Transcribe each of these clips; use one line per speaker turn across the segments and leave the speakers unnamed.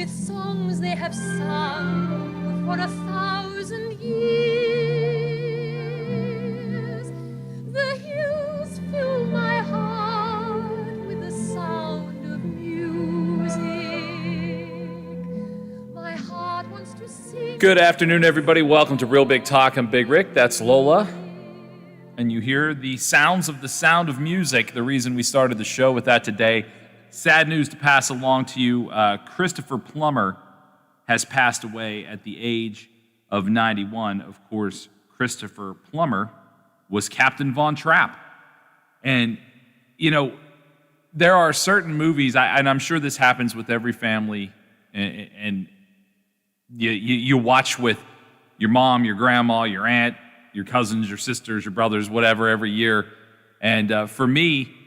with songs they have sung for 1,000 years. The hills fill my heart with the sound of music. My heart wants to sing.
Good afternoon, everybody. Welcome to Real Big Talk. I'm Big Rick. That's Lola. And you hear the sounds of the sound of music. The reason we started the show with that today. Sad news to pass along to you. Christopher Plummer has passed away at the age of 91. Of course, Christopher Plummer was Captain Von Trapp. And, you know, there are certain movies, and I'm sure this happens with every family, and you watch with your mom, your grandma, your aunt, your cousins, your sisters, your brothers, whatever, every year. And for me,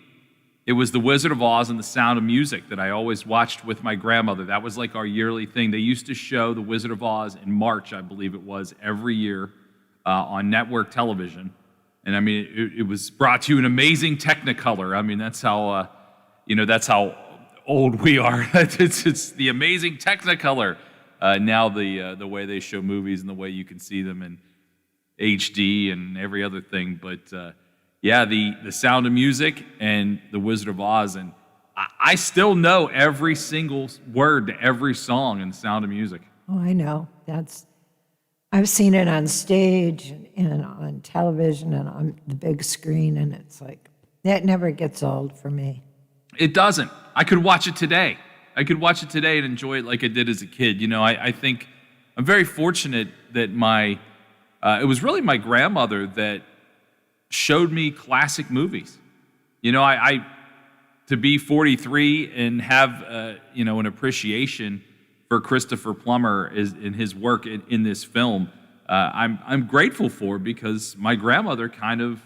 it was The Wizard of Oz and The Sound of Music that I always watched with my grandmother. That was like our yearly thing. They used to show The Wizard of Oz in March, I believe it was, every year on network television. And I mean, it was brought to you in amazing Technicolor. I mean, that's how, that's how old we are. it's the amazing Technicolor. Now the way they show movies and the way you can see them in HD and every other thing. But yeah, the Sound of Music and The Wizard of Oz, and I still know every single word to every song in The Sound of Music.
Oh, I know. I've seen it on stage and on television and on the big screen, and it's like, that never gets old for me.
It doesn't. I could watch it today. and enjoy it like I did as a kid. You know, I think I'm very fortunate that it was really my grandmother that showed me classic movies. You know, I to be 43 and have an appreciation for Christopher Plummer in his work in this film, I'm grateful for, because my grandmother kind of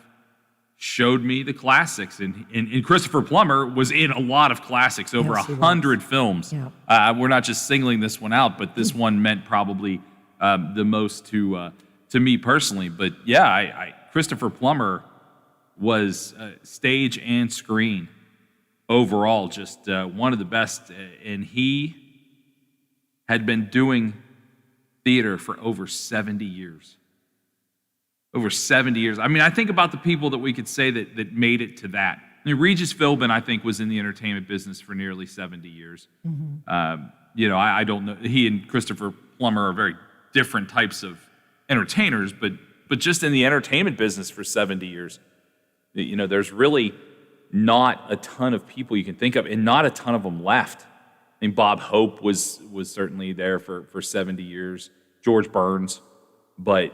showed me the classics, and Christopher Plummer was in a lot of classics, over 100 films. Yeah. We're not just singling this one out, but this one meant probably the most to me personally. But yeah, Christopher Plummer was stage and screen overall just one of the best, and he had been doing theater for over 70 years. Over 70 years. I mean, I think about the people that we could say that made it to that. I mean, Regis Philbin, I think, was in the entertainment business for nearly 70 years. Mm-hmm. I don't know. He and Christopher Plummer are very different types of entertainers, but just in the entertainment business for 70 years, you know, there's really not a ton of people you can think of, and not a ton of them left. I mean, Bob Hope was certainly there for 70 years, George Burns, but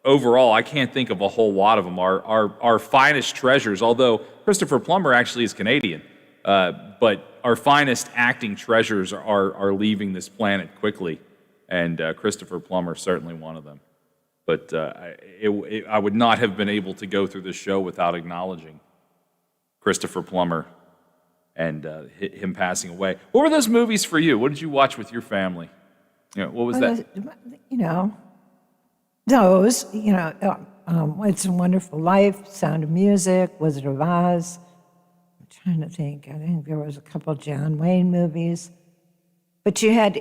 overall, I can't think of a whole lot of them. Our finest treasures, although Christopher Plummer actually is Canadian, but our finest acting treasures are leaving this planet quickly, and Christopher Plummer certainly one of them. But I would not have been able to go through this show without acknowledging Christopher Plummer and him passing away. What were those movies for you? What did you watch with your family? What was that?
Those, It's a Wonderful Life, Sound of Music, Wizard of Oz. I'm trying to think. I think there was a couple John Wayne movies. But it had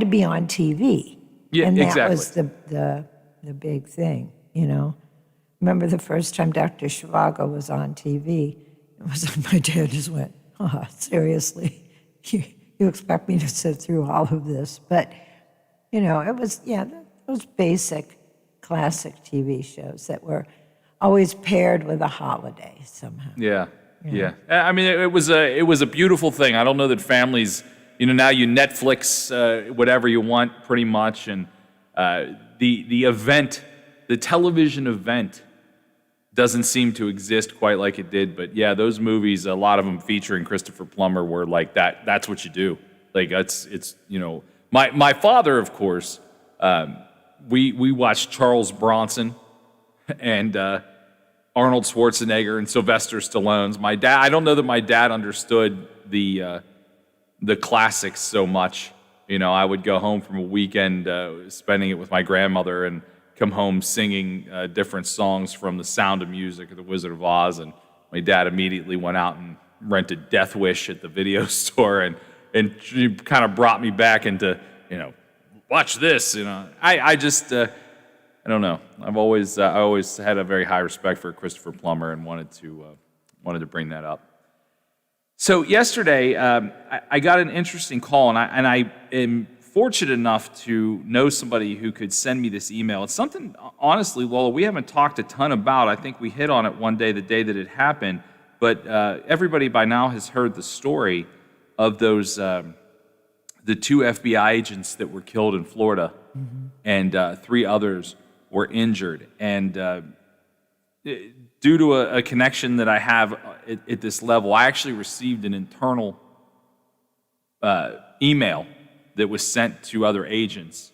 to be on TV.
Yeah,
and that
exactly.
was the big thing, Remember the first time Dr. Zhivago was on TV? It was my dad just went, "Oh, seriously? You expect me to sit through all of this?" But it was, those basic classic TV shows that were always paired with a holiday somehow.
Yeah. I mean, it was a beautiful thing. I don't know that families, now you Netflix whatever you want pretty much, and the event, the television event, doesn't seem to exist quite like it did. But yeah, those movies, a lot of them featuring Christopher Plummer, were like that. That's what you do. Like it's My father, of course, we watched Charles Bronson and Arnold Schwarzenegger and Sylvester Stallone's. My dad, I don't know that my dad understood the classics so much. I would go home from a weekend spending it with my grandmother and come home singing different songs from The Sound of Music or The Wizard of Oz, and my dad immediately went out and rented Death Wish at the video store, and and she kind of brought me back into, watch this. I just, I don't know. I always had a very high respect for Christopher Plummer and wanted to bring that up. So yesterday, I got an interesting call, and I am fortunate enough to know somebody who could send me this email. It's something, honestly, Lola, we haven't talked a ton about. I think we hit on it one day, the day that it happened, but everybody by now has heard the story of those, the 2 FBI agents that were killed in Florida, and 3 others were injured. And due to a connection that I have at this level, I actually received an internal email that was sent to other agents.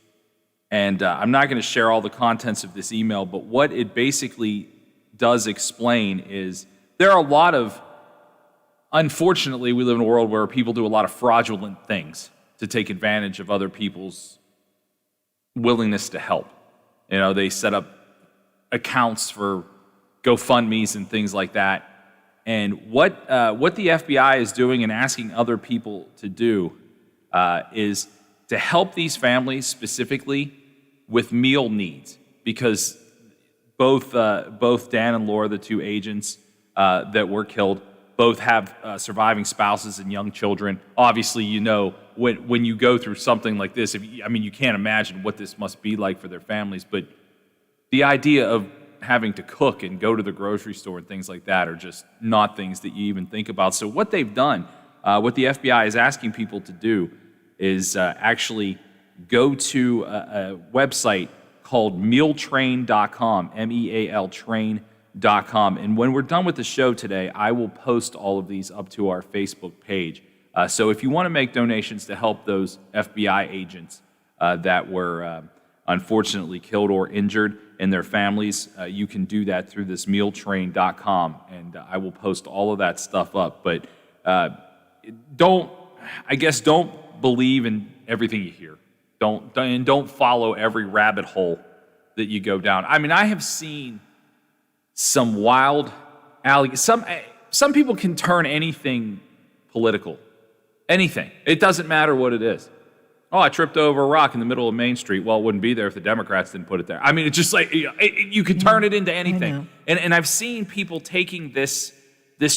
And I'm not going to share all the contents of this email, but what it basically does explain is there are a lot of, unfortunately, we live in a world where people do a lot of fraudulent things to take advantage of other people's willingness to help. They set up accounts for GoFundMes and things like that. And what the FBI is doing and asking other people to do is to help these families specifically with meal needs, because both Dan and Laura, the 2 agents that were killed, both have surviving spouses and young children. Obviously, when you go through something like this, you can't imagine what this must be like for their families. But the idea of having to cook and go to the grocery store and things like that are just not things that you even think about. So what they've done, what the FBI is asking people to do, is actually go to a website called mealtrain.com, M-E-A-L train.com. And when we're done with the show today, I will post all of these up to our Facebook page. So if you want to make donations to help those FBI agents that were unfortunately killed or injured and their families, you can do that through this mealtrain.com. And I will post all of that stuff up. But don't believe in everything you hear. Don't follow every rabbit hole that you go down. I have seen some wild some people can turn anything political. Anything. It doesn't matter what it is. Oh, I tripped over a rock in the middle of Main Street. Well, it wouldn't be there if the Democrats didn't put it there. It's just like, you can turn it into anything. And I've seen people taking this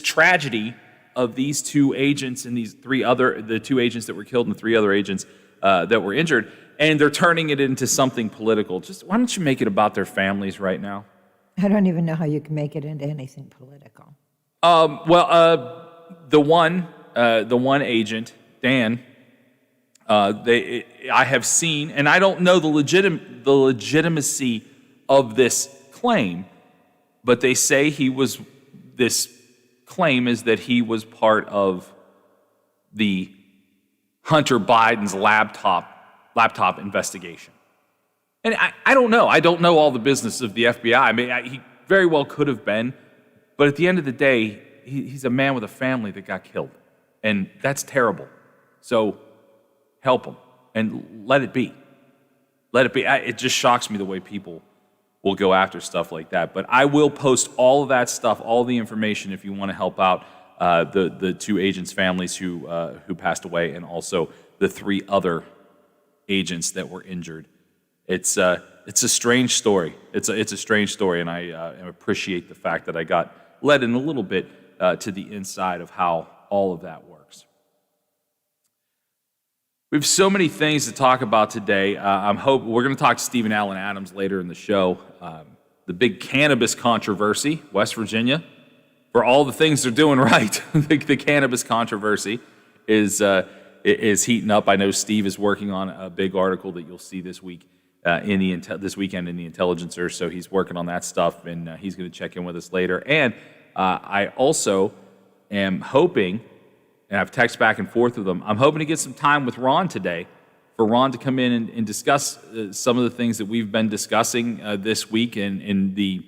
tragedy of these 2 agents and the 2 agents that were killed and the 3 other agents that were injured, and they're turning it into something political. Just why don't you make it about their families right now?
I don't even know how you can make it into anything political.
The one agent, Dan, I have seen, and I don't know the legitimacy of this claim, but they say this claim is that he was part of the Hunter Biden's laptop investigation. And I don't know. I don't know all the business of the FBI. He very well could have been, but at the end of the day, he's a man with a family that got killed, and that's terrible. So help him and let it be. Let it be. It just shocks me the way people will go after stuff like that. But I will post all of that stuff, all the information, if you want to help out the 2 agents' families who passed away, and also the 3 other agents that were injured. It's a strange story. It's a strange story, and I appreciate the fact that I got led in a little bit to the inside of how all of that works. We have so many things to talk about today. We're going to talk to Stephen Allen Adams later in the show. The big cannabis controversy, West Virginia, for all the things they're doing right. The cannabis controversy is heating up. I know Steve is working on a big article that you'll see this week this weekend in the Intelligencer. So he's working on that stuff, and he's going to check in with us later. And I also am hoping, and I've texted back and forth with him, I'm hoping to get some time with Ron today, for Ron to come in and discuss some of the things that we've been discussing this week in the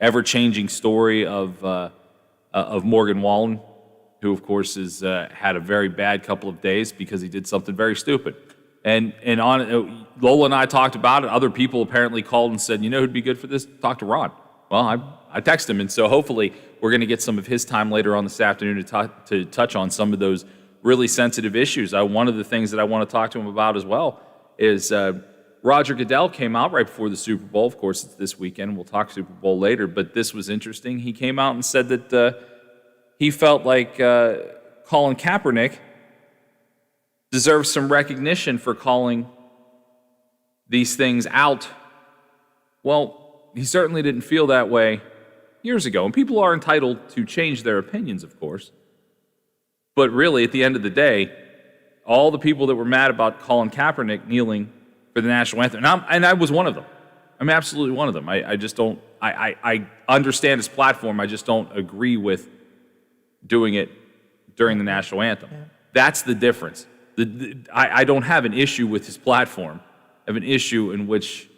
ever-changing story of Morgan Wallen, who, of course, has had a very bad couple of days because he did something very stupid. And Lola and I talked about it. Other people apparently called and said, who'd be good for this? Talk to Ron. Well, I texted him, and so hopefully we're going to get some of his time later on this afternoon to touch on some of those really sensitive issues. One of the things that I want to talk to him about as well is Roger Goodell came out right before the Super Bowl. Of course, it's this weekend. We'll talk Super Bowl later, but this was interesting. He came out and said that he felt like Colin Kaepernick deserves some recognition for calling these things out. Well, he certainly didn't feel that way years ago. And people are entitled to change their opinions, of course. But really, at the end of the day, all the people that were mad about Colin Kaepernick kneeling for the national anthem, and I was one of them. I'm absolutely one of them. I just don't, I understand his platform. I just don't agree with doing it during the national anthem.
Yeah.
That's the difference. I don't have an issue with his platform. I have an issue in which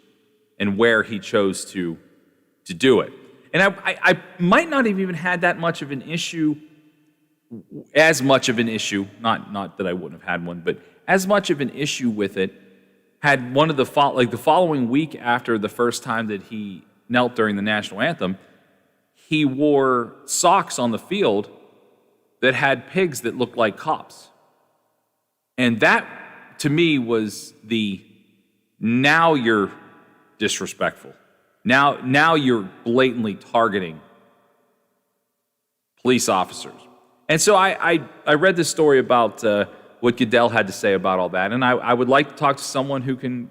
and where he chose to do it. And I might not have even had that much of an issue, as much of an issue, not that I wouldn't have had one, but as much of an issue with it, had one of the following week after the first time that he knelt during the national anthem, he wore socks on the field that had pigs that looked like cops. And that, to me, was now you're disrespectful. Now you're blatantly targeting police officers. And so I read this story about what Goodell had to say about all that, and I would like to talk to someone who can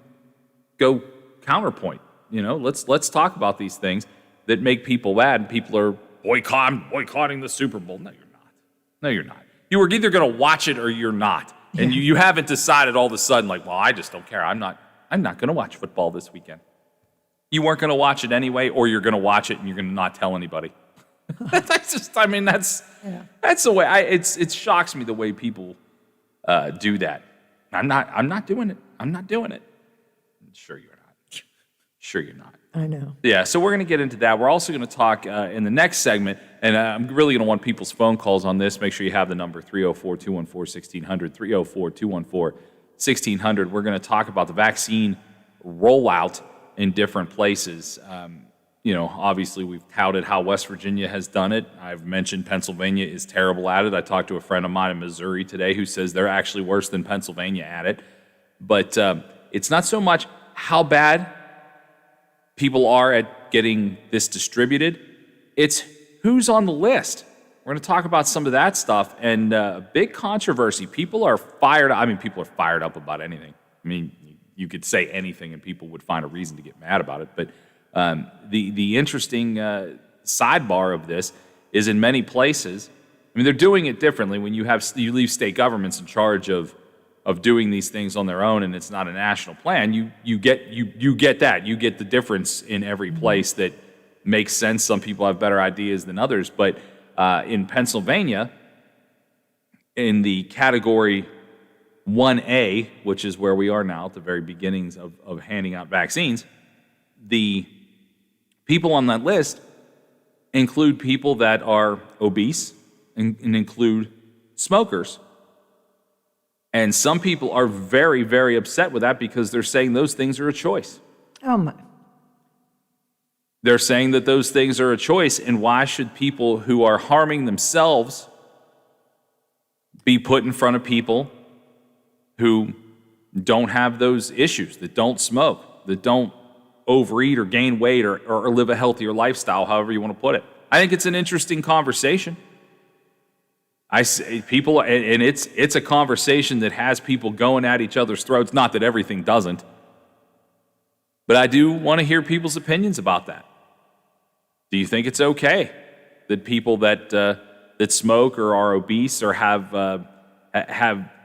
go counterpoint. Let's talk about these things that make people mad, and people are boycotting the Super Bowl. No, you're not. No, you're not. You were either going to watch it or you're not. And you haven't decided all of a sudden, like, well, I just don't care. I'm not going to watch football this weekend. You weren't going to watch it anyway, or you're going to watch it and you're going to not tell anybody. That's the way. It shocks me the way people do that. I'm not doing it. I'm not doing it. Sure you're not. Sure you're not.
I know.
Yeah, so we're going to get into that. We're also going to talk in the next segment, and I'm really going to want people's phone calls on this. Make sure you have the number 304-214-1600, 304-214-1600. We're going to talk about the vaccine rollout in different places. Obviously we've touted how West Virginia has done it. I've mentioned Pennsylvania is terrible at it. I talked to a friend of mine in Missouri today who says they're actually worse than Pennsylvania at it. But it's not so much how bad people are at getting this distributed. It's who's on the list. We're going to talk about some of that stuff, and big controversy. People are fired up about anything. I mean, you could say anything and people would find a reason to get mad about it. But the interesting sidebar of this is in many places, I mean, they're doing it differently when you leave state governments in charge of doing these things on their own, and it's not a national plan. You get that. You get the difference in every place that makes sense. Some people have better ideas than others, but in Pennsylvania, in the category 1A, which is where we are now at the very beginnings of handing out vaccines, the people on that list include people that are obese and include smokers. And some people are very, very upset with that because they're saying those things are a choice.
Oh, my.
They're saying that those things are a choice, and why should people who are harming themselves be put in front of people who don't have those issues, that don't smoke, that don't overeat or gain weight or live a healthier lifestyle, however you want to put it? I think it's an interesting conversation. I see people, and it's a conversation that has people going at each other's throats. Not that everything doesn't, but I do want to hear people's opinions about that. Do you think it's okay that people that smoke or are obese or have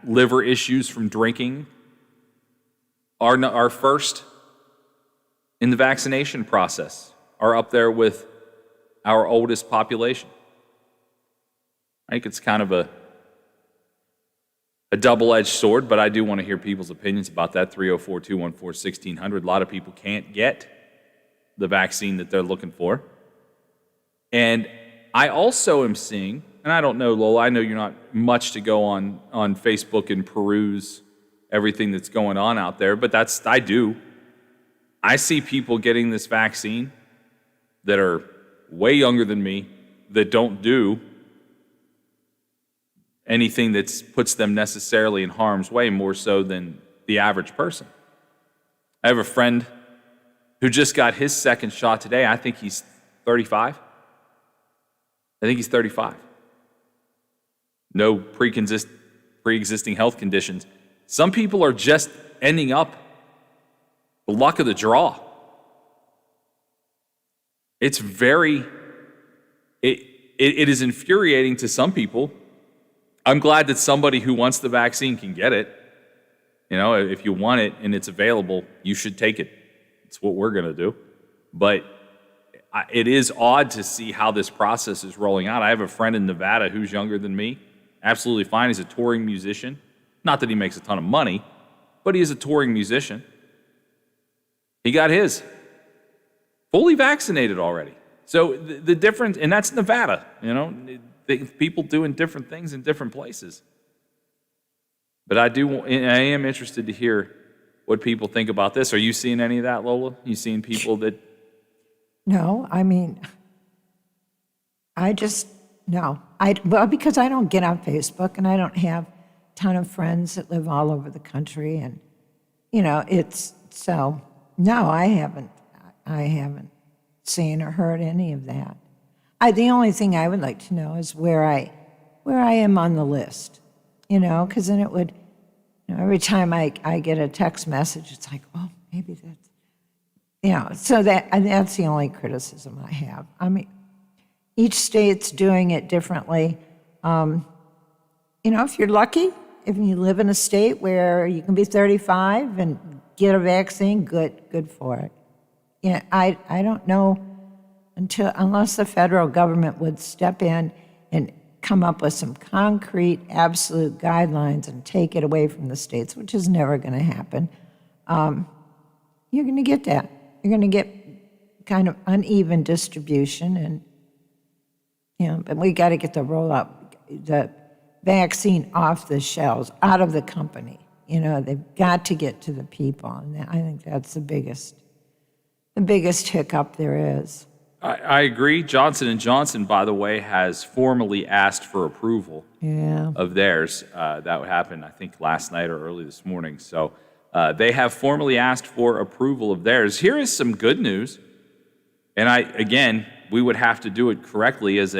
liver issues from drinking are first in the vaccination process, are up there with our oldest population? I think it's kind of a double-edged sword, but I do want to hear people's opinions about that. 304-214-1600. A lot of people can't get the vaccine that they're looking for. And I also am seeing, and I don't know, Lola, I know you're not much to go on Facebook and peruse everything that's going on out there, but I do. I see people getting this vaccine that are way younger than me, that don't do anything that puts them necessarily in harm's way more so than the average person. I have a friend who just got his second shot today. I think he's 35. I think he's 35. No pre-existing health conditions. Some people are just ending up the luck of the draw. It's it is infuriating to some people. I'm glad that somebody who wants the vaccine can get it. You know, if you want it and it's available, you should take it. It's what we're going to do. But it is odd to see how this process is rolling out. I have a friend in Nevada who's younger than me, absolutely fine. He's a touring musician. Not that he makes a ton of money, but he is a touring musician. He got his. Fully vaccinated already. So the difference, and that's Nevada, you know, people doing different things in different places. But I am interested to hear what people think about this. Are you seeing any of that, Lola? You seeing people that?
No, I mean, well, because I don't get on Facebook and I don't have a ton of friends that live all over the country, and you know, no, I haven't seen or heard any of that. The only thing I would like to know is where I am on the list, you know, because then it would, you know, every time I get a text message, it's like, oh, maybe that's, you know, so that's the only criticism I have. I mean, each state's doing it differently. You know, if you're lucky, if you live in a state where you can be 35 and get a vaccine, good for it. Yeah, I don't know unless the federal government would step in and come up with some concrete, absolute guidelines and take it away from the states, which is never going to happen. You're going to get that. You're going to get kind of uneven distribution, and you know, but we got to get the vaccine off the shelves, out of the company. You know, they've got to get to the people, and I think that's the biggest hiccup there is.
I agree. Johnson & Johnson, by the way, has formally asked for approval of theirs. That happened, I think, last night or early this morning. So they have formally asked for approval of theirs. Here is some good news. And again, we would have to do it correctly as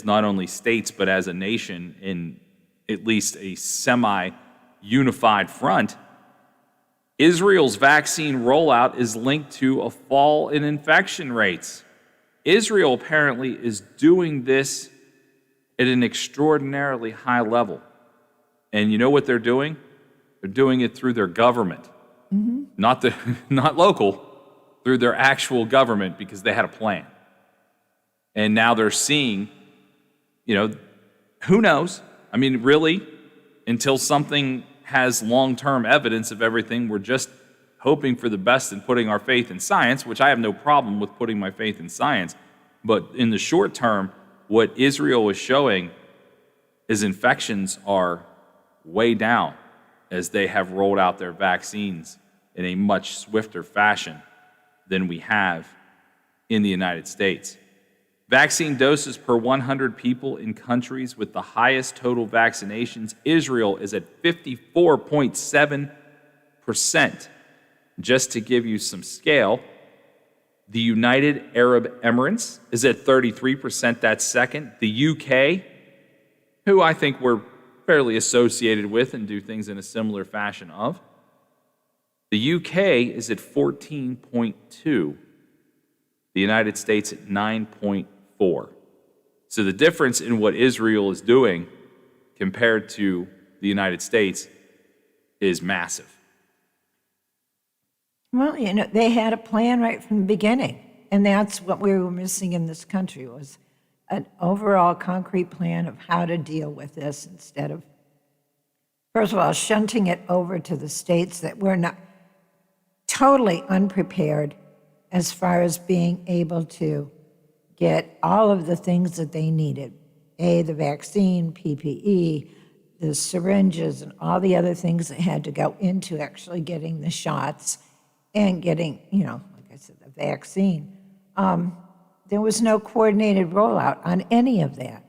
not only states, but as a nation in at least a semi-unified front. Israel's vaccine rollout is linked to a fall in infection rates. Israel apparently is doing this at an extraordinarily high level. And you know what they're doing? They're doing it through their government. Mm-hmm. Not local, through their actual government, because they had a plan. And now they're seeing, you know, who knows? I mean, really, until something has long-term evidence of everything, we're just hoping for the best and putting our faith in science, which I have no problem with putting my faith in science. But in the short term, what Israel is showing is infections are way down as they have rolled out their vaccines in a much swifter fashion than we have in the United States. Vaccine doses per 100 people in countries with the highest total vaccinations, Israel is at 54.7%. Just to give you some scale, the United Arab Emirates is at 33%, that's second. The UK, who I think we're fairly associated with and do things in a similar fashion of, the UK is at 14.2, the United States at 9.4. So the difference in what Israel is doing compared to the United States is massive.
Well, you know, they had a plan right from the beginning, and that's what we were missing in this country, was an overall concrete plan of how to deal with this, instead of, first of all, shunting it over to the states that were not totally unprepared as far as being able to get all of the things that they needed. The vaccine, PPE, the syringes, and all the other things that had to go into actually getting the shots and getting, you know, like I said, the vaccine. There was no coordinated rollout on any of that.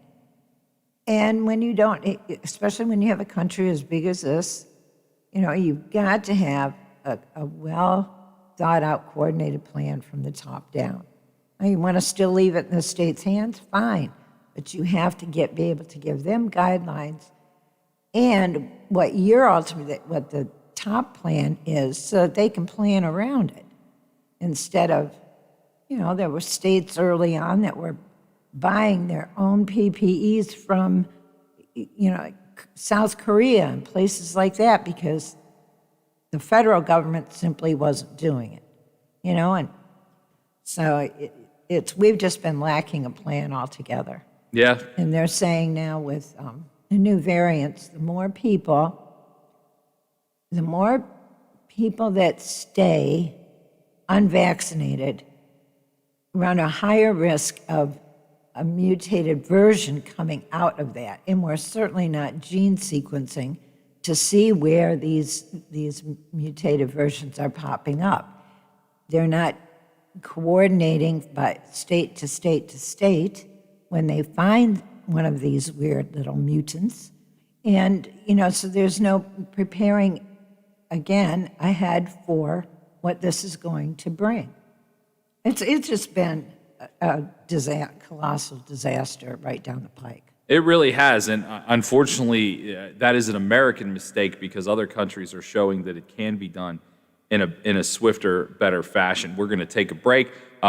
And when you don't, especially when you have a country as big as this, you've got to have a well thought out, coordinated plan from the top down. Now, you want to still leave it in the state's hands? Fine. But you have to be able to give them guidelines and what the top plan is so that they can plan around it. Instead of, there were states early on that were buying their own PPEs from, South Korea and places like that because the federal government simply wasn't doing it, and so we've just been lacking a plan altogether.
Yeah.
And they're saying now with the new variants, the more people that stay unvaccinated run a higher risk of a mutated version coming out of that. And we're certainly not gene sequencing to see where these mutated versions are popping up. They're not coordinating by state to state to state when they find one of these weird little mutants. And, so there's no preparing, again, ahead for what this is going to bring. It's just been a colossal disaster right down the pike.
It really has, and unfortunately, that is an American mistake because other countries are showing that it can be done in a swifter, better fashion. We're going to take a break.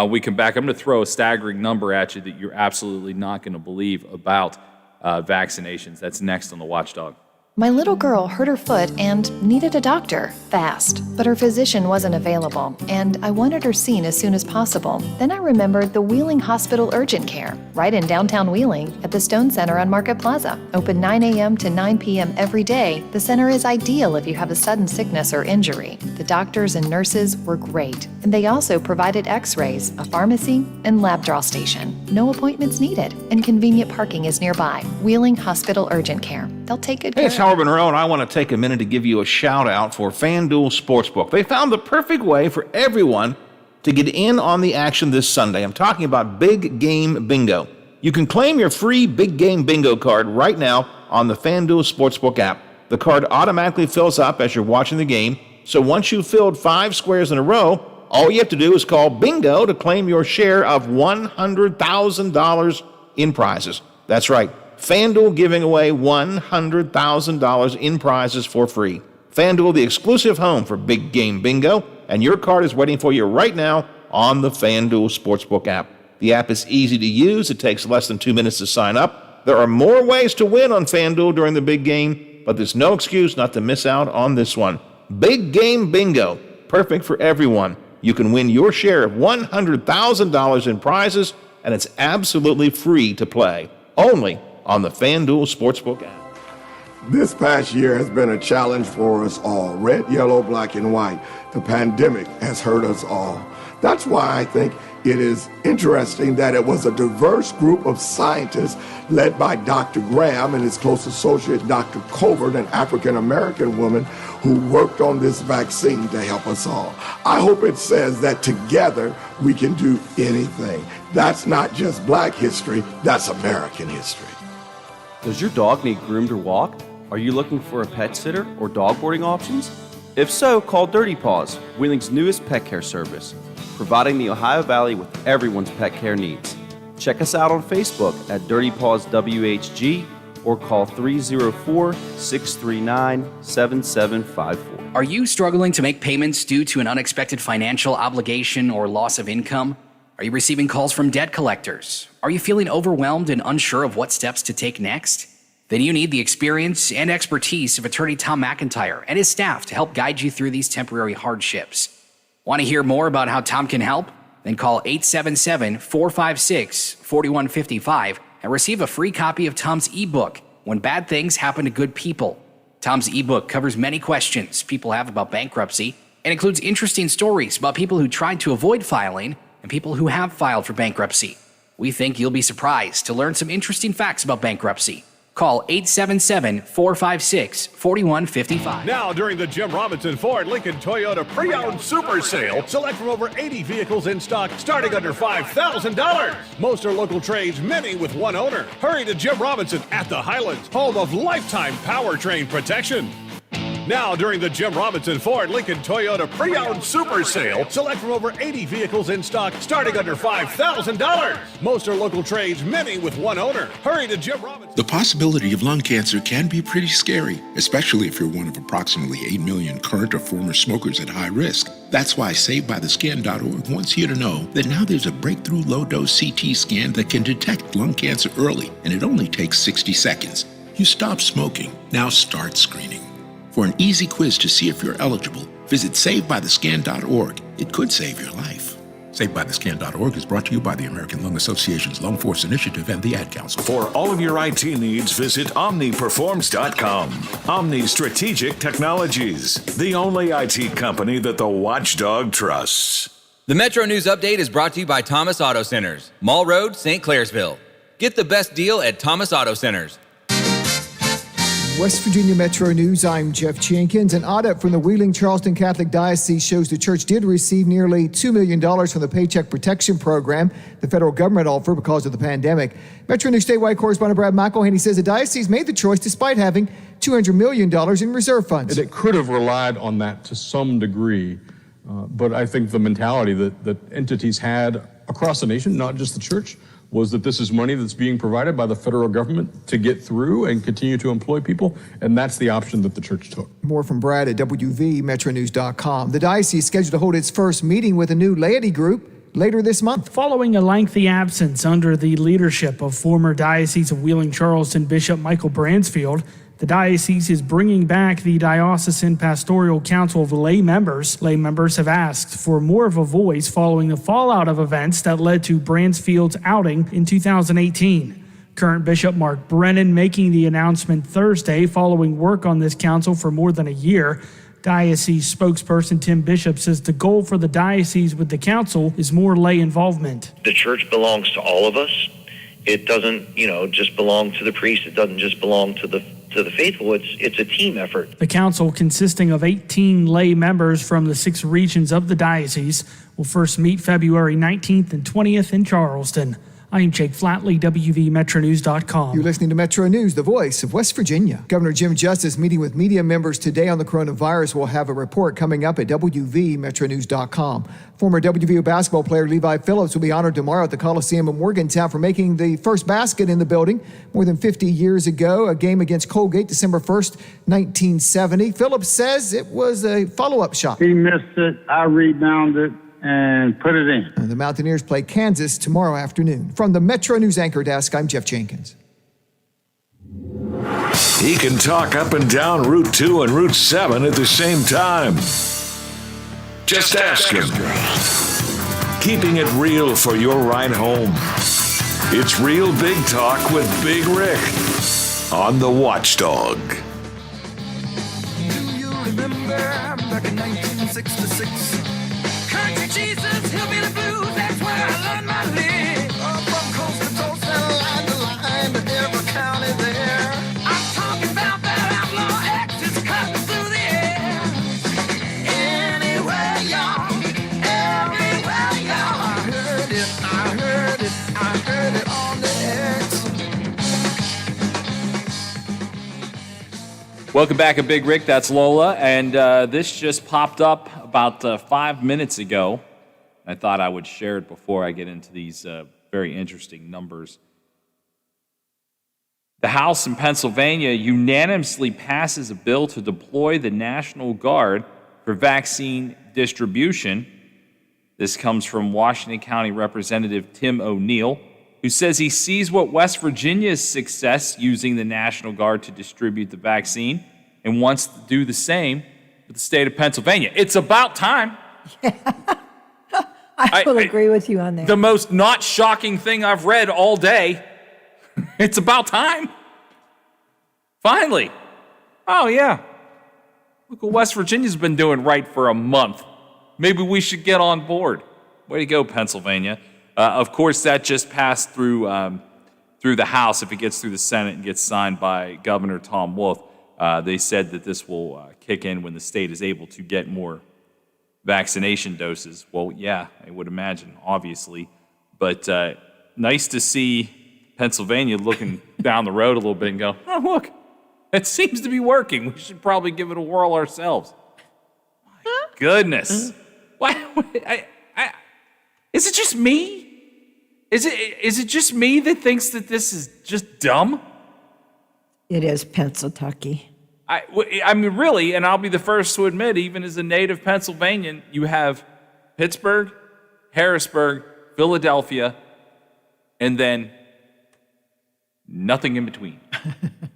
We come back. I'm going to throw a staggering number at you that you're absolutely not going to believe about vaccinations. That's next on the Watchdog.
My little girl hurt her foot and needed a doctor fast, but her physician wasn't available, and I wanted her seen as soon as possible. Then I remembered the Wheeling Hospital Urgent Care, right in downtown Wheeling at the Stone Center on Market Plaza. Open 9 a.m. to 9 p.m. every day, the center is ideal if you have a sudden sickness or injury. The doctors and nurses were great, and they also provided x-rays, a pharmacy, and lab draw station. No appointments needed, and convenient parking is nearby. Wheeling Hospital Urgent Care. They'll take good care.
Hey, it's Howard Monroe, and I want to take a minute to give you a shout out for FanDuel Sportsbook. They found the perfect way for everyone to get in on the action this Sunday. I'm talking about Big Game Bingo. You can claim your free Big Game Bingo card right now on the FanDuel Sportsbook app. The card automatically fills up as you're watching the game, so once you've filled 5 squares in a row, all you have to do is call bingo to claim your share of $100,000 in prizes. That's right. FanDuel giving away $100,000 in prizes for free. FanDuel, the exclusive home for Big Game Bingo, and your card is waiting for you right now on the FanDuel Sportsbook app. The app is easy to use. It takes less than 2 minutes to sign up. There are more ways to win on FanDuel during the big game, but there's no excuse not to miss out on this one. Big Game Bingo, perfect for everyone. You can win your share of $100,000 in prizes, and it's absolutely free to play. Only on the FanDuel Sportsbook app.
This past year has been a challenge for us all. Red, yellow, black, and white. The pandemic has hurt us all. That's why I think it is interesting that it was a diverse group of scientists led by Dr. Graham and his close associate, Dr. Covert, an African-American woman who worked on this vaccine to help us all. I hope it says that together we can do anything. That's not just black history, that's American history.
Does your dog need groomed or walked? Are you looking for a pet sitter or dog boarding options? If so, call Dirty Paws, Wheeling's newest pet care service, providing the Ohio Valley with everyone's pet care needs. Check us out on Facebook at Dirty Paws WHG or call 304-639-7754.
Are you struggling to make payments due to an unexpected financial obligation or loss of income? Are you receiving calls from debt collectors? Are you feeling overwhelmed and unsure of what steps to take next? Then you need the experience and expertise of attorney Tom McIntyre and his staff to help guide you through these temporary hardships. Want to hear more about how Tom can help? Then call 877-456-4155 and receive a free copy of Tom's ebook, When Bad Things Happen to Good People. Tom's ebook covers many questions people have about bankruptcy and includes interesting stories about people who tried to avoid filing and people who have filed for bankruptcy. We think you'll be surprised to learn some interesting facts about bankruptcy. Call 877-456-4155.
Now, during the Jim Robinson Ford Lincoln Toyota Pre-Owned Super Sale, select from over 80 vehicles in stock starting under $5,000. Most are local trades, many with one owner. Hurry to Jim Robinson at the Highlands, home of lifetime powertrain protection. Now, during the Jim Robinson Ford Lincoln Toyota Pre-Owned Super Sale, select from over 80 vehicles in stock starting under $5,000. Most are local trades, many with one owner. Hurry to Jim Robinson.
The possibility of lung cancer can be pretty scary, especially if you're one of approximately 8 million current or former smokers at high risk. That's why SaveByTheScan.org wants you to know that now there's a breakthrough low-dose CT scan that can detect lung cancer early, and it only takes 60 seconds. You stop smoking, now start screening. For an easy quiz to see if you're eligible, visit SaveByTheScan.org. It could save your life. SaveByTheScan.org is brought to you by the American Lung Association's Lung Force Initiative and the Ad Council.
For all of your IT needs, visit OmniPerforms.com. Omni Strategic Technologies, the only IT company that the watchdog trusts.
The Metro News Update is brought to you by Thomas Auto Centers, Mall Road, St. Clairsville. Get the best deal at Thomas Auto Centers.
West Virginia Metro News, I'm Jeff Jenkins. An audit from the Wheeling-Charleston Catholic Diocese shows the church did receive nearly $2 million from the Paycheck Protection Program the federal government offered because of the pandemic. Metro News statewide correspondent Brad McElhaney says the diocese made the choice despite having $200 million in reserve funds.
It could have relied on that to some degree, but I think the mentality that entities had across the nation, not just the church, was that this is money that's being provided by the federal government to get through and continue to employ people, and that's the option that the church took.
More from Brad at WVMetroNews.com. The diocese is scheduled to hold its first meeting with a new laity group later this month.
Following a lengthy absence under the leadership of former Diocese of Wheeling-Charleston Bishop Michael Bransfield, the diocese is bringing back the Diocesan Pastoral Council of Lay Members. Lay members have asked for more of a voice following the fallout of events that led to Bransfield's outing in 2018. Current Bishop Mark Brennan making the announcement Thursday following work on this council for more than a year. Diocese spokesperson Tim Bishop says the goal for the diocese with the council is more lay involvement.
The church belongs to all of us. It doesn't, just belong to the priest. It doesn't just belong to the faithful. It's a team effort.
The council, consisting of 18 lay members from the 6 regions of the diocese, will first meet February 19th and 20th in Charleston. I'm Jake Flatley, WVMetroNews.com.
You're listening to Metro News, the voice of West Virginia. Governor Jim Justice meeting with media members today on the coronavirus. Will have a report coming up at WVMetroNews.com. Former WVU basketball player Levi Phillips will be honored tomorrow at the Coliseum in Morgantown for making the first basket in the building more than 50 years ago, a game against Colgate, December 1st, 1970. Phillips says it was a follow-up shot.
He missed it. I rebounded and put it in.
And the Mountaineers play Kansas tomorrow afternoon. From the Metro News Anchor Desk, I'm Jeff Jenkins.
He can talk up and down Route 2 and Route 7 at the same time. Just ask him. Keeping it real for your ride home. It's Real Big Talk with Big Rick on The Watchdog.
Do you remember back in 1966? Country Jesus, hillbilly blues, that's where I learned my lick. From coast to coast and line to line to every county there. I'm talking about that outlaw X's cutting through the air. Anywhere, y'all, everywhere, y'all. I heard it, I heard it, I heard it on the X.
Welcome back to Big Rick. That's Lola, and this just popped up about 5 minutes ago. I thought I would share it before I get into these very interesting numbers. The House in Pennsylvania unanimously passes a bill to deploy the National Guard for vaccine distribution. This comes from Washington County Representative Tim O'Neill, who says he sees what West Virginia's success using the National Guard to distribute the vaccine and wants to do the same with the state of Pennsylvania. It's about time.
I will agree with you on that.
The most not shocking thing I've read all day. It's about time. Finally. Oh, yeah. Look what West Virginia's been doing right for a month. Maybe we should get on board. Way to go, Pennsylvania. Of course, that just passed through through the House, if it gets through the Senate and gets signed by Governor Tom Wolf, they said that this will kick in when the state is able to get more vaccination doses. Well, yeah, I would imagine, obviously. But nice to see Pennsylvania looking down the road a little bit and go, oh, look, it seems to be working. We should probably give it a whirl ourselves. My goodness. Why? Is it just me? Is it just me that thinks that this is just dumb?
It is Pennsylvania.
I mean, really, and I'll be the first to admit, even as a native Pennsylvanian, you have Pittsburgh, Harrisburg, Philadelphia, and then nothing in between.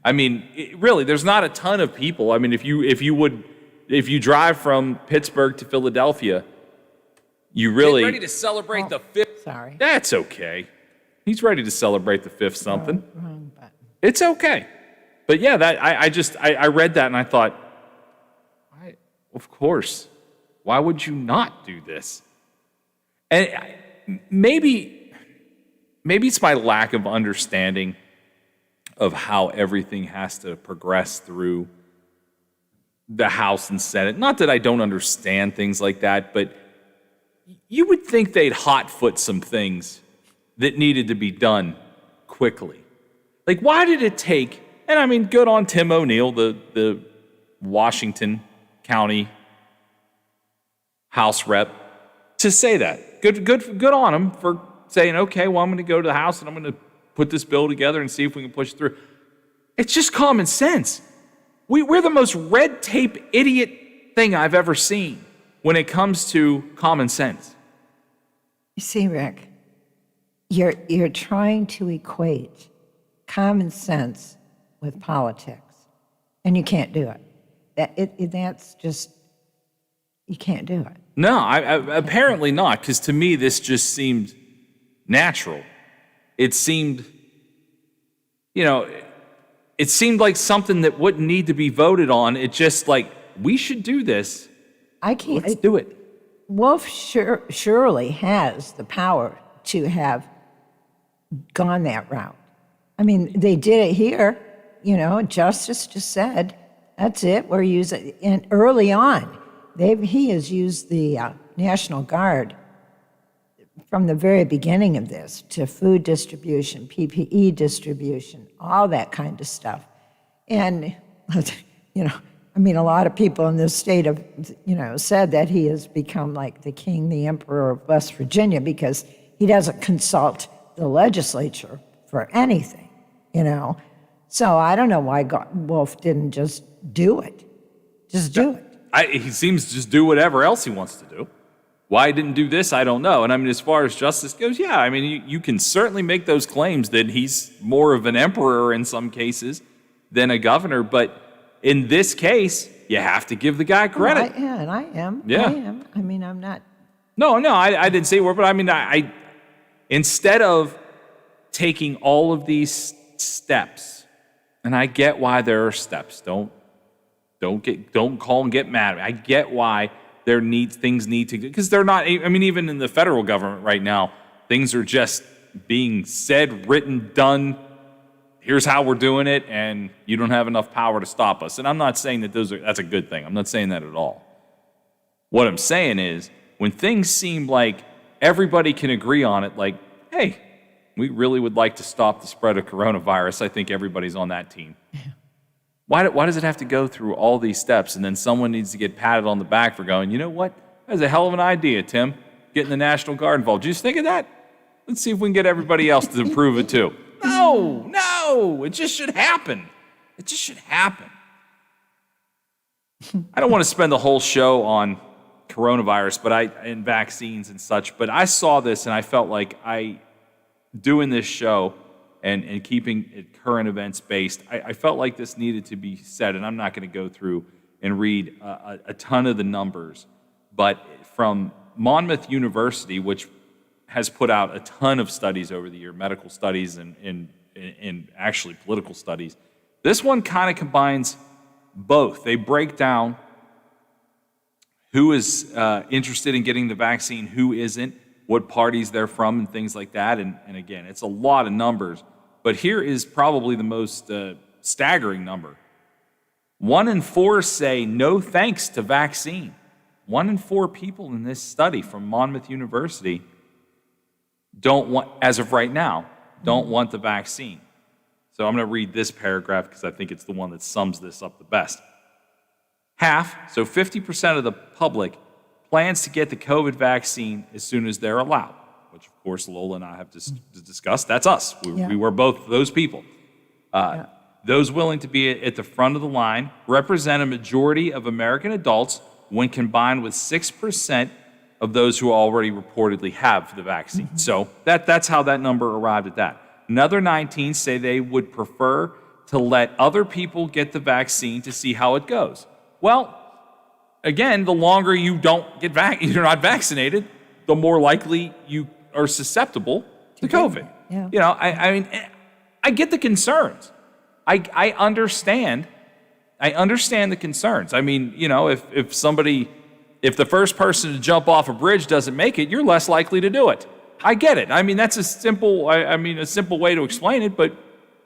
I mean, really, there's not a ton of people. I mean, if you drive from Pittsburgh to Philadelphia, you really
Get ready to celebrate the 5th.
Sorry.
That's okay. He's ready to celebrate the 5th something.
Wrong button.
It's okay. But yeah, that I read that and I thought, of course, why would you not do this? And maybe it's my lack of understanding of how everything has to progress through the House and Senate. Not that I don't understand things like that, but you would think they'd hotfoot some things that needed to be done quickly. Like, why did it take, and I mean, good on Tim O'Neill, the Washington County House rep, to say that. Good on him for saying, okay, well, I'm going to go to the House and I'm going to put this bill together and see if we can push it through. It's just common sense. We're the most red tape idiot thing I've ever seen when it comes to common sense.
You see, Rick, you're trying to equate common sense with politics, and you can't do it. That's just, you can't do it.
No, I apparently not, because to me this just seemed natural. It seemed, it seemed like something that wouldn't need to be voted on. It just like, we should do this.
I can't.
Let's do it.
Wolf surely has the power to have gone that route. I mean, they did it here. Justice just said, that's it. We're using, and early on, he has used the National Guard from the very beginning of this to food distribution, PPE distribution, all that kind of stuff. And, a lot of people in this state have, said that he has become like the king, the emperor of West Virginia because he doesn't consult the legislature for anything, So I don't know why Wolf didn't just do it. Just do it.
He seems to just do whatever else he wants to do. Why he didn't do this, I don't know. And I mean, as far as justice goes, yeah, I mean, you can certainly make those claims that he's more of an emperor in some cases than a governor. But in this case, you have to give the guy credit.
And I am.
Yeah.
I am. I mean, I'm not.
No, I didn't say a word, but I mean, I instead of taking all of these steps, and I get why there are steps. Don't call and get mad. I get why things need to, because they're not, I mean, even in the federal government right now, things are just being said, written, done. Here's how we're doing it, and you don't have enough power to stop us. And I'm not saying that that's a good thing. I'm not saying that at all. What I'm saying is, when things seem like everybody can agree on it, like, hey, we really would like to stop the spread of coronavirus, I think everybody's on that team. Yeah. Why does it have to go through all these steps, and then someone needs to get patted on the back for going, you know what? That's a hell of an idea, Tim, getting the National Guard involved. Did you just think of that? Let's see if we can get everybody else to approve it too. No, it just should happen. It just should happen. I don't want to spend the whole show on coronavirus, and vaccines and such, but I saw this and I felt like doing this show and keeping it current events based, I felt like this needed to be said, and I'm not going to go through and read a ton of the numbers, but from Monmouth University, which has put out a ton of studies over the year, medical studies and actually political studies, this one kind of combines both. They break down who is interested in getting the vaccine, who isn't, what parties they're from, and things like that. And again, it's a lot of numbers, But here is probably the most staggering number. 1 in 4 say no thanks to vaccine. 1 in 4 people in this study from Monmouth University don't want, as of right now, don't want the vaccine. So I'm going to read this paragraph because I think it's the one that sums this up the best. Half, so 50% of the public, plans to get the COVID vaccine as soon as they're allowed, which of course Lola and I have discussed. That's us. We were both those people. Those willing to be at the front of the line represent a majority of American adults when combined with 6% of those who already reportedly have the vaccine. So that's how that number arrived at that. Another 19 say they would prefer to let other people get the vaccine to see how it goes. Well, again, the longer you don't get you're not vaccinated, the more likely you are susceptible to COVID.
Yeah.
You know, I mean, I get the concerns. I understand the concerns. I mean, you know, if the first person to jump off a bridge doesn't make it, you're less likely to do it. I get it. I mean, that's a simple way to explain it, but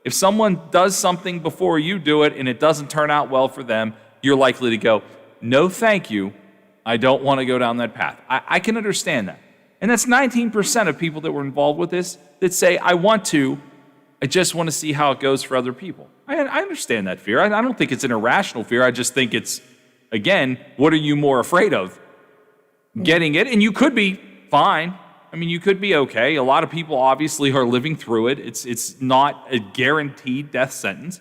if someone does something before you do it and it doesn't turn out well for them, you're likely to go, no, thank you. I don't want to go down that path. I can understand that. And that's 19% of people that were involved with this that say, I just want to see how it goes for other people. I understand that fear. I don't think it's an irrational fear. I just think it's, again, what are you more afraid of? Getting it, and you could be fine. I mean, you could be okay. A lot of people obviously are living through it. It's not a guaranteed death sentence.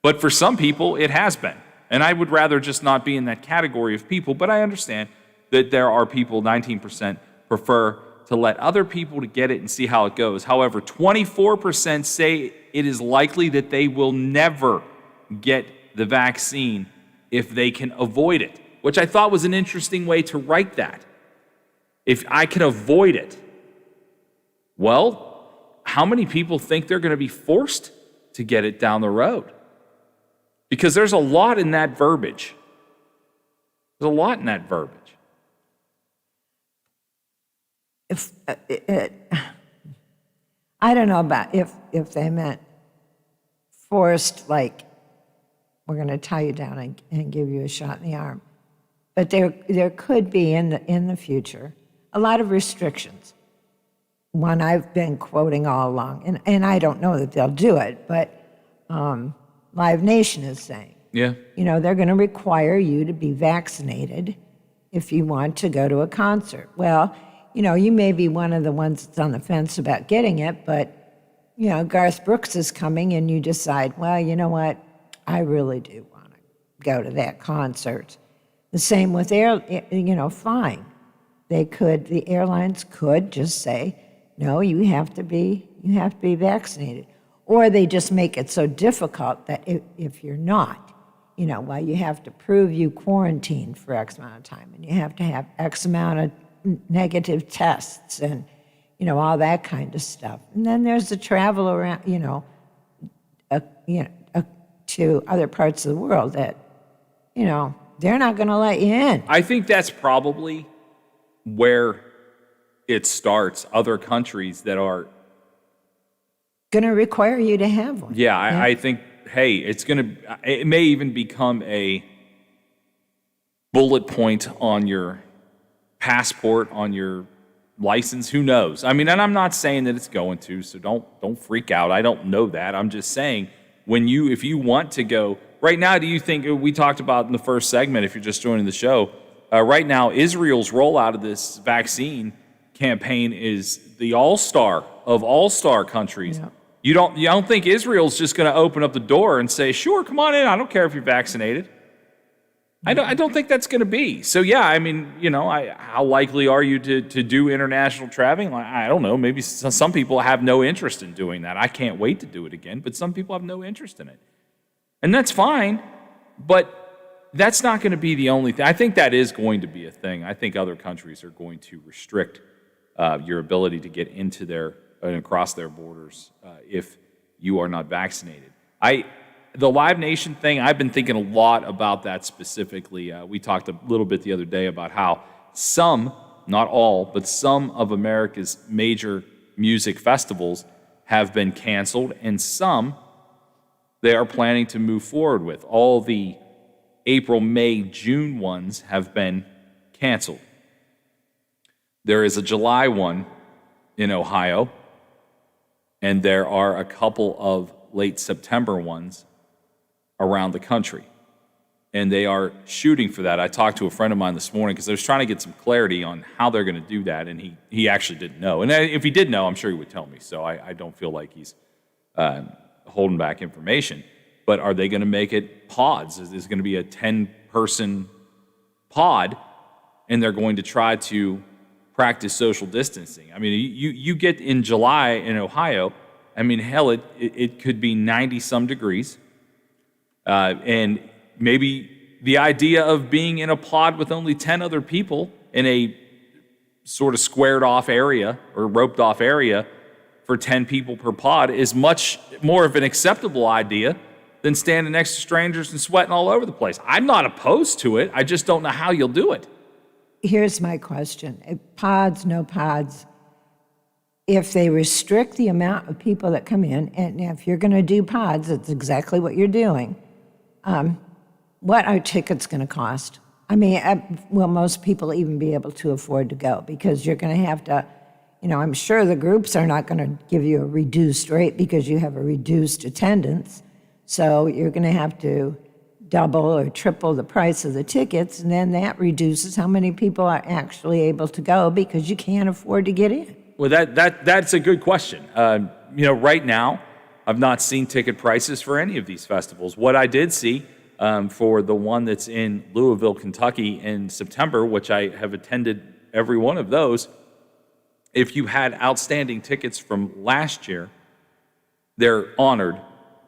But for some people, it has been. And I would rather just not be in that category of people, but I understand that there are people, 19%, prefer to let other people to get it and see how it goes. However, 24% say it is likely that they will never get the vaccine if they can avoid it, which I thought was an interesting way to write that. If I can avoid it, well, how many people think they're going to be forced to get it down the road? Because there's a lot in that verbiage. There's a lot in that verbiage.
I don't know about if they meant forced, like we're going to tie you down and give you a shot in the arm. But there could be in the future a lot of restrictions. One I've been quoting all along, and I don't know that they'll do it, but Live Nation is saying,
yeah,
you know, they're going to require you to be vaccinated if you want to go to a concert. Well, you know, you may be one of the ones that's on the fence about getting it, but, you know, Garth Brooks is coming and you decide, well, you know what, I really do want to go to that concert. The same with flying. The airlines could just say, no, you have to be vaccinated. Or they just make it so difficult that if you're not, you know, well, you have to prove you quarantined for X amount of time, and you have to have X amount of negative tests, and, you know, all that kind of stuff. And then there's the travel around, to other parts of the world that, you know, they're not going to let you in.
I think that's probably where it starts. Other countries that are
going to require you to have one.
Yeah, I think, hey, it may even become a bullet point on your passport, on your license. Who knows? I mean, and I'm not saying that it's going to, so don't freak out. I don't know that. I'm just saying, if you want to go right now, do you think, we talked about in the first segment, if you're just joining the show, right now Israel's rollout of this vaccine campaign is the all-star of all-star countries. Yeah. You don't think Israel's just going to open up the door and say, sure, come on in, I don't care if you're vaccinated. I don't think that's going to be. So yeah, I mean, you know, how likely are you to do international traveling? I don't know. Maybe some people have no interest in doing that. I can't wait to do it again, but some people have no interest in it. And that's fine, but that's not going to be the only thing. I think that is going to be a thing. I think other countries are going to restrict your ability to get into and across their borders if you are not vaccinated. The Live Nation thing, I've been thinking a lot about that specifically. We talked a little bit the other day about how some, not all, but some of America's major music festivals have been canceled, and some they are planning to move forward with. All the April, May, June ones have been canceled. There is a July one in Ohio, and there are a couple of late September ones around the country. And they are shooting for that. I talked to a friend of mine this morning because I was trying to get some clarity on how they're going to do that, and he actually didn't know. And if he did know, I'm sure he would tell me, so I don't feel like he's holding back information. But are they going to make it pods? Is going to be a 10-person pod, and they're going to try to practice social distancing? I mean, you get in July in Ohio, I mean, hell, it could be 90-some degrees, and maybe the idea of being in a pod with only 10 other people in a sort of squared off area or roped off area for 10 people per pod is much more of an acceptable idea than standing next to strangers and sweating all over the place. I'm not opposed to it. I just don't know how you'll do it.
Here's my question. Pods, no pods. If they restrict the amount of people that come in, and if you're going to do pods, that's exactly what you're doing. What are tickets going to cost? I mean, will most people even be able to afford to go? Because you're going to have to, I'm sure the groups are not going to give you a reduced rate because you have a reduced attendance. So you're going to have to double or triple the price of the tickets, and then that reduces how many people are actually able to go because you can't afford to get in.
Well, that's a good question. Right now, I've not seen ticket prices for any of these festivals. What I did see for the one that's in Louisville, Kentucky in September, which I have attended every one of those, if you had outstanding tickets from last year, they're honored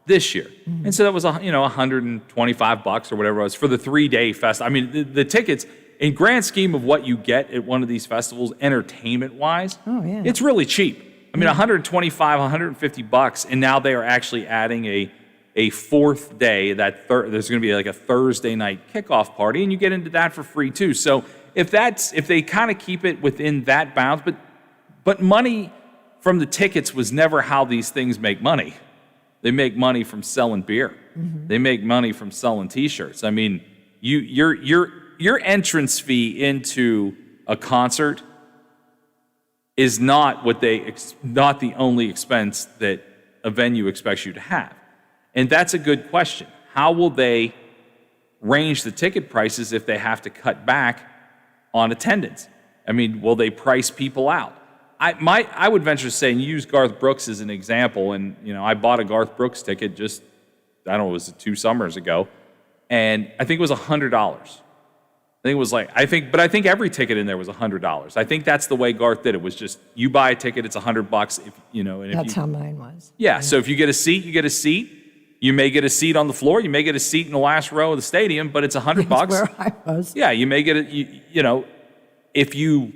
this year. Mm-hmm. And so that was $125 or whatever it was for the 3-day fest. I mean, the tickets, in grand scheme of what you get at one of these festivals, entertainment-wise, it's really cheap. I mean, $125, $150, and now they are actually adding a fourth day. There's going to be like a Thursday night kickoff party, and you get into that for free too. So if they kind of keep it within that bounds, but money from the tickets was never how these things make money. They make money from selling beer. Mm-hmm. They make money from selling T-shirts. I mean, your entrance fee into a concert is not not the only expense that a venue expects you to have. And that's a good question. How will they range the ticket prices if they have to cut back on attendance? I mean, will they price people out? I would venture to say, and use Garth Brooks as an example, and I bought a Garth Brooks ticket just, I don't know, was it 2 summers ago, and I think it was $100. But I think every ticket in there was $100. I think that's the way Garth did it. Was just you buy a ticket, it's $100.
That's how mine was.
Yeah. So if you get a seat, you get a seat. You may get a seat on the floor. You may get a seat in the last row of the stadium, but it's $100.
That's where I was.
Yeah. You may get if you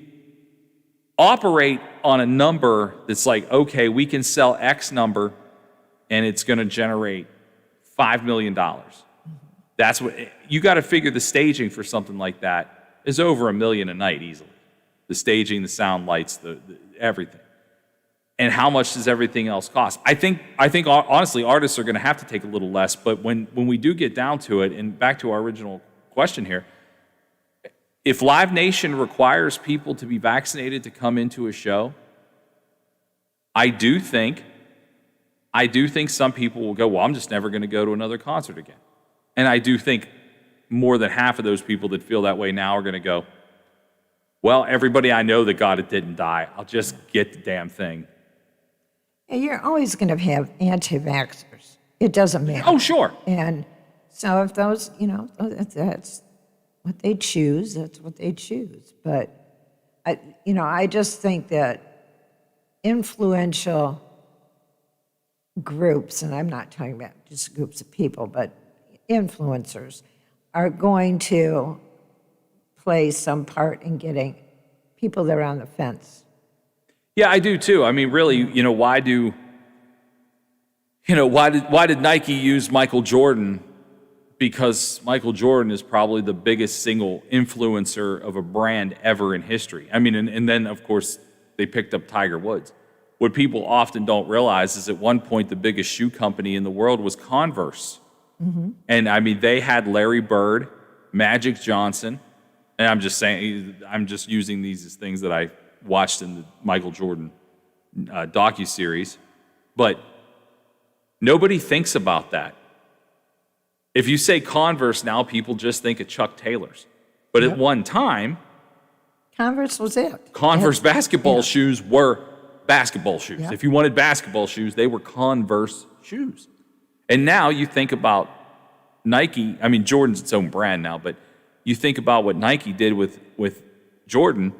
operate on a number that's like, okay, we can sell X number, and it's going to generate $5 million. That's what you got to figure. The staging for something like that is over $1 million a night easily. The staging, the sound, lights, the everything. And how much does everything else cost? I think honestly, artists are going to have to take a little less. But when we do get down to it, and back to our original question here, if Live Nation requires people to be vaccinated to come into a show, I do think some people will go, well, I'm just never going to go to another concert again. And I do think more than half of those people that feel that way now are going to go, well, everybody I know that got it didn't die. I'll just get the damn thing.
You're always going to have anti-vaxxers. It doesn't matter.
Oh, sure.
And so if those, that's what they choose, that's what they choose. But, I just think that influential groups, and I'm not talking about just groups of people, but influencers are going to play some part in getting people that are on the fence.
Yeah, I do too. I mean, really, why did Nike use Michael Jordan? Because Michael Jordan is probably the biggest single influencer of a brand ever in history. I mean, and then of course they picked up Tiger Woods. what people often don't realize is at one point the biggest shoe company in the world was Converse.
Mm-hmm.
And I mean, they had Larry Bird, Magic Johnson, and I'm just saying, I'm just using these as things that I watched in the Michael Jordan docuseries, but nobody thinks about that. If you say Converse now, people just think of Chuck Taylor's. But at one time,
Converse was it.
Converse basketball shoes were basketball shoes.
Yeah.
If you wanted basketball shoes, they were Converse shoes. And now you think about Nike. I mean, Jordan's its own brand now, but you think about what Nike did with Jordan,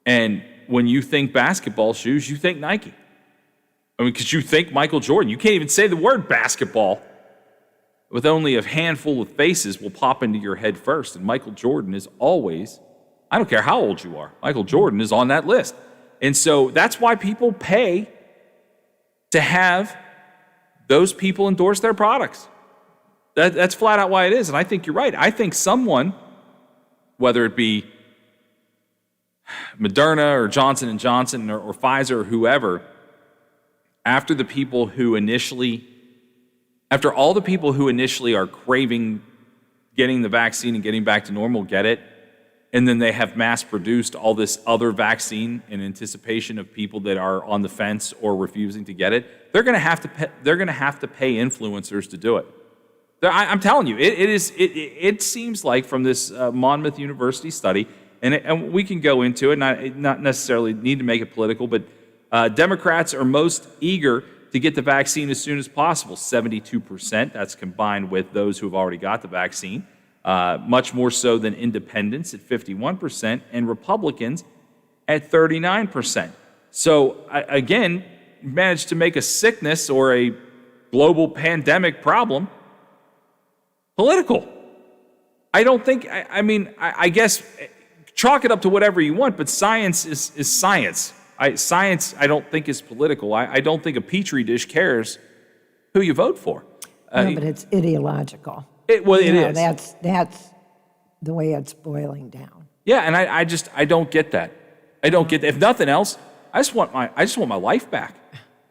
and when you think basketball shoes, you think Nike. I mean, because you think Michael Jordan. You can't even say the word basketball with only a handful of faces will pop into your head first. And Michael Jordan is always, I don't care how old you are, Michael Jordan is on that list. And so that's why people pay to have those people endorse their products. That's flat out why it is. And I think you're right. I think someone, whether it be Moderna or Johnson & Johnson or Pfizer or whoever, after all the people who initially are craving getting the vaccine and getting back to normal get it, and then they have mass-produced all this other vaccine in anticipation of people that are on the fence or refusing to get it, they're going to have to pay influencers to do it. I'm telling you, it seems like from this Monmouth University study, and we can go into it, not necessarily need to make it political, but Democrats are most eager to get the vaccine as soon as possible, 72%. That's combined with those who have already got the vaccine, much more so than independents at 51%, and Republicans at 39%. So again, managed to make a sickness or a global pandemic problem political. I don't think, I guess, chalk it up to whatever you want, but science is science. Science, I don't think, is political. I don't think a Petri dish cares who you vote for.
No, but it's ideological.
It is.
That's the way it's boiling down.
Yeah, and I don't get that. I don't get that. If nothing else, I just want my life back.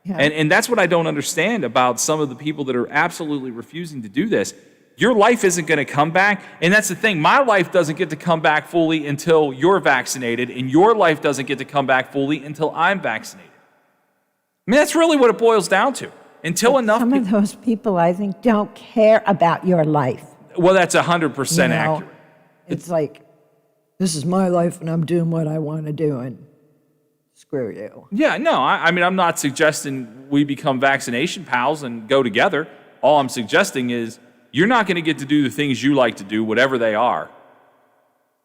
Yeah.
And that's what I don't understand about some of the people that are absolutely refusing to do this. Your life isn't going to come back, and that's the thing. My life doesn't get to come back fully until you're vaccinated, and your life doesn't get to come back fully until I'm vaccinated. I mean, that's really what it boils down to. Until enough
Some of those people, I think, don't care about your life.
Well, that's 100% accurate.
It's like, this is my life, and I'm doing what I want to do, and screw you.
Yeah, no, I mean, I'm not suggesting we become vaccination pals and go together. All I'm suggesting is you're not going to get to do the things you like to do, whatever they are.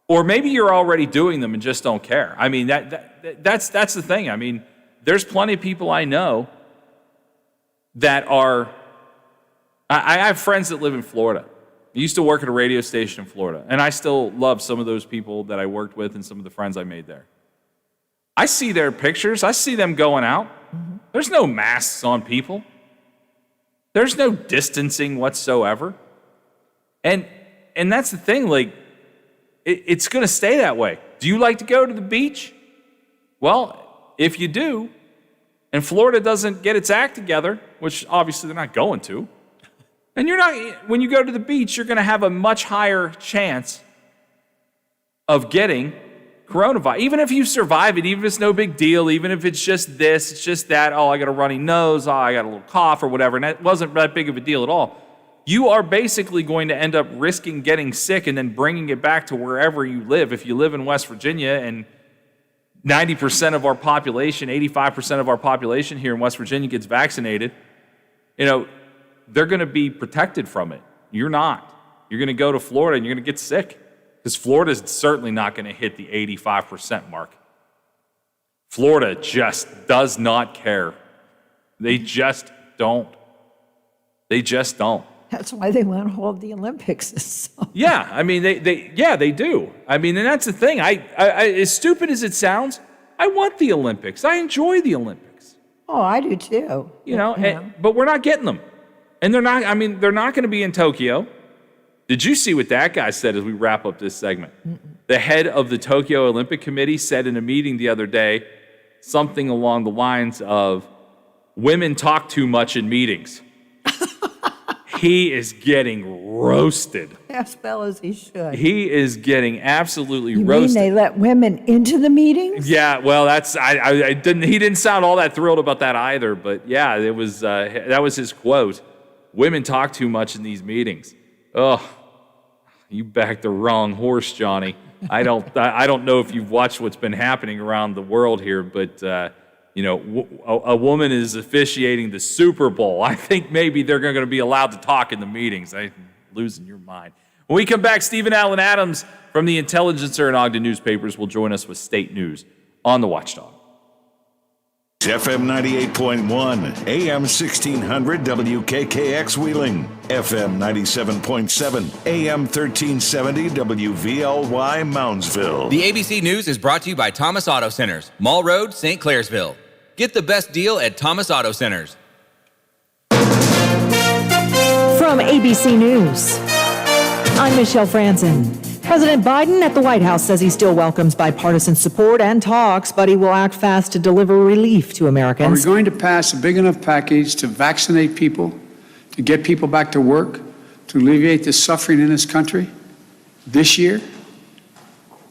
Or maybe you're already doing them and just don't care. I mean, that's the thing. I mean, there's plenty of people I know that are, I have friends that live in Florida. I used to work at a radio station in Florida, and I still love some of those people that I worked with and some of the friends I made there. I see their pictures. I see them going out. Mm-hmm. There's no masks on people. There's no distancing whatsoever. And that's the thing, like, it's going to stay that way. Do you like to go to the beach? Well, if you do, and Florida doesn't get its act together, which obviously they're not going to, and when you go to the beach, you're going to have a much higher chance of getting coronavirus. Even if you survive it, even if it's no big deal, even if it's just this, it's just that, oh, I got a runny nose, oh, I got a little cough or whatever, and that wasn't that big of a deal at all. You are basically going to end up risking getting sick and then bringing it back to wherever you live. If you live in West Virginia and 90% of our population, 85% of our population here in West Virginia gets vaccinated, they're going to be protected from it. You're not. You're going to go to Florida and you're going to get sick. Because Florida's certainly not going to hit the 85% mark. Florida just does not care. They just don't. They just don't.
That's why they want to hold the Olympics this summer.
Yeah, I mean, they do. I mean, and that's the thing. I as stupid as it sounds, I want the Olympics. I enjoy the Olympics.
Oh, I do too.
But we're not getting them. And they're not going to be in Tokyo. Did you see what that guy said as we wrap up this segment? The head of the Tokyo Olympic Committee said in a meeting the other day something along the lines of women talk too much in meetings. He is getting roasted.
As well as he should.
He is getting absolutely
You
roasted.
mean they let women into the meetings?
Yeah, well, that's I didn't. He didn't sound all that thrilled about that either. But yeah, it was that was his quote. Women talk too much in these meetings. Oh, you backed the wrong horse, Johnny. I don't know if you've watched what's been happening around the world here, but a woman is officiating the Super Bowl. I think maybe they're going to be allowed to talk in the meetings. I'm losing your mind. When we come back, Stephen Allen Adams from the Intelligencer and Ogden newspapers will join us with state news on the Watchdog.
FM 98.1, AM 1600 WKKX Wheeling, FM 97.7, AM 1370 WVLY Moundsville.
The ABC News is brought to you by Thomas Auto Centers, Mall Road, St. Clairsville. Get the best deal at Thomas Auto Centers.
From ABC News, I'm Michelle Franzen. President Biden at the White House says he still welcomes bipartisan support and talks, but he will act fast to deliver relief to
Are
Americans.
we going to pass a big enough package to vaccinate people, to get people back to work, to alleviate the suffering in this country this year?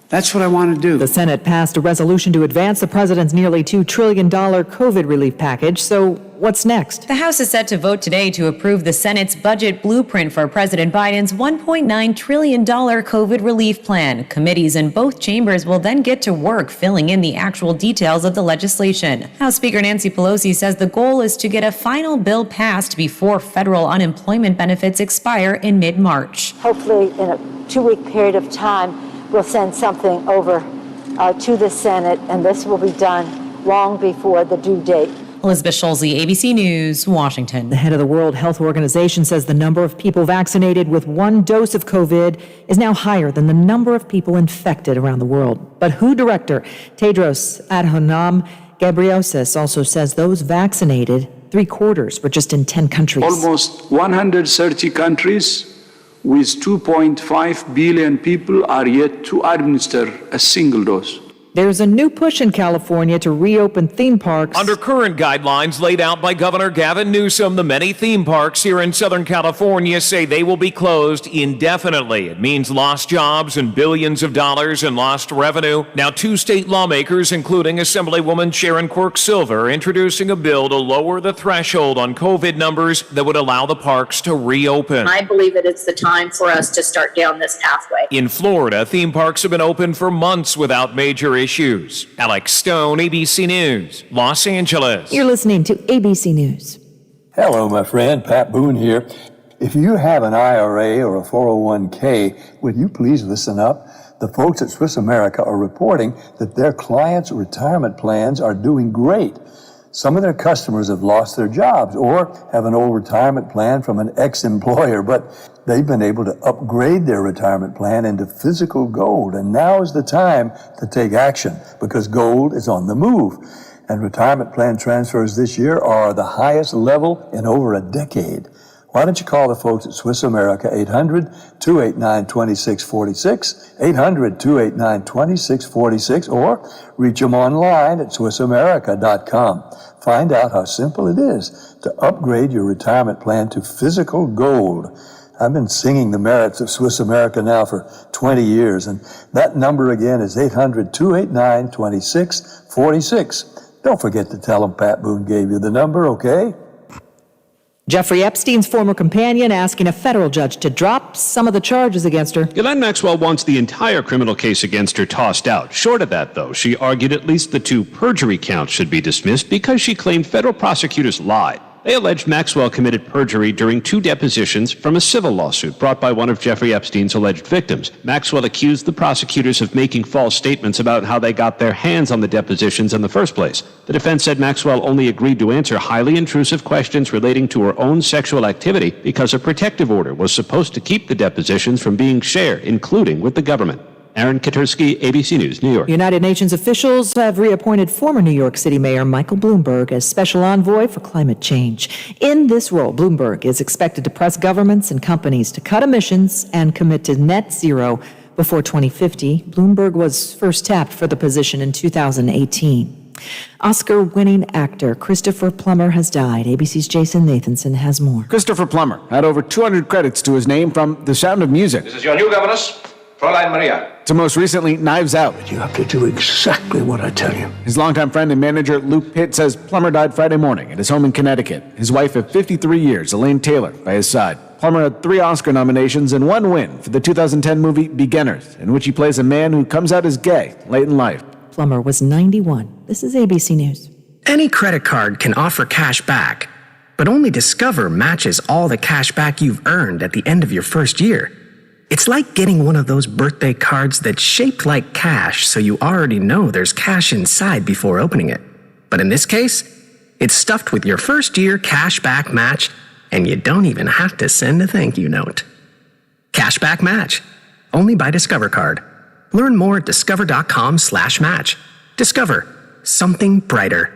That's what I want to do.
The Senate passed a resolution to advance the president's nearly $2 trillion COVID relief package. So what's next?
The House is set to vote today to approve the Senate's budget blueprint for President Biden's $1.9 trillion COVID relief plan. Committees in both chambers will then get to work filling in the actual details of the legislation. House Speaker Nancy Pelosi says the goal is to get a final bill passed before federal unemployment benefits expire in mid-March.
Hopefully, in a 2-week period of time, we'll send something over to the Senate, and this will be done long before the due date.
Elizabeth Schulze, ABC News, Washington.
The head of the World Health Organization says the number of people vaccinated with one dose of COVID is now higher than the number of people infected around the world. But WHO Director Tedros Adhanom Ghebreyesus also says those vaccinated, 3/4 were just in 10 countries.
Almost 130 countries with 2.5 billion people are yet to administer a single dose.
There's a new push in California to reopen theme parks.
Under current guidelines laid out by Governor Gavin Newsom, the many theme parks here in Southern California say they will be closed indefinitely. It means lost jobs and billions of dollars in lost revenue. Now, 2 state lawmakers, including Assemblywoman Sharon Quirk-Silver, are introducing a bill to lower the threshold on COVID numbers that would allow the parks to reopen.
I believe that it's the time for us to start down this pathway.
In Florida, theme parks have been open for months without major issues. Alex Stone, ABC News, Los Angeles.
You're listening to ABC News.
Hello, my friend. Pat Boone here. If you have an IRA or a 401k, would you please listen up? The folks at Swiss America are reporting that their clients' retirement plans are doing great. Some of their customers have lost their jobs or have an old retirement plan from an ex-employer, but they've been able to upgrade their retirement plan into physical gold. And now is the time to take action because gold is on the move. And retirement plan transfers this year are the highest level in over a decade. Why don't you call the folks at Swiss America, 800-289-2646, 800-289-2646, or reach them online at SwissAmerica.com. Find out how simple it is to upgrade your retirement plan to physical gold. I've been singing the merits of Swiss America now for 20 years, and that number again is 800-289-2646. Don't forget to tell them Pat Boone gave you the number, okay?
Jeffrey Epstein's former companion asking a federal judge to drop some of the charges against her.
Ghislaine Maxwell wants the entire criminal case against her tossed out. Short of that, though, she argued at least the 2 perjury counts should be dismissed because she claimed federal prosecutors lied. They alleged Maxwell committed perjury during 2 depositions from a civil lawsuit brought by one of Jeffrey Epstein's alleged victims. Maxwell accused the prosecutors of making false statements about how they got their hands on the depositions in the first place. The defense said Maxwell only agreed to answer highly intrusive questions relating to her own sexual activity because a protective order was supposed to keep the depositions from being shared, including with the government. Aaron Katersky, ABC News, New York.
United Nations officials have reappointed former New York City Mayor Michael Bloomberg as special envoy for climate change. In this role, Bloomberg is expected to press governments and companies to cut emissions and commit to net zero before 2050. Bloomberg was first tapped for the position in 2018. Oscar-winning actor Christopher Plummer has died. ABC's Jason Nathanson has more.
Christopher Plummer had over 200 credits to his name, from The Sound of Music
This is your new governess, Fräulein Maria.
to most recently Knives Out.
You have to do exactly what I tell you.
His longtime friend and manager Luke Pitt says Plummer died Friday morning at his home in Connecticut. His wife of 53 years, Elaine Taylor, by his side. Plummer had 3 Oscar nominations and 1 win for the 2010 movie Beginners, in which he plays a man who comes out as gay late in life.
Plummer was 91. This is ABC News.
Any credit card can offer cash back, but only Discover matches all the cash back you've earned at the end of your first year. It's like getting one of those birthday cards that's shaped like cash, so you already know there's cash inside before opening it. But in this case, it's stuffed with your first year cash back match, and you don't even have to send a thank you note. Cashback match, only by Discover Card. Learn more at discover.com/match. Discover, something brighter.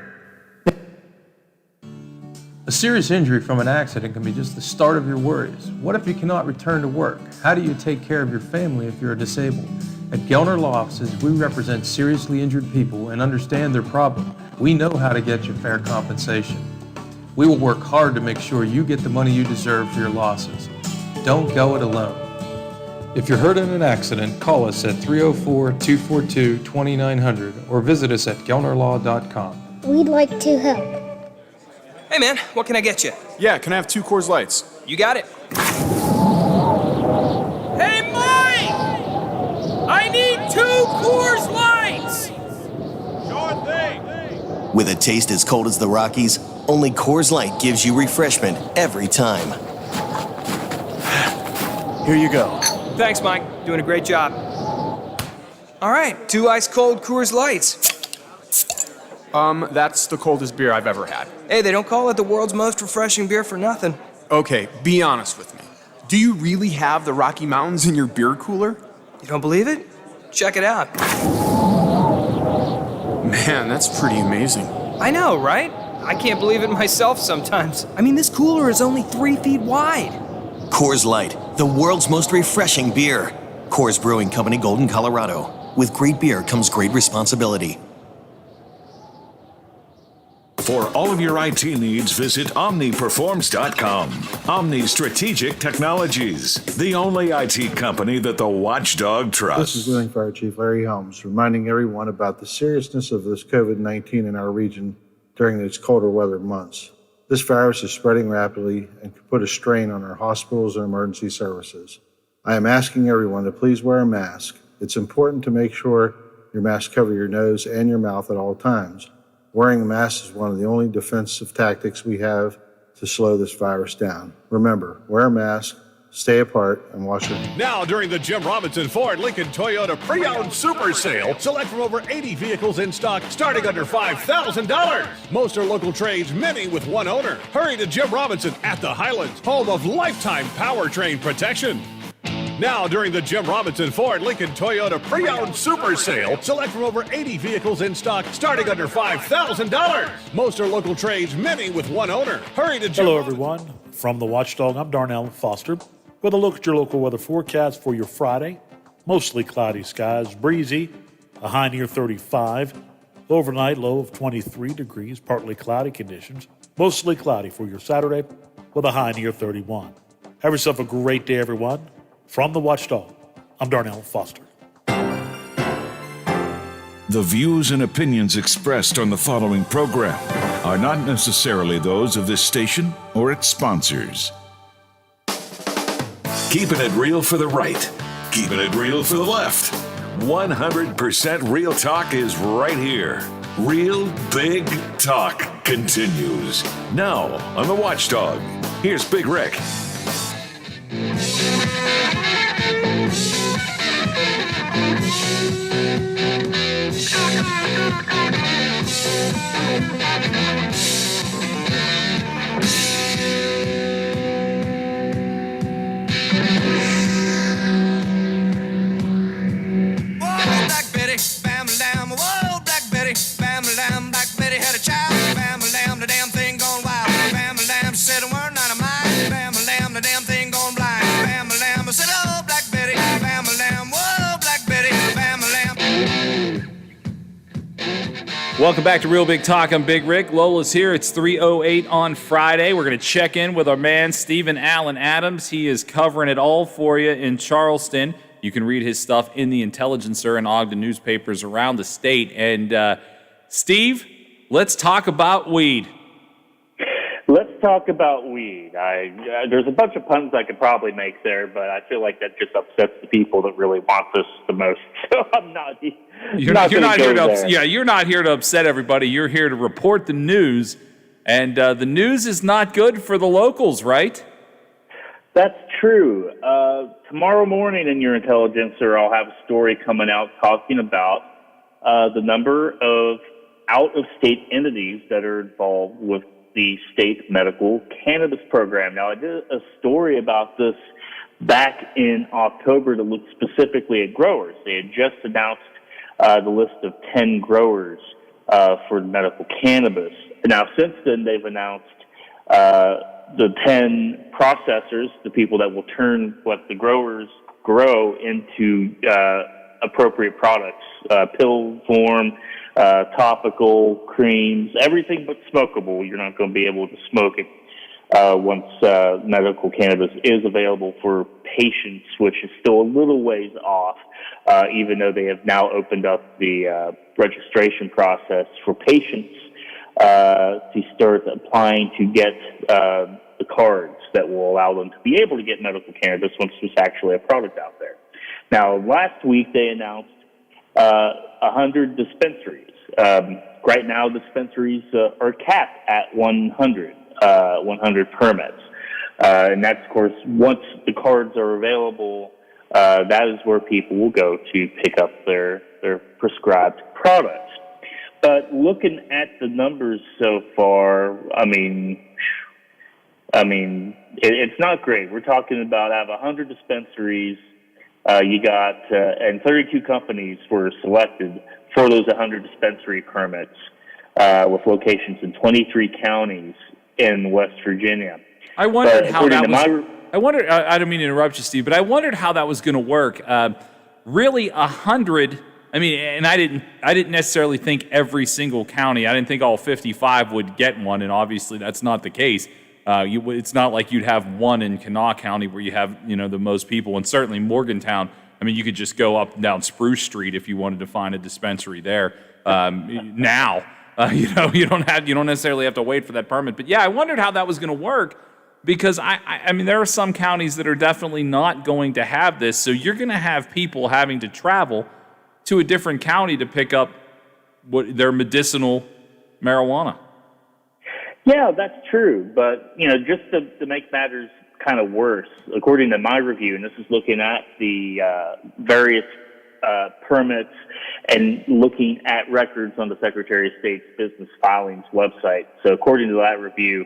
A serious injury from an accident can be just the start of your worries. What if you cannot return to work? How do you take care of your family if you're disabled? At Gelner Law Offices, we represent seriously injured people and understand their problem. We know how to get you fair compensation. We will work hard to make sure you get the money you deserve for your losses. Don't go it alone. If you're hurt in an accident, call us at 304-242-2900 or visit us at gelnerlaw.com.
We'd like to help.
Hey man, what can I get you?
Yeah, can I have 2 Coors Lights?
You got it. Hey Mike! I need 2 Coors Lights!
Sure thing!
With a taste as cold as the Rockies, only Coors Light gives you refreshment every time.
Here you go.
Thanks, Mike. Doing a great job. All right, 2 ice-cold Coors Lights.
That's the coldest beer I've ever had.
Hey, they don't call it the world's most refreshing beer for nothing.
Okay, be honest with me. Do you really have the Rocky Mountains in your beer cooler?
You don't believe it? Check it out.
Man, that's pretty amazing.
I know, right? I can't believe it myself sometimes. I mean, this cooler is only 3 feet wide.
Coors Light, the world's most refreshing beer. Coors Brewing Company, Golden, Colorado. With great beer comes great responsibility.
For all of your IT needs, visit OmniPerforms.com. Omni Strategic Technologies, the only IT company that the watchdog trusts.
This is Wheeling Fire Chief Larry Helms, reminding everyone about the seriousness of this COVID-19 in our region during these colder weather months. This virus is spreading rapidly and could put a strain on our hospitals and emergency services. I am asking everyone to please wear a mask. It's important to make sure your mask covers your nose and your mouth at all times. Wearing a mask is one of the only defensive tactics we have to slow this virus down. Remember, wear a mask, stay apart, and wash your hands.
Now, during the Jim Robinson Ford Lincoln Toyota Pre-Owned Super Sale, select from over 80 vehicles in stock starting under $5,000. Most are local trades, many with one owner. Hurry to Jim Robinson at the Highlands, home of lifetime powertrain protection. Now, during the Jim Robinson Ford Lincoln Toyota Pre-Owned Super Sale, select from over 80 vehicles in stock starting under $5,000. Most are local trades, many with one owner. Hurry to Jim.
Hello, everyone. From the Watchdog, I'm Darnell Foster with a look at your local weather forecast for your Friday. Mostly cloudy skies, breezy, a high near 35. Overnight low of 23 degrees, partly cloudy conditions. Mostly cloudy for your Saturday with a high near 31. Have yourself a great day, everyone. From the Watchdog, I'm Darnell Foster.
The views and opinions expressed on the following program are not necessarily those of this station or its sponsors. Keeping it real for the right, keeping it real for the left. 100% real talk is right here. Real Big Talk continues. Now on the Watchdog, here's Big Rick.
Welcome back to Real Big Talk. I'm Big Rick. Lola's here. It's 3:08 on Friday. We're going to check in with our man, Stephen Allen Adams. He is covering it all for you in Charleston. You can read his stuff in the Intelligencer and Ogden newspapers around the state. And Steve, let's talk about weed.
Let's talk about weed. There's a bunch of puns I could probably make there, but I feel like that just upsets the people that really want this the most. So I'm not.
You're not here to you're not here to upset everybody. You're here to report the news, and the news is not good for the locals, right?
That's true. Tomorrow morning in your Intelligencer, I'll have a story coming out talking about the number of out-of-state entities that are involved with the state medical cannabis program. Now, I did a story about this back in October to look specifically at growers. They had just announced the list of 10 growers for medical cannabis. Now, since then, they've announced the 10 processors, the people that will turn what the growers grow into appropriate products, pill form, topical, creams, everything but smokable. You're not going to be able to smoke it once medical cannabis is available for patients, which is still a little ways off, even though they have now opened up the registration process for patients to start applying to get the cards that will allow them to be able to get medical cannabis once there's actually a product out there. Now, last week they announced 100 dispensaries. Right now, dispensaries are capped at 100 permits. And that's, of course, once the cards are available, that is where people will go to pick up their prescribed products. But looking at the numbers so far, I mean, it's not great. We're talking about out of 100 dispensaries, you got, and 32 companies were selected for those 100 dispensary permits, with locations in 23 counties in West Virginia.
I wondered how that was. I don't mean to interrupt you, Steve, but I wondered how that was going to work. Really, 100. I mean, and I didn't necessarily think every single county. I didn't think all 55 would get one, and obviously that's not the case. It's not like you'd have one in Kanawha County where you have, the most people, and certainly Morgantown. I mean, you could just go up and down Spruce Street if you wanted to find a dispensary there. Now, you don't necessarily have to wait for that permit. But yeah, I wondered how that was going to work, because I mean, there are some counties that are definitely not going to have this. So you're going to have people having to travel to a different county to pick up their medicinal marijuana.
Yeah, that's true. But, just to make matters kind of worse, according to my review, and this is looking at the various permits and looking at records on the Secretary of State's business filings website. So according to that review,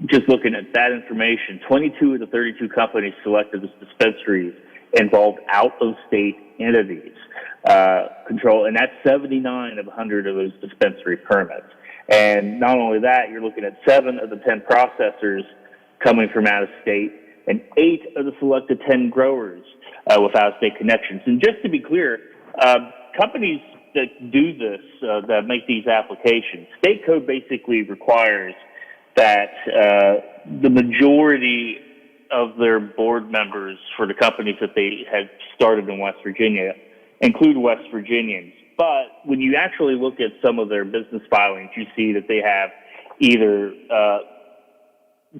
just looking at that information, 22 of the 32 companies selected as dispensaries involved out-of-state entities control, and that's 79 of 100 of those dispensary permits. And not only that, you're looking at 7 of the 10 processors coming from out of state, and 8 of the selected 10 growers with out-of-state connections. And just to be clear, companies that do this, that make these applications, state code basically requires that the majority of their board members for the companies that they had started in West Virginia include West Virginians. But when you actually look at some of their business filings, you see that they have either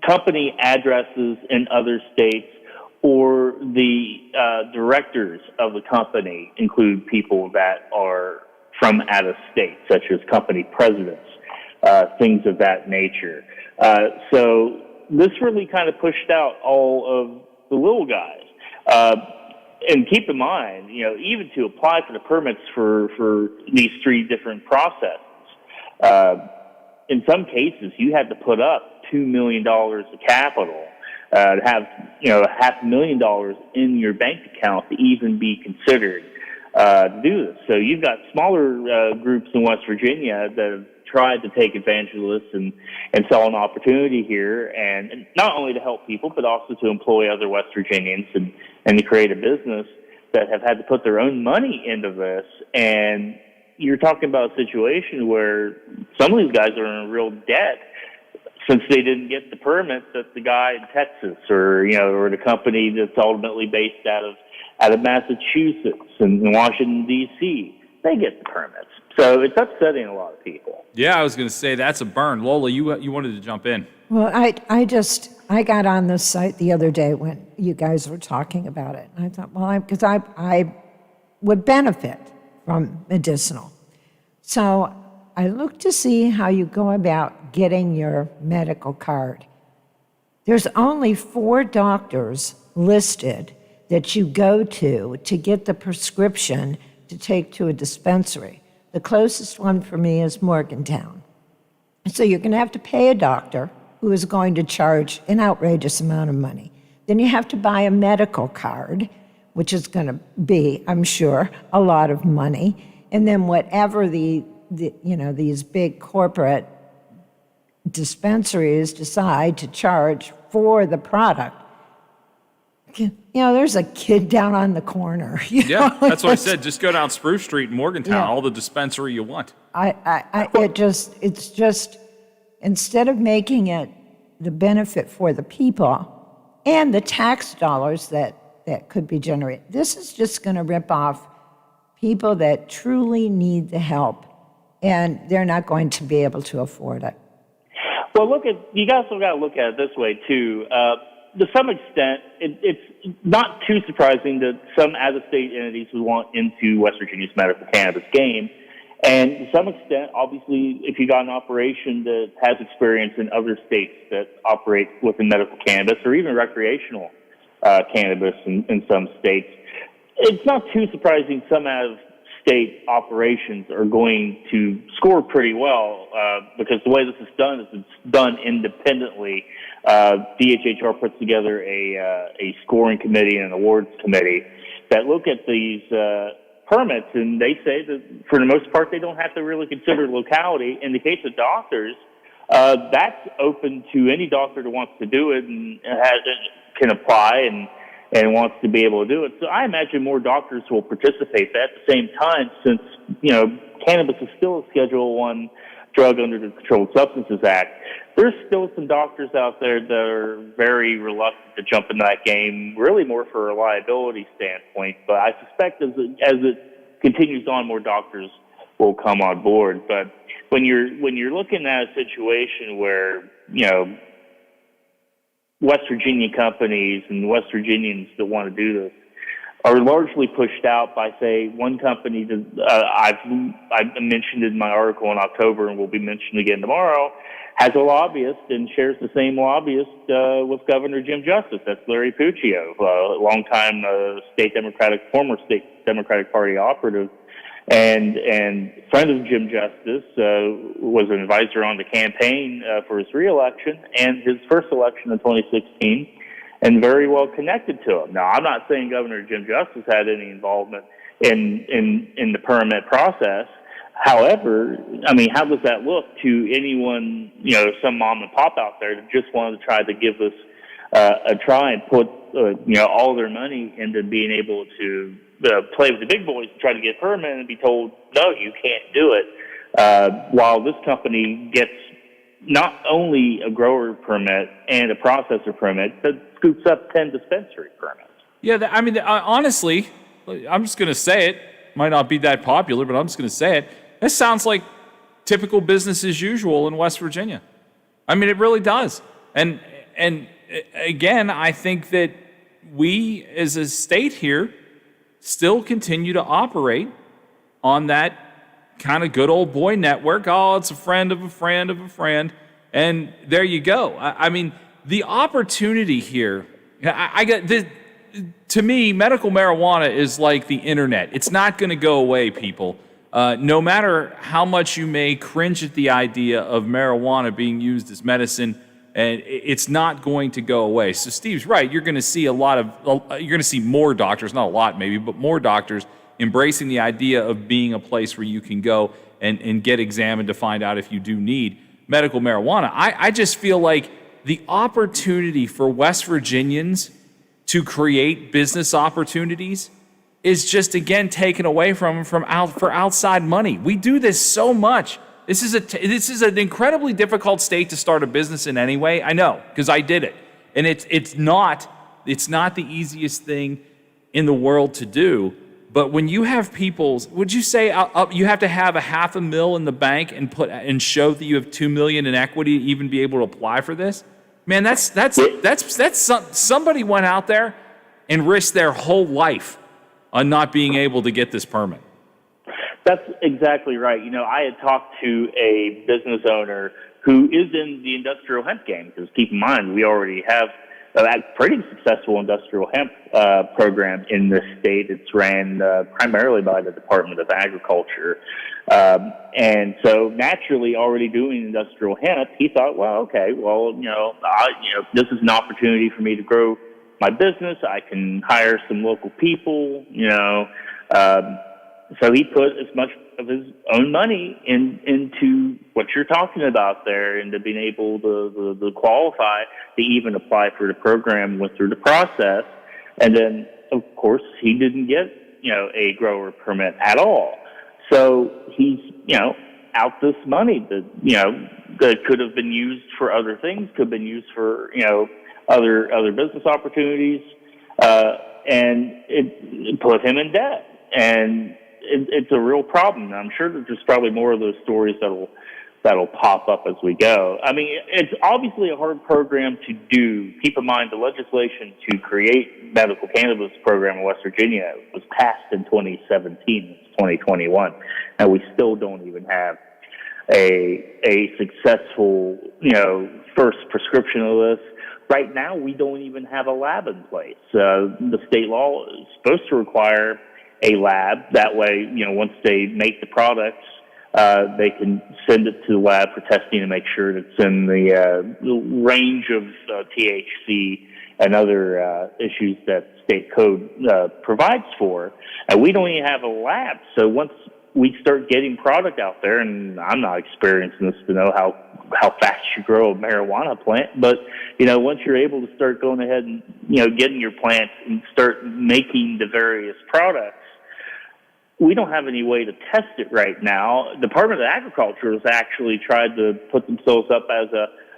company addresses in other states, or the directors of the company include people that are from out of state, such as company presidents, things of that nature. So this really kind of pushed out all of the little guys. And keep in mind, even to apply for the permits for these 3 different processes, in some cases you had to put up $2 million of capital, to have $500,000 in your bank account to even be considered to do this. So you've got smaller groups in West Virginia that have tried to take advantage of this and saw an opportunity here, and not only to help people, but also to employ other West Virginians and to create a business, that have had to put their own money into this. And you're talking about a situation where some of these guys are in real debt since they didn't get the permit that the guy in Texas or the company that's ultimately based out of Massachusetts and Washington, D.C., they get the permits. So it's upsetting a lot of people.
Yeah, I was going to say that's a burn. Lola, you wanted to jump in.
Well, I got on this site the other day when you guys were talking about it. And I thought, well, because I would benefit from medicinal. So I looked to see how you go about getting your medical card. There's only 4 doctors listed that you go to get the prescription to take to a dispensary. The closest one for me is Morgantown. So you're going to have to pay a doctor who is going to charge an outrageous amount of money. Then you have to buy a medical card, which is going to be, I'm sure, a lot of money. And then whatever these big corporate dispensaries decide to charge for the product. There's a kid down on the corner.
That's what I said. Just go down Spruce Street in Morgantown, all the dispensary you want.
It's just, instead of making it the benefit for the people and the tax dollars that could be generated, this is just going to rip off people that truly need the help, and they're not going to be able to afford it.
Well, you also got to look at it this way too. To some extent, it's not too surprising that some out-of-state entities would want into West Virginia's medical cannabis game. And to some extent, obviously, if you got an operation that has experience in other states that operate within medical cannabis or even recreational cannabis in some states, it's not too surprising some out-of-state operations are going to score pretty well because the way this is done is it's done independently. DHHR puts together a scoring committee and an awards committee that look at these permits, and they say that for the most part they don't have to really consider locality. In the case of doctors, that's open to any doctor that wants to do it and can apply and wants to be able to do it. So I imagine more doctors will participate. But at the same time, since cannabis is still a Schedule I drug under the Controlled Substances Act, there's still some doctors out there that are very reluctant to jump in that game, really more for a liability standpoint. But I suspect as it continues on, more doctors will come on board. But when you're looking at a situation where, West Virginia companies and West Virginians that want to do this are largely pushed out by, say, one company that I've mentioned in my article in October and will be mentioned again tomorrow, has a lobbyist and shares the same lobbyist with Governor Jim Justice. That's Larry Puccio, a longtime former state Democratic Party operative, and friend of Jim Justice, was an advisor on the campaign for his reelection and his first election in 2016. And very well connected to him. Now, I'm not saying Governor Jim Justice had any involvement in the permit process. However, I mean, how does that look to anyone, some mom and pop out there that just wanted to try to give this a try and put, all their money into being able to play with the big boys and try to get a permit and be told, no, you can't do it, while this company gets not only a grower permit and a processor permit, but scoops up 10 dispensary permits.
Yeah, honestly, I'm just going to say it. Might not be that popular, but I'm just going to say it. This sounds like typical business as usual in West Virginia. I mean, it really does. And again, I think that we as a state here still continue to operate on that kind of good old boy network. Oh, it's a friend of a friend of a friend. And there you go. I mean, the opportunity here, I got this, to me, medical marijuana is like the internet. It's not going to go away, people. No matter how much you may cringe at the idea of marijuana being used as medicine, and it's not going to go away. So Steve's right. You're going to see you're going to see more doctors, not a lot maybe, but more doctors embracing the idea of being a place where you can go and get examined to find out if you do need medical marijuana. I just feel like the opportunity for West Virginians to create business opportunities is just again taken away from for outside money. We do this so much. This is an incredibly difficult state to start a business in anyway. I know, because I did it, and it's not the easiest thing in the world to do. But when you have would you say you have to have $500,000 in the bank and show that you have $2 million in equity to even be able to apply for this? Man, that's somebody went out there and risked their whole life on not being able to get this permit.
That's exactly right. I had talked to a business owner who is in the industrial hemp game, because keep in mind, we already have a pretty successful industrial hemp program in this state. It's ran primarily by the Department of Agriculture. And so naturally already doing industrial hemp, he thought, well, okay, well, this is an opportunity for me to grow my business. I can hire some local people, so he put as much of his own money into what you're talking about there, into being able to qualify to even apply for the program, went through the process. And then, of course, he didn't get, a grower permit at all. So he's, out this money that could have been used for other things, could have been used for, other business opportunities. And it put him in debt. And it's a real problem. I'm sure that there's probably more of those stories that'll pop up as we go. I mean, it's obviously a hard program to do. Keep in mind, the legislation to create medical cannabis program in West Virginia was passed in 2017. It's 2021, and we still don't even have a successful, first prescription of this. Right now, we don't even have a lab in place. The state law is supposed to require a lab. That way, once they make the products, they can send it to the lab for testing to make sure that it's in the range of THC and other issues that state code provides for. And we don't even have a lab. So once we start getting product out there, and I'm not experienced in this to know how fast you grow a marijuana plant, but once you're able to start going ahead and getting your plants and start making the various products, we don't have any way to test it right now. The Department of Agriculture has actually tried to put themselves up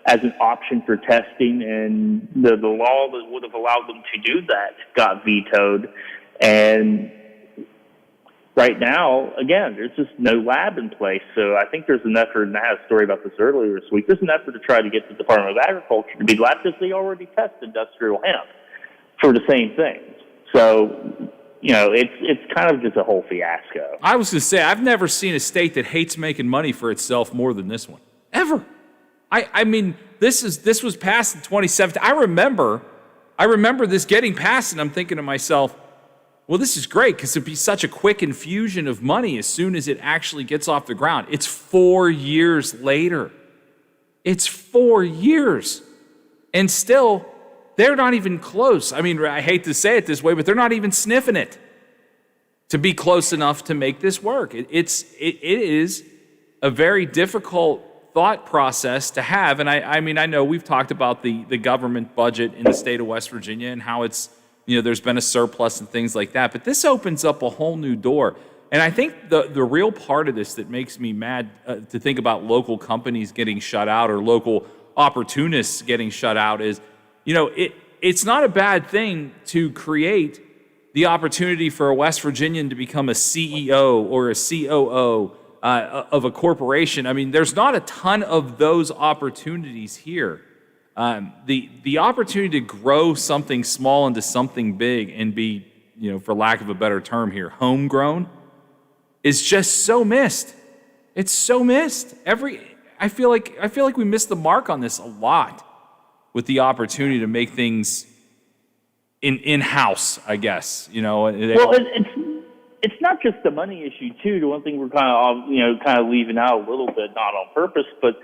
as an option for testing, and the law that would have allowed them to do that got vetoed. And right now, again, there's just no lab in place. So I think there's an effort, and I had a story about this earlier this week, there's an effort to try to get the Department of Agriculture to be lab, because they already test industrial hemp for the same things. So it's kind of just a whole fiasco.
I was going to say, I've never seen a state that hates making money for itself more than this one. Ever. I mean, this was passed in 2017. I remember this getting passed, and I'm thinking to myself, well, this is great, because it'd be such a quick infusion of money as soon as it actually gets off the ground. It's 4 years later. It's 4 years. And still, they're not even close. I mean, I hate to say it this way, but they're not even sniffing it to be close enough to make this work. It is a very difficult thought process to have. And I mean, I know we've talked about the government budget in the state of West Virginia and how it's, there's been a surplus and things like that. But this opens up a whole new door. And I think the real part of this that makes me mad to think about local companies getting shut out or local opportunists getting shut out is, it's not a bad thing to create the opportunity for a West Virginian to become a CEO or a COO of a corporation. I mean, there's not a ton of those opportunities here. The opportunity to grow something small into something big and be, for lack of a better term here, homegrown is just so missed. It's so missed. I feel like we missed the mark on this a lot with the opportunity to make things in-house, I guess. Well,
it's not just the money issue too. The one thing we're kind of leaving out a little bit, not on purpose, but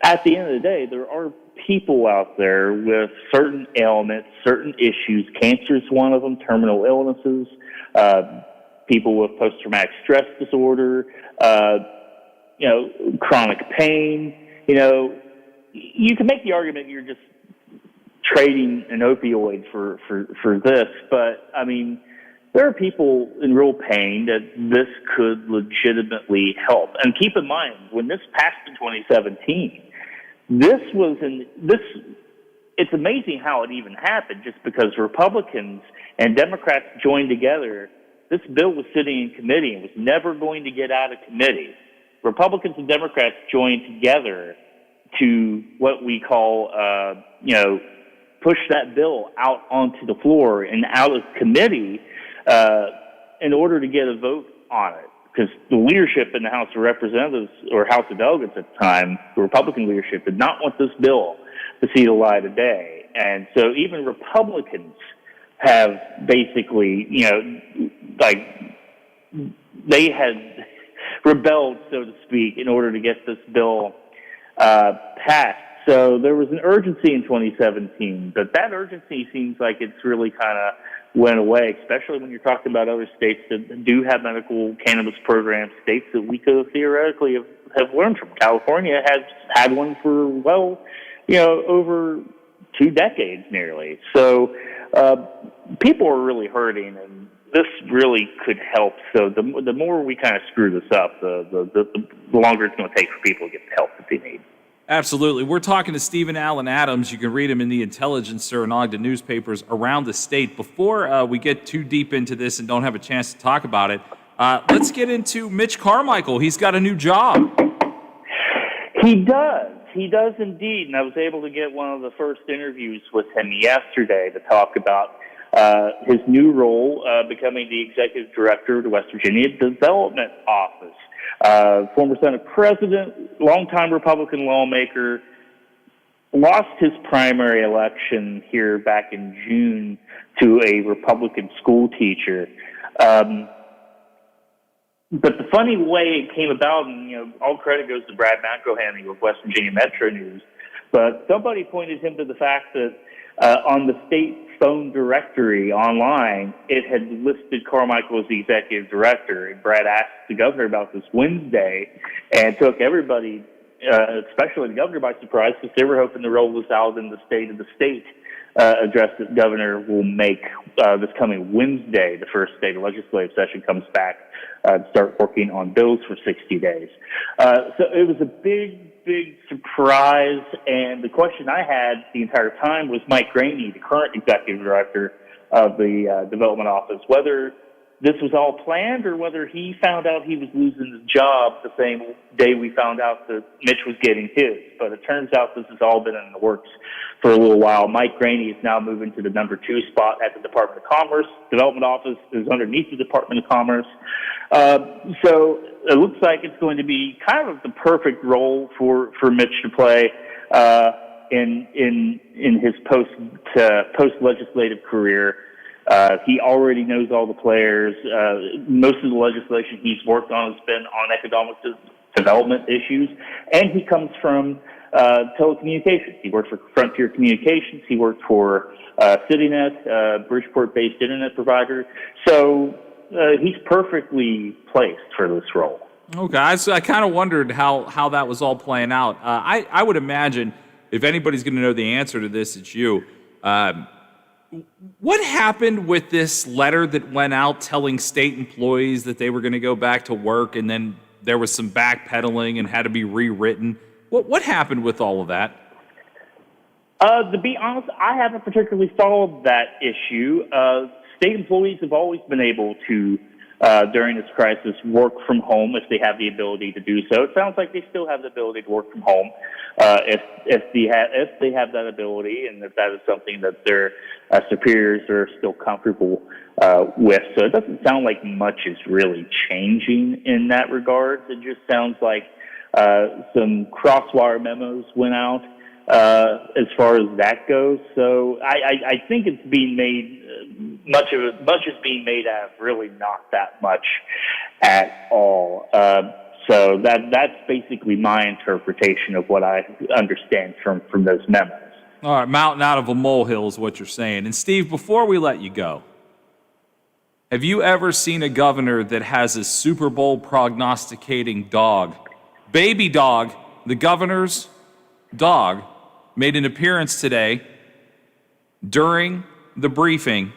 at the end of the day, there are people out there with certain ailments, certain issues. Cancer is one of them, terminal illnesses, people with post-traumatic stress disorder, chronic pain. You can make the argument you're just trading an opioid for this, but I mean, there are people in real pain that this could legitimately help. And keep in mind, when this passed in 2017, it's amazing how it even happened, just because Republicans and Democrats joined together. This bill was sitting in committee and was never going to get out of committee. Republicans and Democrats joined together to what we call, push that bill out onto the floor and out of committee in order to get a vote on it. Because the leadership in the House of Representatives or House of Delegates at the time, the Republican leadership, did not want this bill to see the light of day. And so even Republicans have basically, they had rebelled, so to speak, in order to get this bill passed. So there was an urgency in 2017, but that urgency seems like it's really kind of went away, especially when you're talking about other states that do have medical cannabis programs, states that we could theoretically have learned from. California has had one for, over 2 decades nearly. So people are really hurting, and this really could help. So the more we kind of screw this up, the longer it's going to take for people to get the help that they need.
Absolutely. We're talking to Stephen Allen Adams. You can read him in the Intelligencer and Ogden newspapers around the state. Before we get too deep into this and don't have a chance to talk about it, let's get into Mitch Carmichael. He's got a new job.
He does. He does indeed. And I was able to get one of the first interviews with him yesterday to talk about his new role, becoming the executive director of the West Virginia Development Office. Former Senate president, longtime Republican lawmaker, lost his primary election here back in June to a Republican school teacher. But the funny way it came about, and all credit goes to Brad McElhaney of West Virginia Metro News, but somebody pointed him to the fact that on the state phone directory online, it had listed Carmichael as the executive director. And Brad asked the governor about this Wednesday and took everybody, especially the governor, by surprise, because they were hoping to roll this out in the State of the State address that the governor will make this coming Wednesday. The first state legislative session comes back to start working on bills for 60 days. So it was a big surprise, and the question I had the entire time was Mike Graney, the current executive director of the development office, whether this was all planned or whether he found out he was losing his job the same day we found out that Mitch was getting his. But it turns out this has all been in the works for a little while. Mike Graney is now moving to the number 2 spot at the Department of Commerce. Development office is underneath the Department of Commerce. So it looks like it's going to be kind of the perfect role for Mitch to play in his post legislative career. He already knows all the players. Most of the legislation he's worked on has been on economic development issues, and he comes from telecommunications. He worked for Frontier Communications. He worked for CityNet, Bridgeport-based internet provider. So he's perfectly placed for this role.
Okay, so I kind of wondered how that was all playing out. I would imagine if anybody's going to know the answer to this, it's you. What happened with this letter that went out telling state employees that they were going to go back to work, and then there was some backpedaling and had to be rewritten? What happened with all of that?
To be honest, I haven't particularly followed that issue. State employees have always been able to, during this crisis, work from home if they have the ability to do so. It sounds like they still have the ability to work from home if they have that ability, and if that is something that their superiors are still comfortable with. So it doesn't sound like much is really changing in that regard. It just sounds like some crosswire memos went out as far as that goes. So I think it's being made, much is being made out of really not that much at all. So that's basically my interpretation of what I understand from those memos.
All right, mountain out of a molehill is what you're saying. And Steve, before we let you go, have you ever seen a governor that has a Super Bowl prognosticating dog? Baby Dog, the governor's dog, made an appearance today during the briefing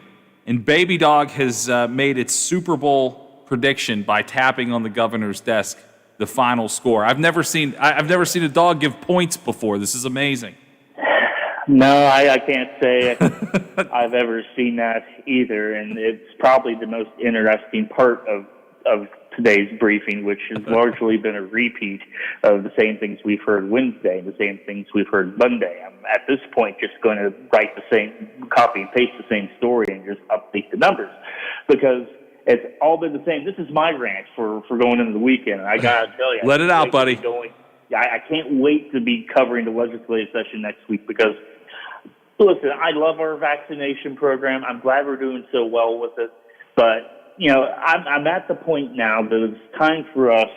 And Baby Dog has made its Super Bowl prediction by tapping on the governor's desk the final score. I've never seen a dog give points before. This is amazing.
No, I can't say I've ever seen that either, and it's probably the most interesting part of today's briefing, which has largely been a repeat of the same things we've heard Wednesday and the same things we've heard Monday. I'm at this point just going to copy and paste the same story and just update the numbers because it's all been the same. This is my rant for going into the weekend, and I gotta tell you,
let it out, buddy.
I can't wait to be covering the legislative session next week because. Listen, I love our vaccination program. I'm glad we're doing so well with it. But, I'm at the point now that it's time for us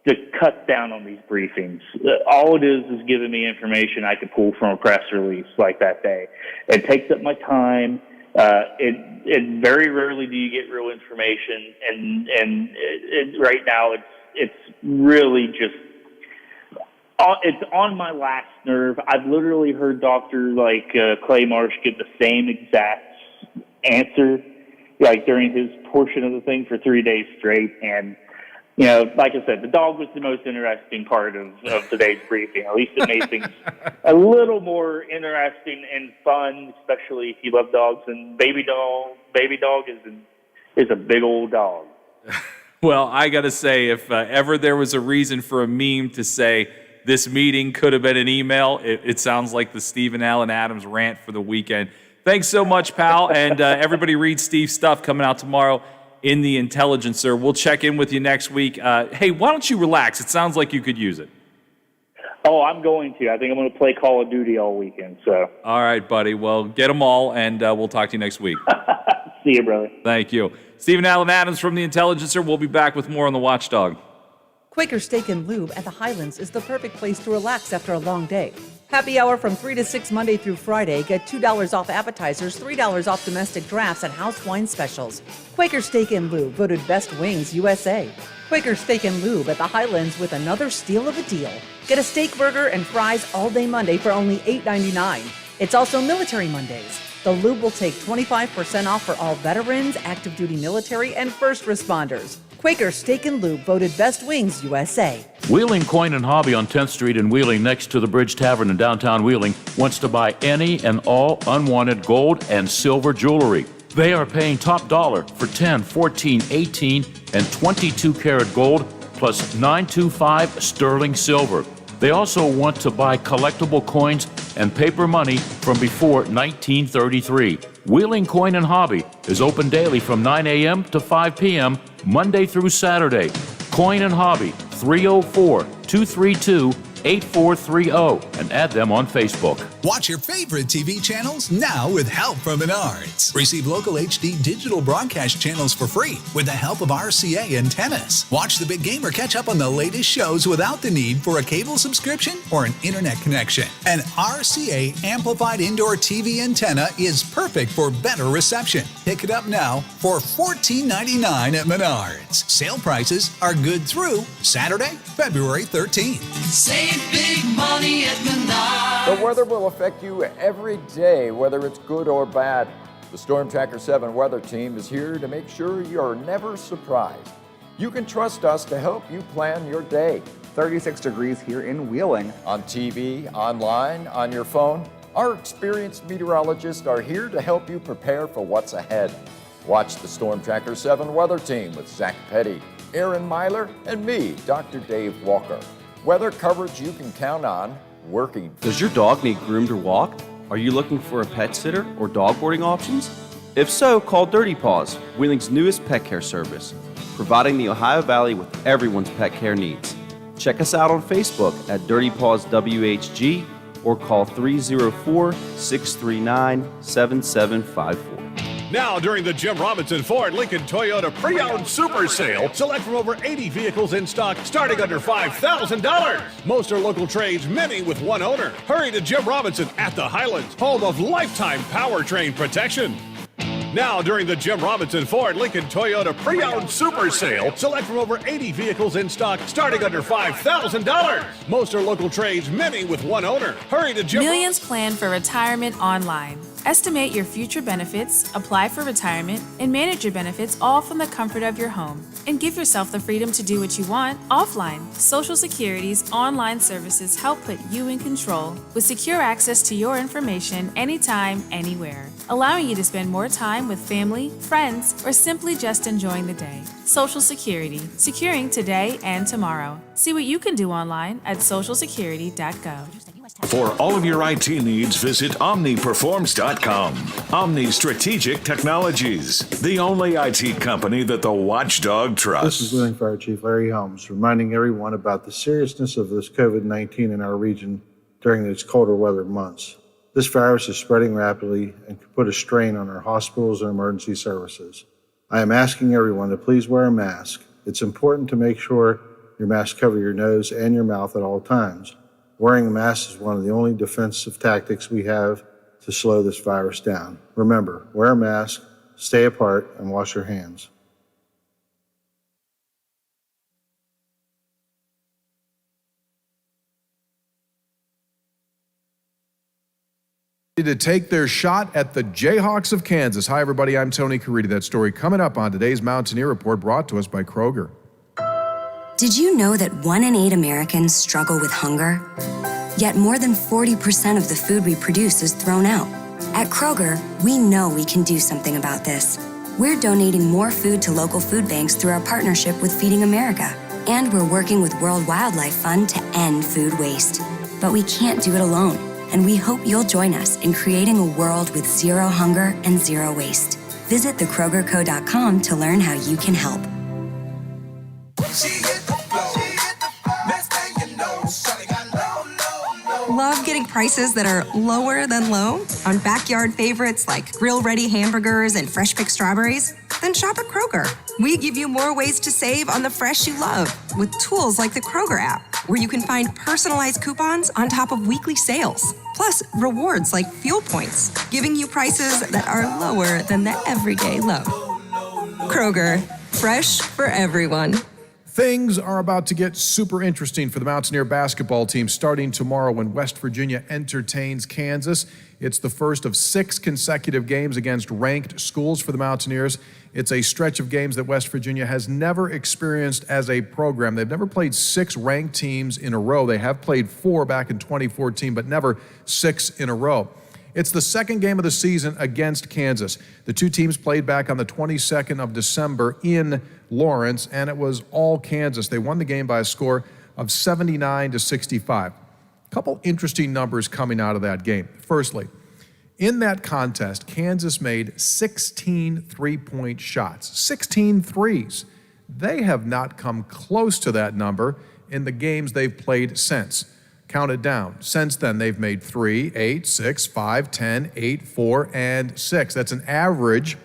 to cut down on these briefings. All it is giving me information I can pull from a press release like that day. It takes up my time. It very rarely do you get real information. And right now it's really just, it's on my last nerve. I've literally heard doctors like Clay Marsh give the same exact answer, like during his portion of the thing for 3 days straight. And, like I said, the dog was the most interesting part of today's briefing. At least it made things a little more interesting and fun, especially if you love dogs. And Baby Dog is a big old dog.
Well, I got to say, if ever there was a reason for a meme to say, this meeting could have been an email. It sounds like the Stephen Allen Adams rant for the weekend. Thanks so much, pal. And everybody read Steve's stuff coming out tomorrow in The Intelligencer. We'll check in with you next week. Hey, why don't you relax? It sounds like you could use it.
Oh, I'm going to. I think I'm going to play Call of Duty all weekend. So.
All right, buddy. Well, get them all, and we'll talk to you next week.
See you, brother.
Thank you. Stephen Allen Adams from The Intelligencer. We'll be back with more on the Watchdog.
Quaker Steak and Lube at the Highlands is the perfect place to relax after a long day. Happy hour from 3 to 6 Monday through Friday. Get $2 off appetizers, $3 off domestic drafts, and house wine specials. Quaker Steak and Lube, voted Best Wings USA. Quaker Steak and Lube at the Highlands with another steal of a deal. Get a steak burger and fries all day Monday for only $8.99. It's also Military Mondays. The Lube will take 25% off for all veterans, active duty military, and first responders. Quaker Steak and Lube, voted Best Wings USA.
Wheeling Coin and Hobby on 10th Street in Wheeling, next to the Bridge Tavern in downtown Wheeling, wants to buy any and all unwanted gold and silver jewelry. They are paying top dollar for 10, 14, 18, and 22 karat gold plus 925 sterling silver. They also want to buy collectible coins and paper money from before 1933. Wheeling Coin and Hobby is open daily from 9 a.m. to 5 p.m. Monday through Saturday. Coin and Hobby, 304-232-8430, and add them on Facebook.
Watch your favorite TV channels now with help from Menards. Receive local HD digital broadcast channels for free with the help of RCA Antennas. Watch the big game or catch up on the latest shows without the need for a cable subscription or an internet connection. An RCA amplified indoor TV antenna is perfect for better reception. Pick it up now for $14.99 at Menards. Sale prices are good through Saturday, February 13th.
Save big money at Menards.
The weather will affect you every day, whether it's good or bad. The Storm Tracker 7 weather team is here to make sure you're never surprised. You can trust us to help you plan your day.
36 degrees here in Wheeling.
On TV, online, on your phone, our experienced meteorologists are here to help you prepare for what's ahead. Watch the Storm Tracker 7 weather team with Zach Petty, Aaron Myler, and me, Dr. Dave Walker. Weather coverage you can count on, working.
Does your dog need groomed or walked? Are you looking for a pet sitter or dog boarding options? If so, call Dirty Paws, Wheeling's newest pet care service, providing the Ohio Valley with everyone's pet care needs. Check us out on Facebook at Dirty Paws WHG or call 304-639-7754.
Now, during the Jim Robinson Ford Lincoln Toyota Pre-Owned Super Sale, select from over 80 vehicles in stock starting under $5,000. Most are local trades, many with one owner. Hurry to Jim Robinson at the Highlands, home of lifetime powertrain protection. Now, during the Jim Robinson Ford Lincoln Toyota Pre-Owned Super Sale, select from over 80 vehicles in stock starting under $5,000. Most are local trades, many with one owner. Hurry to Jim
Millions plan for retirement online.
Estimate your future benefits, apply for retirement, and manage your benefits all from the comfort of your home. And give yourself the freedom to do what you want offline. Social Security's online services help put you in control with secure access to your information anytime, anywhere, allowing you to spend more time with family, friends, or simply just enjoying the day. Social Security, securing today and tomorrow. See what you can do online at socialsecurity.gov.
For all of your IT needs, visit OmniPerforms.com. Omni Strategic Technologies, the only IT company that the watchdog trusts.
This is Wheeling Fire Chief Larry Helms, reminding everyone about the seriousness of this COVID-19 in our region during these colder weather months. This virus is spreading rapidly and could put a strain on our hospitals and emergency services. I am asking everyone to please wear a mask. It's important to make sure your mask covers your nose and your mouth at all times. Wearing a mask is one of the only defensive tactics we have to slow this virus down. Remember, wear a mask, stay apart, and wash your hands.
To take their shot at the Jayhawks of Kansas. Hi, everybody. I'm Tony Caridi. That story coming up on today's Mountaineer Report, brought to us by Kroger.
Did you know that 1 in 8 Americans struggle with hunger? Yet more than 40% of the food we produce is thrown out. At Kroger, we know we can do something about this. We're donating more food to local food banks through our partnership with Feeding America. And we're working with World Wildlife Fund to end food waste. But we can't do it alone. And we hope you'll join us in creating a world with zero hunger and zero waste. Visit thekrogerco.com to learn how you can help.
Love getting prices that are lower than low on backyard favorites like grill-ready hamburgers and fresh-picked strawberries? Then shop at Kroger. We give you more ways to save on the fresh you love with tools like the Kroger app, where you can find personalized coupons on top of weekly sales. Plus, rewards like fuel points, giving you prices that are lower than the everyday low. Kroger, fresh for everyone.
Things are about to get super interesting for the Mountaineer basketball team starting tomorrow when West Virginia entertains Kansas. It's the first of 6 consecutive games against ranked schools for the Mountaineers. It's a stretch of games that West Virginia has never experienced as a program. They've never played 6 ranked teams in a row. They have played 4 back in 2014, but never 6 in a row. It's the second game of the season against Kansas. The two teams played back on the 22nd of December in Lawrence, and it was all Kansas. They won the game by a score of 79-65. A couple interesting numbers coming out of that game. Firstly, in that contest, Kansas made 16 three-point shots, 16 threes. They have not come close to that number in the games they've played since. Count it down. Since then, they've made 3, 8, 6, 5, 10, 8, 4, and 6. That's an average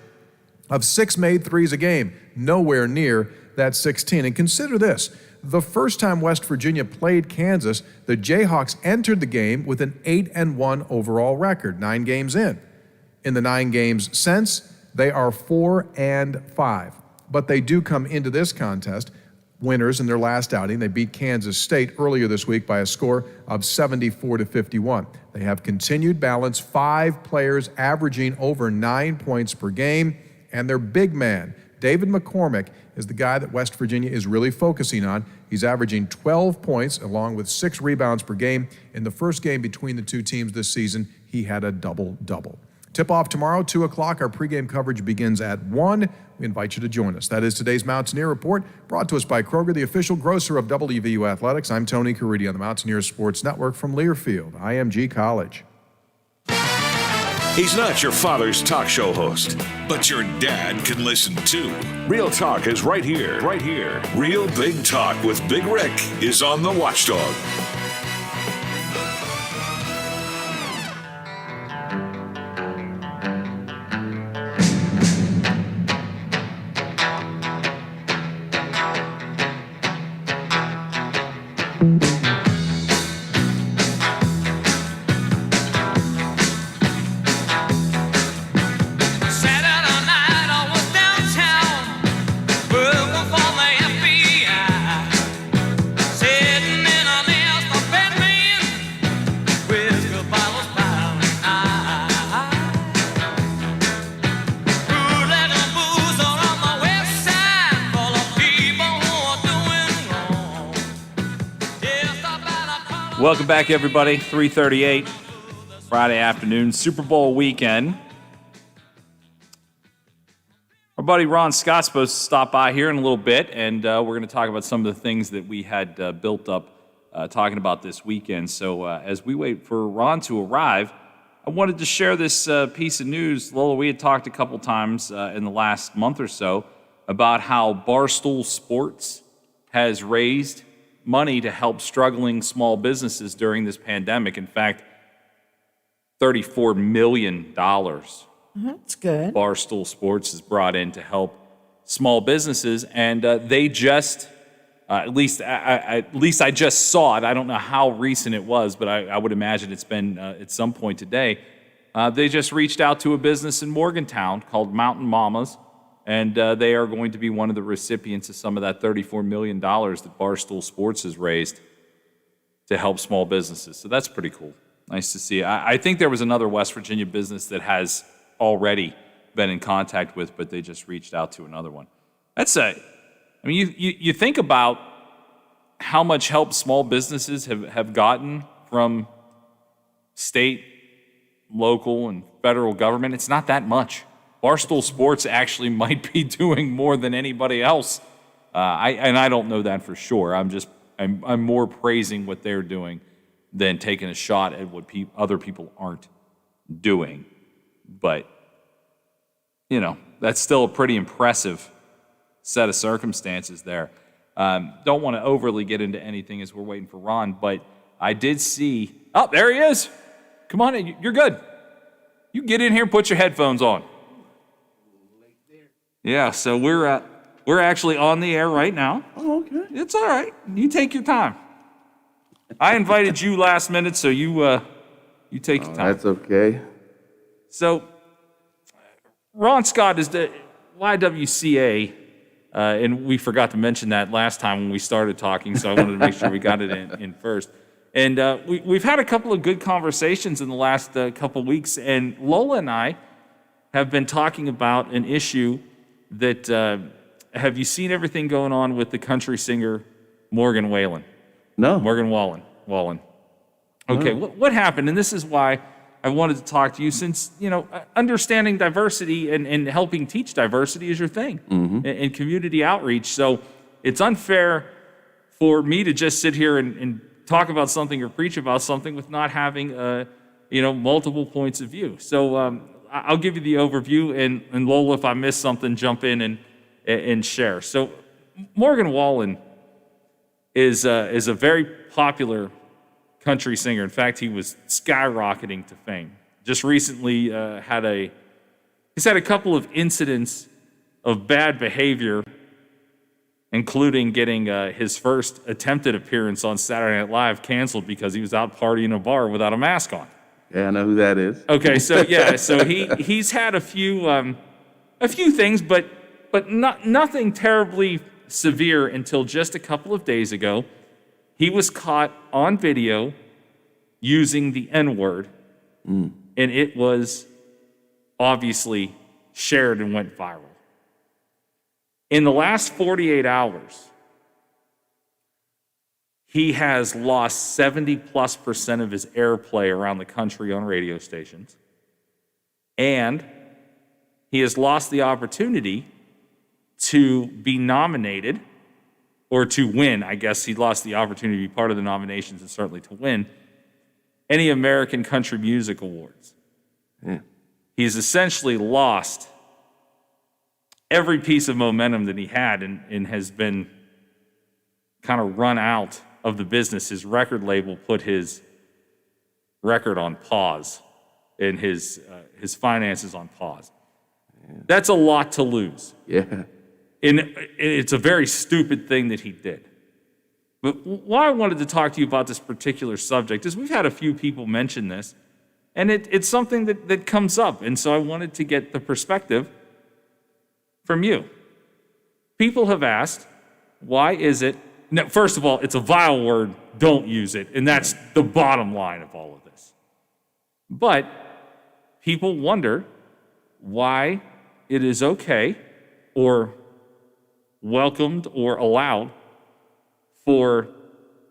of 6 made threes a game, nowhere near that 16. And consider this. The first time West Virginia played Kansas, the Jayhawks entered the game with an 8-1 overall record, 9 games in. In the 9 games since, they are 4-5. But they do come into this contest winners in their last outing. They beat Kansas State earlier this week by a score of 74-51. They have continued balance, 5 players averaging over 9 points per game, and their big man, David McCormick, is the guy that West Virginia is really focusing on. He's averaging 12 points along with 6 rebounds per game. In the first game between the two teams this season, he had a double-double. Tip-off tomorrow, 2 o'clock. Our pregame coverage begins at 1. We invite you to join us. That is today's Mountaineer Report, brought to us by Kroger, the official grocer of WVU Athletics. I'm Tony Caridi on the Mountaineer Sports Network from Learfield, IMG College.
He's not your father's talk show host, but your dad can listen too. Real Talk is right here, right here. Real Big Talk with Big Rick is on the Watchdog.
Sitting in a nest
Welcome back, everybody. 3:38, Friday afternoon, Super Bowl weekend. Our buddy Ron Scott's supposed to stop by here in a little bit, and we're going to talk about some of the things that we had built up talking about this weekend. So as we wait for Ron to arrive, I wanted to share this piece of news. Lola, we had talked a couple times in the last month or so about how Barstool Sports has raised money to help struggling small businesses during this pandemic. In fact, $34 million
That's good.
Barstool Sports has brought in to help small businesses, and they just, at least I just saw it. I don't know how recent it was, but I would imagine it's been at some point today. They just reached out to a business in Morgantown called Mountain Mamas, and they are going to be one of the recipients of some of that $34 million that Barstool Sports has raised to help small businesses. So that's pretty cool. Nice to see. I think there was another West Virginia business that has already been in contact with, but they just reached out to another one. You think about how much help small businesses have gotten from state, local, and federal government. It's not that much. Barstool Sports actually might be doing more than anybody else. I don't know that for sure. I'm more praising what they're doing than taking a shot at what other people aren't doing. But, that's still a pretty impressive set of circumstances there. Don't want to overly get into anything as we're waiting for Ron, but I did see... Oh, there he is. Come on in. You're good. You get in here and put your headphones on. Yeah, so we're actually on the air right now.
Oh, okay.
It's all right. You take your time. I invited you last minute, so you take your time.
That's okay.
So, Ron Scott is the YWCA, and we forgot to mention that last time when we started talking, so I wanted to make sure we got it in first. And we've had a couple of good conversations in the last couple of weeks, and Lola and I have been talking about an issue that, have you seen everything going on with the country singer Morgan Wallen?
No.
Morgan Wallen. Okay,
No.
what happened? And this is why I wanted to talk to you, since, understanding diversity and helping teach diversity is your thing, and community outreach. So it's unfair for me to just sit here and talk about something or preach about something with not having, multiple points of view. So I'll give you the overview, and Lola, if I miss something, jump in and share. So Morgan Wallen is a very popular country singer. In fact, he was skyrocketing to fame. Just recently he's had a couple of incidents of bad behavior, including getting his first attempted appearance on Saturday Night Live canceled because he was out partying in a bar without a mask on.
Yeah, I know who that is.
Okay, so yeah, so he's had a few things, but nothing terribly severe until just a couple of days ago. He was caught on video using the N-word, and it was obviously shared and went viral. In the last 48 hours, he has lost 70+% of his airplay around the country on radio stations, and he has lost the opportunity to be nominated, or to win. I guess he lost the opportunity to be part of the nominations and certainly to win any American Country Music Awards.
Yeah.
He's essentially lost every piece of momentum that he had, and has been kind of run out of the business. His record label put his record on pause, and his finances on pause. Yeah. That's a lot to lose.
Yeah.
And it's a very stupid thing that he did. But why I wanted to talk to you about this particular subject is we've had a few people mention this, and it's something that comes up. And so I wanted to get the perspective from you. People have asked, why is it... Now, first of all, it's a vile word. Don't use it. And that's the bottom line of all of this. But people wonder why it is okay or welcomed or allowed for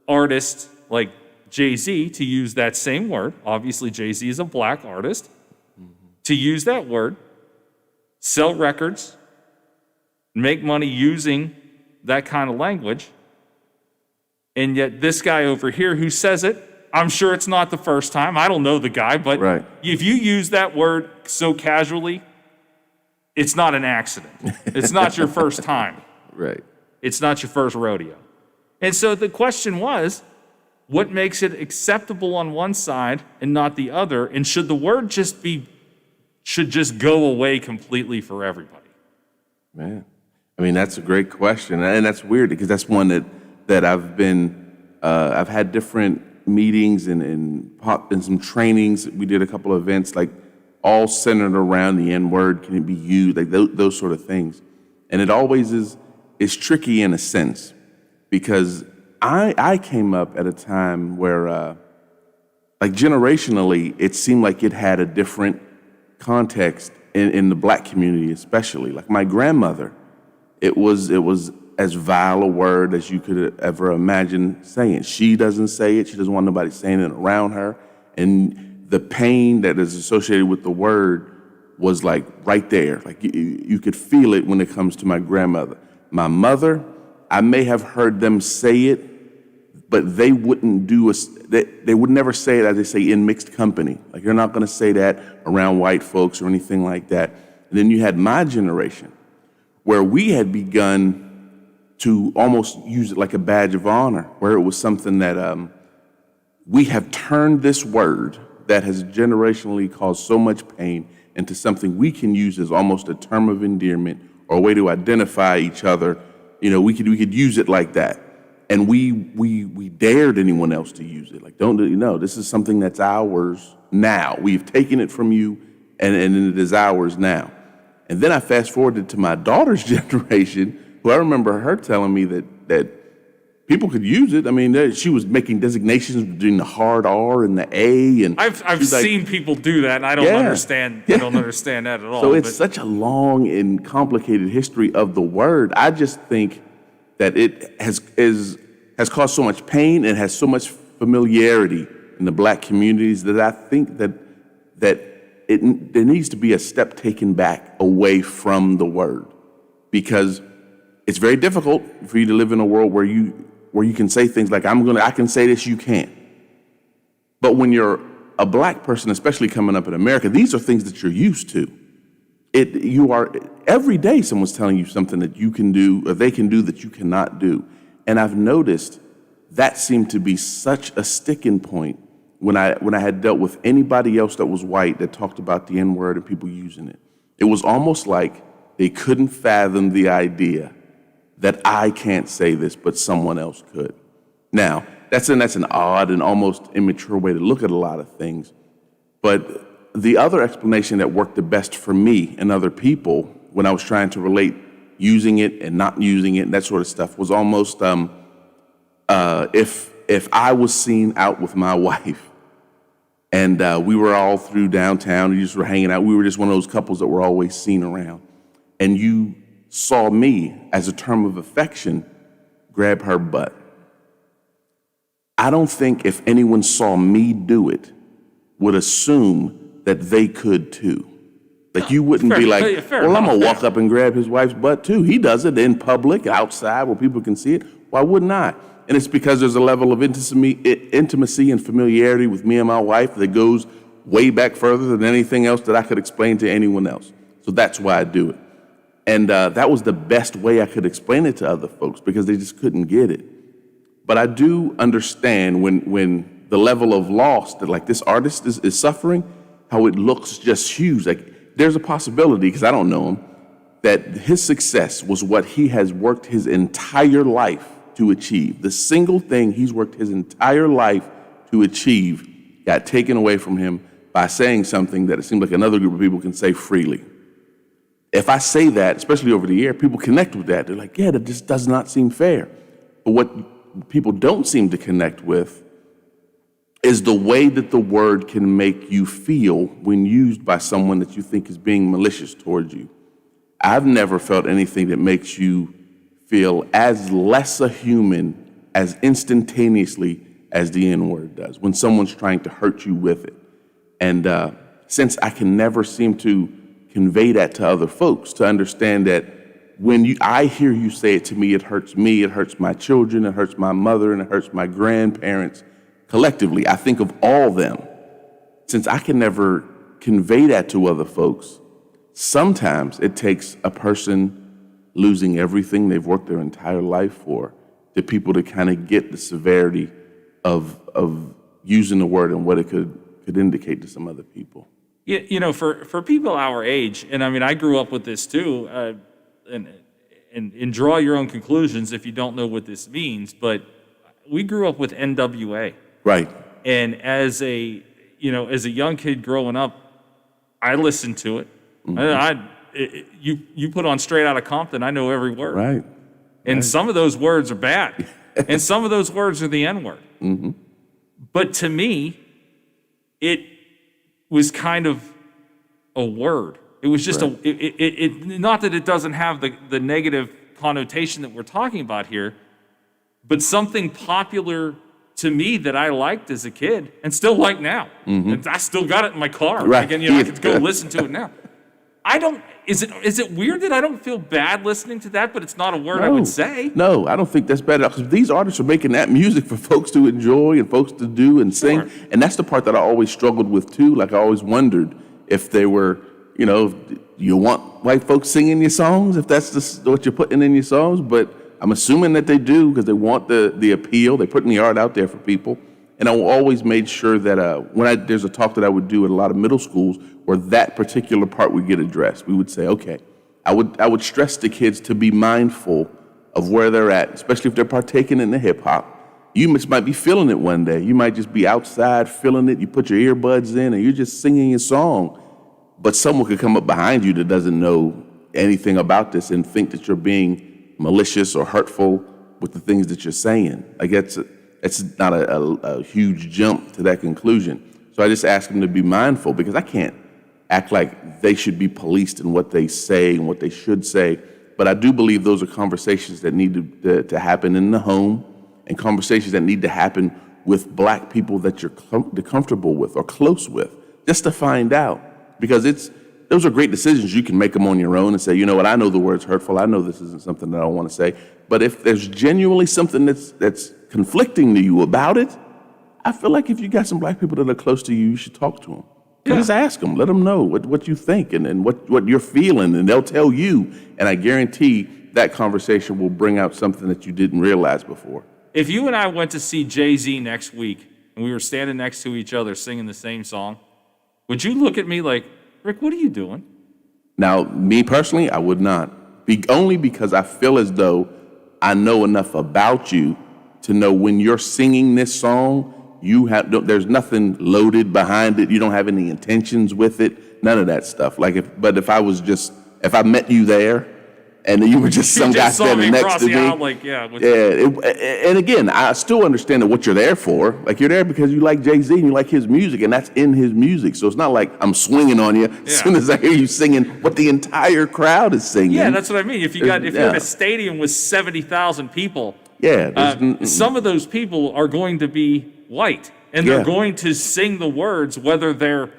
artists like Jay-Z to use that same word. Obviously, Jay-Z is a black artist. To use that word, sell records, make money using that kind of language. And yet this guy over here who says it, I'm sure it's not the first time. I don't know the guy, but if you use that word so casually, it's not an accident. It's not your first time.
Right.
It's not your first rodeo. And so the question was, what makes it acceptable on one side and not the other? And should the word should just go away completely for everybody?
Man, I mean, that's a great question. And that's weird because that's one that I've had different meetings and some trainings. We did a couple of events, like all centered around the N-word. Can it be used? Like those sort of things. And it always is tricky in a sense because I came up at a time where, like generationally, it seemed like it had a different context in the black community, especially. Like my grandmother, it was as vile a word as you could ever imagine saying. She doesn't say it. She doesn't want nobody saying it around her. And the pain that is associated with the word was like right there. Like you could feel it when it comes to my grandmother. My mother, I may have heard them say it, but they wouldn't they would never say it as they say in mixed company. Like you're not going to say that around white folks or anything like that. And then you had my generation where we had begun to almost use it like a badge of honor, where it was something that we have turned this word that has generationally caused so much pain into something we can use as almost a term of endearment or a way to identify each other. You know, we could use it like that. And we dared anyone else to use it. Like, don't, this is something that's ours now. We've taken it from you and it is ours now. And then I fast forwarded to my daughter's generation, who I remember her telling me that people could use it. I mean, she was making designations between the hard R and the A, and
I've seen people do that, and I don't understand. I don't understand that at all.
So it's such a long and complicated history of the word. I just think that it has caused so much pain and has so much familiarity in the black communities that I think that there needs to be a step taken back away from the word, because it's very difficult for you to live in a world where you can say things like, I can say this, you can't. But when you're a black person, especially coming up in America, these are things that you're used to. Every day someone's telling you something that you can do or they can do that you cannot do. And I've noticed that seemed to be such a sticking point when I had dealt with anybody else that was white that talked about the N-word and people using it. It was almost like they couldn't fathom the idea that I can't say this, but someone else could. Now, that's an odd and almost immature way to look at a lot of things. But the other explanation that worked the best for me and other people when I was trying to relate using it and not using it and that sort of stuff was almost if I was seen out with my wife and we were all through downtown, we just were hanging out, we were just one of those couples that were always seen around, and you saw me as a term of affection grab her butt. I don't think if anyone saw me do it would assume that they could too. Like you wouldn't be like, well, I'm gonna walk up and grab his wife's butt too. He does it in public, outside where people can see it. Why wouldn't I? And it's because there's a level of intimacy and familiarity with me and my wife that goes way back further than anything else that I could explain to anyone else. So that's why I do it. And that was the best way I could explain it to other folks because they just couldn't get it. But I do understand when the level of loss that like this artist is suffering, how it looks just huge. Like there's a possibility, because I don't know him, that his success was what he has worked his entire life to achieve. The single thing he's worked his entire life to achieve got taken away from him by saying something that it seems like another group of people can say freely. If I say that, especially over the air, people connect with that. They're like, yeah, that just does not seem fair. But what people don't seem to connect with is the way that the word can make you feel when used by someone that you think is being malicious towards you. I've never felt anything that makes you feel as less a human as instantaneously as the N-word does, when someone's trying to hurt you with it. And since I can never seem to convey that to other folks, to understand that when I hear you say it to me, it hurts my children, it hurts my mother, and it hurts my grandparents. Collectively, I think of all them. Since I can never convey that to other folks, sometimes it takes a person losing everything they've worked their entire life for to people to kind of get the severity of using the word and what it could indicate to some other people.
Yeah, you know, for people our age, and I mean, I grew up with this too, and draw your own conclusions if you don't know what this means, but we grew up with NWA.
Right.
And as a young kid growing up, I listened to it. You put on Straight Outta Compton, I know every word.
Right.
And some of those words are bad. And some of those words are the N-word.
Mm-hmm.
But to me, it was kind of a word. It was just not that it doesn't have the negative connotation that we're talking about here, but something popular to me that I liked as a kid and still like now.
Mm-hmm.
And I still got it in my car.
Right.
Again, I could go listen to it now. Is it weird that I don't feel bad listening to that, but it's not a word I would say?
No, I don't think that's bad. Because these artists are making that music for folks to enjoy and folks to do and sing.
Sure.
And that's the part that I always struggled with too. Like I always wondered if they were, you want white folks singing your songs, if that's what you're putting in your songs. But I'm assuming that they do because they want the appeal. They're putting the art out there for people. And I always made sure that there's a talk that I would do at a lot of middle schools where that particular part would get addressed. We would say, okay, I would stress the kids to be mindful of where they're at, especially if they're partaking in the hip hop. You might be feeling it one day. You might just be outside feeling it. You put your earbuds in and you're just singing your song. But someone could come up behind you that doesn't know anything about this and think that you're being malicious or hurtful with the things that you're saying. Like it's not a huge jump to that conclusion. So I just ask them to be mindful because I can't act like they should be policed in what they say and what they should say. But I do believe those are conversations that need to happen in the home and conversations that need to happen with black people that you're comfortable with or close with, just to find out. Because those are great decisions. You can make them on your own and say, you know what, I know the word's hurtful. I know this isn't something that I want to say. But if there's genuinely something that's conflicting to you about it, I feel like if you got some black people that are close to you, you should talk to them. Yeah. Just ask them. Let them know what you think and what you're feeling, and they'll tell you. And I guarantee that conversation will bring out something that you didn't realize before.
If you and I went to see Jay-Z next week and we were standing next to each other singing the same song, would you look at me like, Rick, what are you doing?
Now, me personally, I would not. Only because I feel as though I know enough about you to know when you're singing this song, there's nothing loaded behind it. You don't have any intentions with it. None of that stuff. But if I met you there, and you were just some guy standing next to me. And again, I still understand that what you're there for. Like you're there because you like Jay-Z and you like his music, and that's in his music. So it's not like I'm swinging on you as soon as I hear you singing what the entire crowd is singing.
Yeah, that's what I mean. If you're in a stadium with 70,000 people, some of those people are going to be white, and they're going to sing the words, whether they're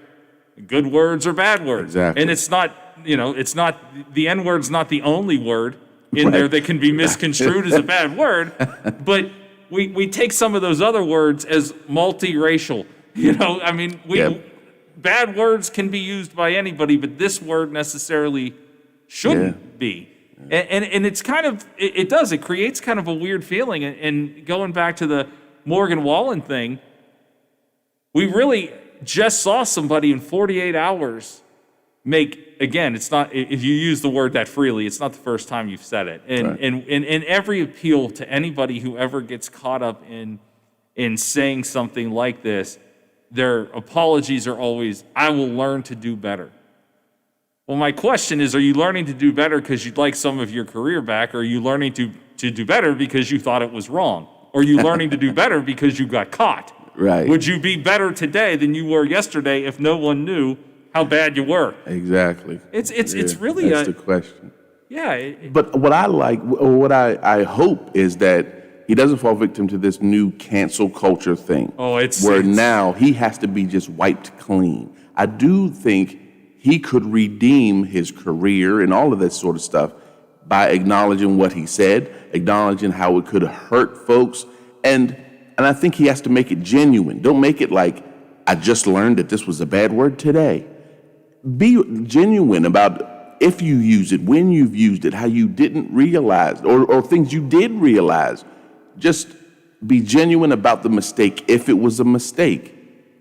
good words or bad words.
Exactly.
And it's not. The N-word's not the only word in there that can be misconstrued as a bad word, but we take some of those other words as multiracial. Bad words can be used by anybody, but this word necessarily shouldn't be. And it's kind of, it creates kind of a weird feeling. And going back to the Morgan Wallen thing, we really just saw somebody in 48 hours again, it's not, if you use the word that freely, it's not the first time you've said it. And every appeal to anybody who ever gets caught up in saying something like this, their apologies are always, I will learn to do better. Well, my question is, are you learning to do better because you'd like some of your career back, or are you learning to do better because you thought it was wrong? Or are you learning to do better because you got caught?
Right.
Would you be better today than you were yesterday if no one knew how bad you were?
Exactly.
It's really
that's the question.
Yeah.
But what I like, or what I hope is that he doesn't fall victim to this new cancel culture thing.
Oh,
where now he has to be just wiped clean. I do think he could redeem his career and all of this sort of stuff by acknowledging what he said, acknowledging how it could hurt folks, and I think he has to make it genuine. Don't make it like, I just learned that this was a bad word today. Be genuine about if you use it, when you've used it, how you didn't realize, or things you did realize. Just be genuine about the mistake if it was a mistake,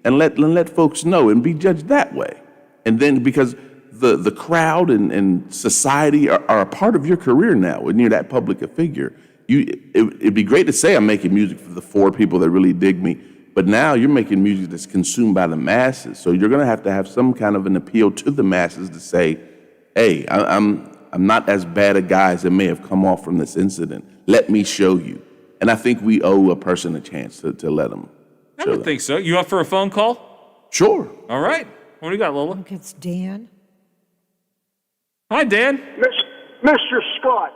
and let folks know and be judged that way. And then because the crowd and society are a part of your career now, when you're that public a figure. It'd be great to say I'm making music for the 4 people that really dig me, but now you're making music that's consumed by the masses. So you're going to have some kind of an appeal to the masses to say, hey, I'm not as bad a guy as it may have come off from this incident. Let me show you. And I think we owe a person a chance to let them.
I would think so. You up for a phone call?
Sure.
All right. What do you got, Lola?
I think it's Dan.
Hi, Dan.
Mr. Scott,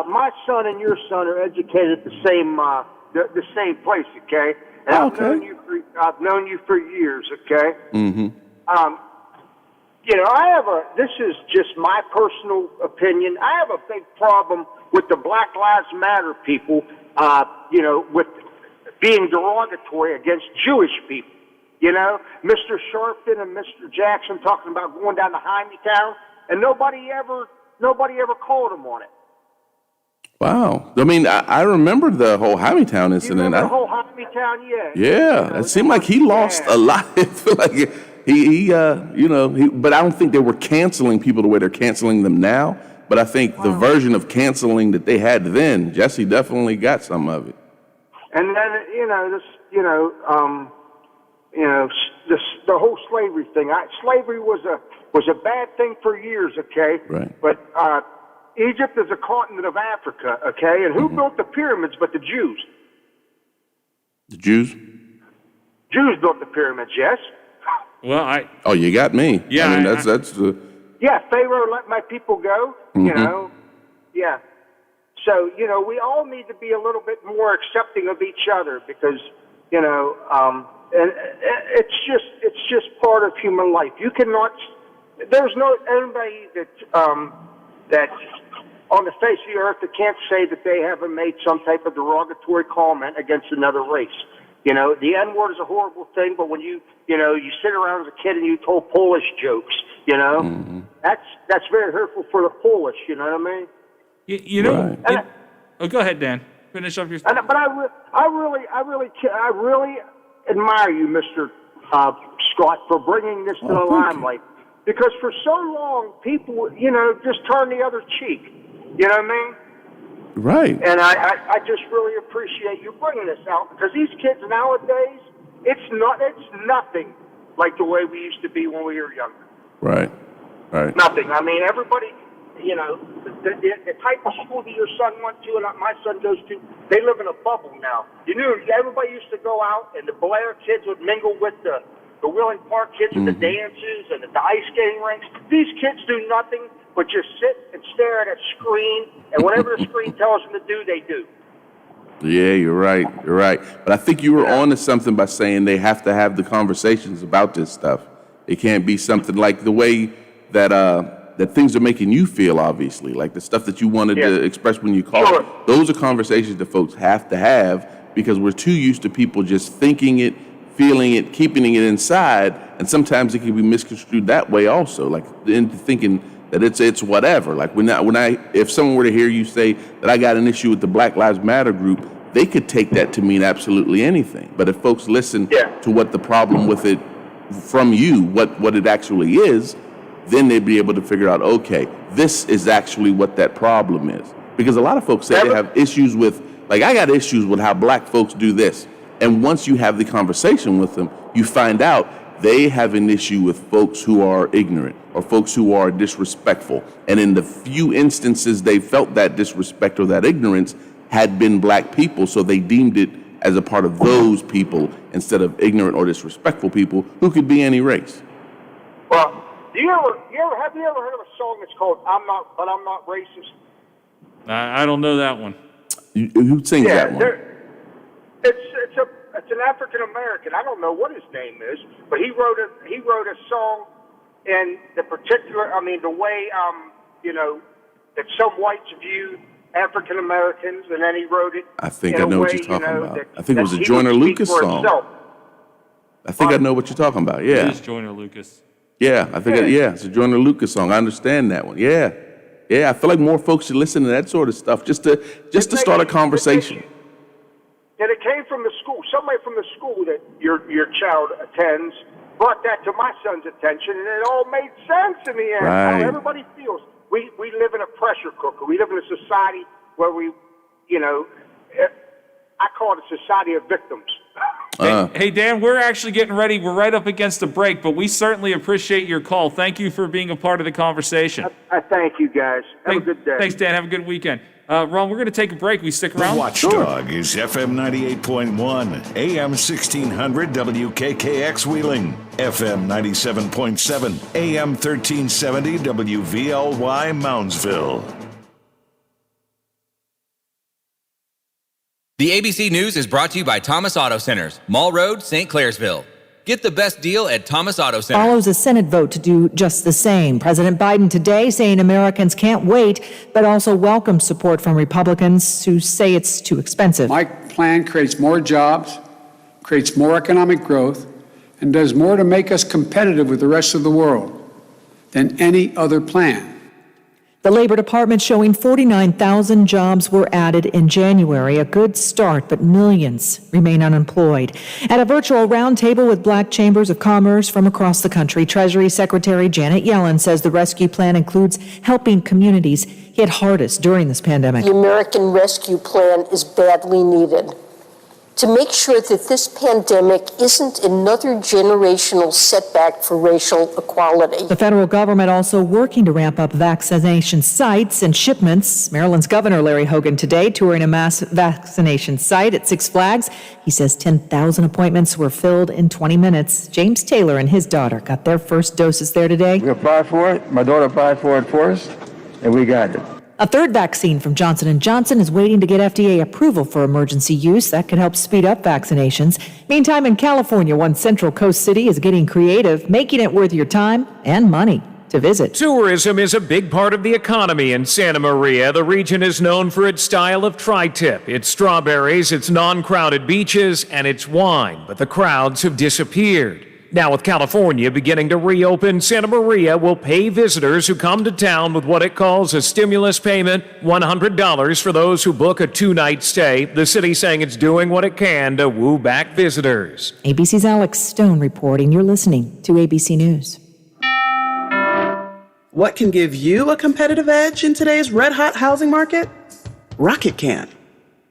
my son and your son are educated at the same place, okay? And I've known you for years, okay?
Mm-hmm.
This is just my personal opinion. I have a big problem with the Black Lives Matter people, with being derogatory against Jewish people. Mr. Sharpton and Mr. Jackson talking about going down to Hymietown, and nobody ever called them on it.
Wow. I mean, I remember the whole Hymietown incident.
You remember the whole Hymietown? Yeah.
Yeah. It seemed like he lost a lot. I feel like but I don't think they were canceling people the way they're canceling them now. But I think the version of canceling that they had then, Jesse definitely got some of it.
And then, the whole slavery thing. Slavery was a bad thing for years, okay?
Right.
But Egypt is a continent of Africa, okay? And who built the pyramids but the Jews?
The Jews?
Jews built the pyramids, yes?
Well,
Oh, you got me.
Yeah,
I mean, that's
Yeah, Pharaoh let my people go, Yeah. So, we all need to be a little bit more accepting of each other because, and it's just part of human life. You cannot, there's no anybody that on the face of the earth that can't say that they haven't made some type of derogatory comment against another race. The N-word is a horrible thing, but when you sit around as a kid and you told Polish jokes, that's very hurtful for the Polish, you know what I mean?
Right. Go ahead, Dan. Finish up your.
But I really admire you, Mr. Scott, for bringing this to the limelight. Because for so long, people, just turn the other cheek. You know what I mean?
Right.
And I just really appreciate you bringing this out because these kids nowadays, it's nothing like the way we used to be when we were younger.
Right.
Nothing. I mean, everybody, the type of school that your son went to and my son goes to, they live in a bubble now. Everybody used to go out and the Blair kids would mingle with the Wheeling Park kids at the dances and at the ice skating rinks. These kids do nothing but just sit and stare at a screen, and whatever the screen tells them to do, they do.
Yeah, you're right. But I think you were on to something by saying they have to have the conversations about this stuff. It can't be something like the way that things are making you feel, obviously, like the stuff that you wanted to express when you called. Sure. Those are conversations that folks have to have because we're too used to people just thinking it, feeling it, keeping it inside, and sometimes it can be misconstrued that way also, like into thinking that it's whatever. Like if someone were to hear you say that I got an issue with the Black Lives Matter group, they could take that to mean absolutely anything. But if folks listen to what the problem with it from you, what it actually is, then they'd be able to figure out, okay, this is actually what that problem is. Because a lot of folks say they have issues with, like I got issues with how black folks do this. And once you have the conversation with them, you find out they have an issue with folks who are ignorant or folks who are disrespectful. And in the few instances they felt that disrespect or that ignorance had been black people, so they deemed it as a part of those people instead of ignorant or disrespectful people who could be any race.
Well, have you ever heard of a song that's called "I'm Not Racist"?
I don't know that one.
Who sings that one?
an African American. I don't know what his name is, but he wrote a song in the particular. I mean, the way that some whites view African Americans, and then he wrote it.
I think I know what you're talking about. I think it was a Joyner Lucas song. I think I know what you're talking about. Yeah.
It is Joyner Lucas.
Yeah, I think it's a Joyner Lucas song. I understand that one. Yeah. I feel like more folks should listen to that sort of stuff just to start a conversation.
And it came from the school. Somebody from the school that your child attends brought that to my son's attention, and it all made sense in the end.
Right.
How everybody feels. We live in a pressure cooker. We live in a society where I call it a society of victims.
Hey, Dan, we're actually getting ready. We're right up against the break, but we certainly appreciate your call. Thank you for being a part of the conversation.
I thank you, guys. Have a good day.
Thanks, Dan. Have a good weekend. Ron, we're going to take a break. We stick around?
The Watchdog is FM 98.1, AM 1600 WKKX Wheeling, FM 97.7, AM 1370 WVLY Moundsville.
The ABC News is brought to you by Thomas Auto Centers, Mall Road, St. Clairsville. Get the best deal at Thomas Auto Centers.
Follows a Senate vote to do just the same. President Biden today saying Americans can't wait, but also welcomes support from Republicans who say it's too expensive.
My plan creates more jobs, creates more economic growth, and does more to make us competitive with the rest of the world than any other plan.
The Labor Department showing 49,000 jobs were added in January, a good start, but millions remain unemployed. At a virtual roundtable with Black chambers of commerce from across the country, Treasury Secretary Janet Yellen says the rescue plan includes helping communities hit hardest during this pandemic.
The American Rescue Plan is badly needed to make sure that this pandemic isn't another generational setback for racial equality.
The federal government also working to ramp up vaccination sites and shipments. Maryland's Governor Larry Hogan today touring a mass vaccination site at Six Flags. He says 10,000 appointments were filled in 20 minutes. James Taylor and his daughter got their first doses there today.
We applied for it. My daughter applied for it first, and we got it.
A third vaccine from Johnson & Johnson is waiting to get FDA approval for emergency use. That could help speed up vaccinations. Meantime, in California, one Central Coast city is getting creative, making it worth your time and money to visit.
Tourism is a big part of the economy in Santa Maria. The region is known for its style of tri-tip, its strawberries, its non-crowded beaches, and its wine. But the crowds have disappeared. Now, with California beginning to reopen, Santa Maria will pay visitors who come to town with what it calls a stimulus payment, $100 for those who book a 2-night stay. The city saying it's doing what it can to woo back visitors.
ABC's Alex Stone reporting. You're listening to ABC News.
What can give you a competitive edge in today's red-hot housing market? Rocket can.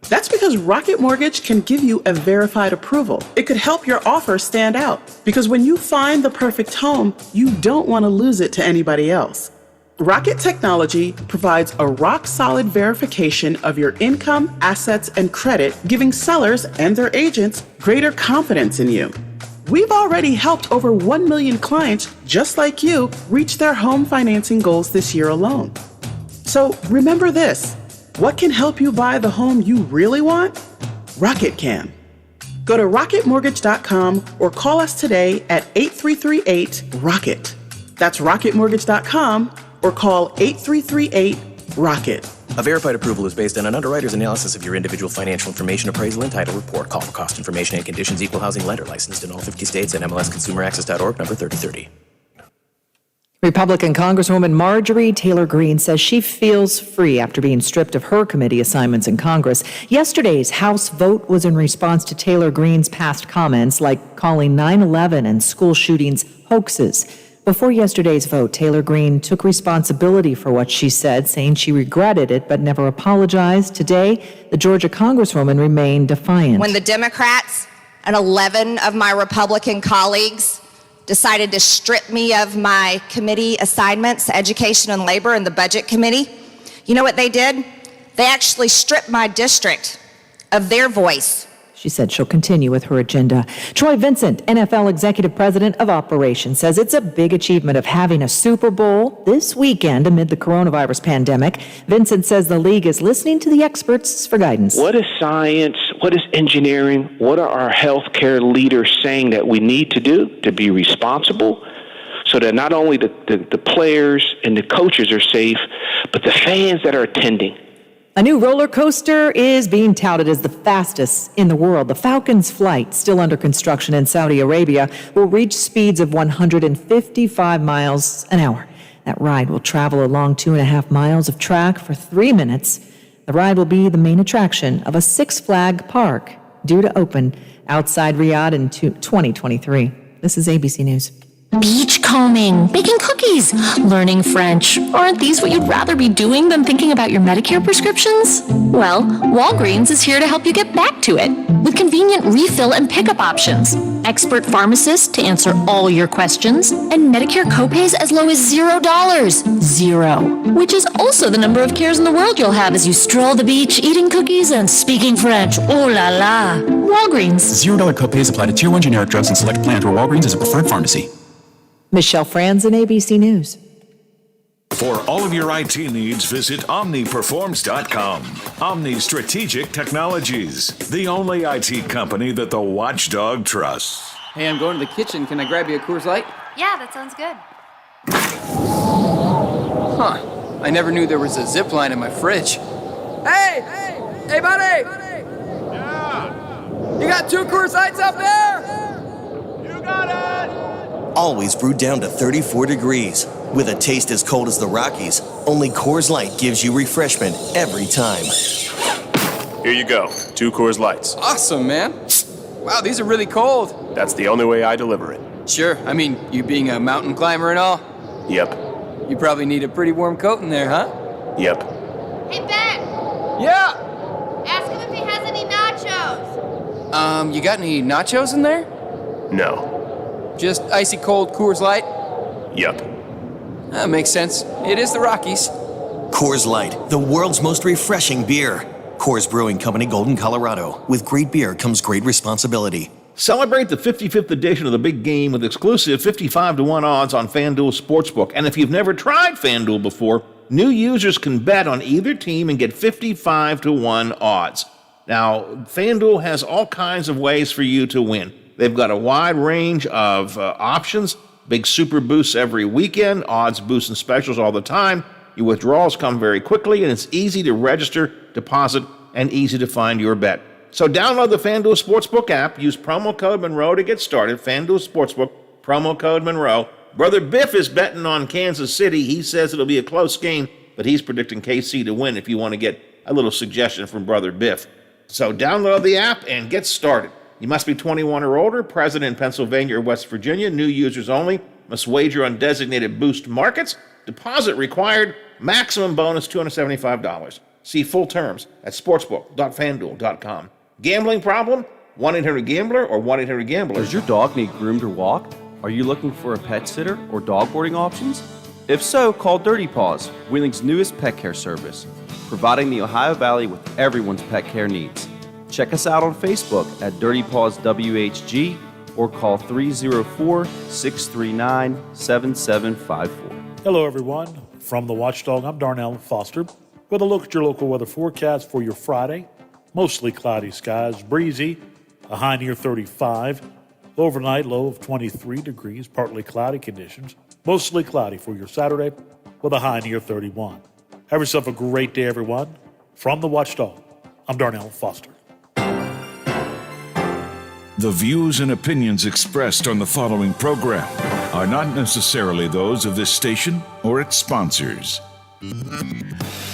That's because Rocket Mortgage can give you a verified approval. It could help your offer stand out, because when you find the perfect home, you don't want to lose it to anybody else. Rocket Technology provides a rock-solid verification of your income, assets, and credit, giving sellers and their agents greater confidence in you. We've already helped over 1 million clients just like you reach their home financing goals this year alone. So remember this. What can help you buy the home you really want? Rocket can. Go to rocketmortgage.com or call us today at 8338-ROCKET. That's rocketmortgage.com or call 8338-ROCKET.
A verified approval is based on an underwriter's analysis of your individual financial information, appraisal, and title report. Call for cost information and conditions. Equal housing lender licensed in all 50 states and MLSConsumerAccess.org, number 3030.
Republican Congresswoman Marjorie Taylor Greene says she feels free after being stripped of her committee assignments in Congress. Yesterday's House vote was in response to Taylor Greene's past comments, like calling 9/11 and school shootings hoaxes. Before yesterday's vote, Taylor Greene took responsibility for what she said, saying she regretted it but never apologized. Today, the Georgia Congresswoman remained defiant.
When the Democrats and 11 of my Republican colleagues decided to strip me of my committee assignments, Education and Labor and the Budget Committee, you know what they did? They actually stripped my district of their voice.
She said she'll continue with her agenda. Troy Vincent, NFL Executive President of Operations, says it's a big achievement of having a Super Bowl this weekend amid the coronavirus pandemic. Vincent says the league is listening to the experts for guidance.
What is science?
what is engineering? What are our healthcare leaders saying that we need to do to be responsible so that not only the players and the coaches are safe, but the fans that are attending?
A new roller coaster is being touted as the fastest in the world. The Falcon's flight, still under construction in Saudi Arabia, will reach speeds of 155 miles an hour. That ride will travel along 2.5 miles of track for 3 minutes. The ride will be the main attraction of a Six Flag park due to open outside Riyadh in 2023. This is ABC News.
Beachcombing, baking cookies, learning French. Aren't these what you'd rather be doing than thinking about your Medicare prescriptions? Well, Walgreens is here to help you get back to it with convenient refill and pickup options, expert pharmacists to answer all your questions, and Medicare copays as low as $0. Zero. Which is also the number of cares in the world you'll have as you stroll the beach, eating cookies and speaking French. Oh la la. Walgreens.
$0 copays apply to Tier 1 generic drugs and select plans where Walgreens is a preferred pharmacy.
Michelle Franzen, ABC News.
For all of your IT needs, visit OmniPerforms.com. Omni Strategic Technologies, the only IT company that the watchdog trusts.
Hey, I'm going to the kitchen. Can I grab you a Coors Light?
Yeah, that sounds good.
Huh. I never knew there was a zip line in my fridge. Hey! Hey, buddy! Yeah! You got 2 Coors Lights up there? You got it!
Always brewed down to 34 degrees. With a taste as cold as the Rockies, only Coors Light gives you refreshment every time.
Here you go, 2 Coors Lights.
Awesome, man. Wow, these are really cold.
That's the only way I deliver it.
Sure, I mean, you being a mountain climber and all.
Yep.
You probably need a pretty warm coat in there, huh?
Yep.
Hey, Ben!
Yeah!
Ask him if he has any nachos.
You got any nachos in there?
No.
Just icy cold Coors Light?
Yep.
That makes sense. It is the Rockies.
Coors Light, the world's most refreshing beer. Coors Brewing Company, Golden, Colorado. With great beer comes great responsibility.
Celebrate the 55th edition of the big game with exclusive 55-1 odds on FanDuel Sportsbook. And if you've never tried FanDuel before, new users can bet on either team and get 55-1 odds. Now, FanDuel has all kinds of ways for you to win. They've got a wide range of options, big super boosts every weekend, odds boosts and specials all the time. Your withdrawals come very quickly, and it's easy to register, deposit, and easy to find your bet. So download the FanDuel Sportsbook app, use promo code Monroe to get started. FanDuel Sportsbook, promo code Monroe. Brother Biff is betting on Kansas City. He says it'll be a close game, but he's predicting KC to win if you want to get a little suggestion from Brother Biff. So download the app and get started. You must be 21 or older, present in Pennsylvania or West Virginia, new users only, must wager on designated boost markets, deposit required, maximum bonus $275. See full terms at sportsbook.fanduel.com. Gambling problem? 1-800-GAMBLER or 1-800-GAMBLER.
Does your dog need groomed or walked? Are you looking for a pet sitter or dog boarding options? If so, call Dirty Paws, Wheeling's newest pet care service, providing the Ohio Valley with everyone's pet care needs. Check us out on Facebook at Dirty Paws WHG or call 304-639-7754.
Hello, everyone. From the Watchdog, I'm Darnell Foster with a look at your local weather forecast for your Friday. Mostly cloudy skies, breezy, a high near 35. Overnight low of 23 degrees, partly cloudy conditions. Mostly cloudy for your Saturday with a high near 31. Have yourself a great day, everyone. From the Watchdog, I'm Darnell Foster.
The views and opinions expressed on the following program are not necessarily those of this station or its sponsors.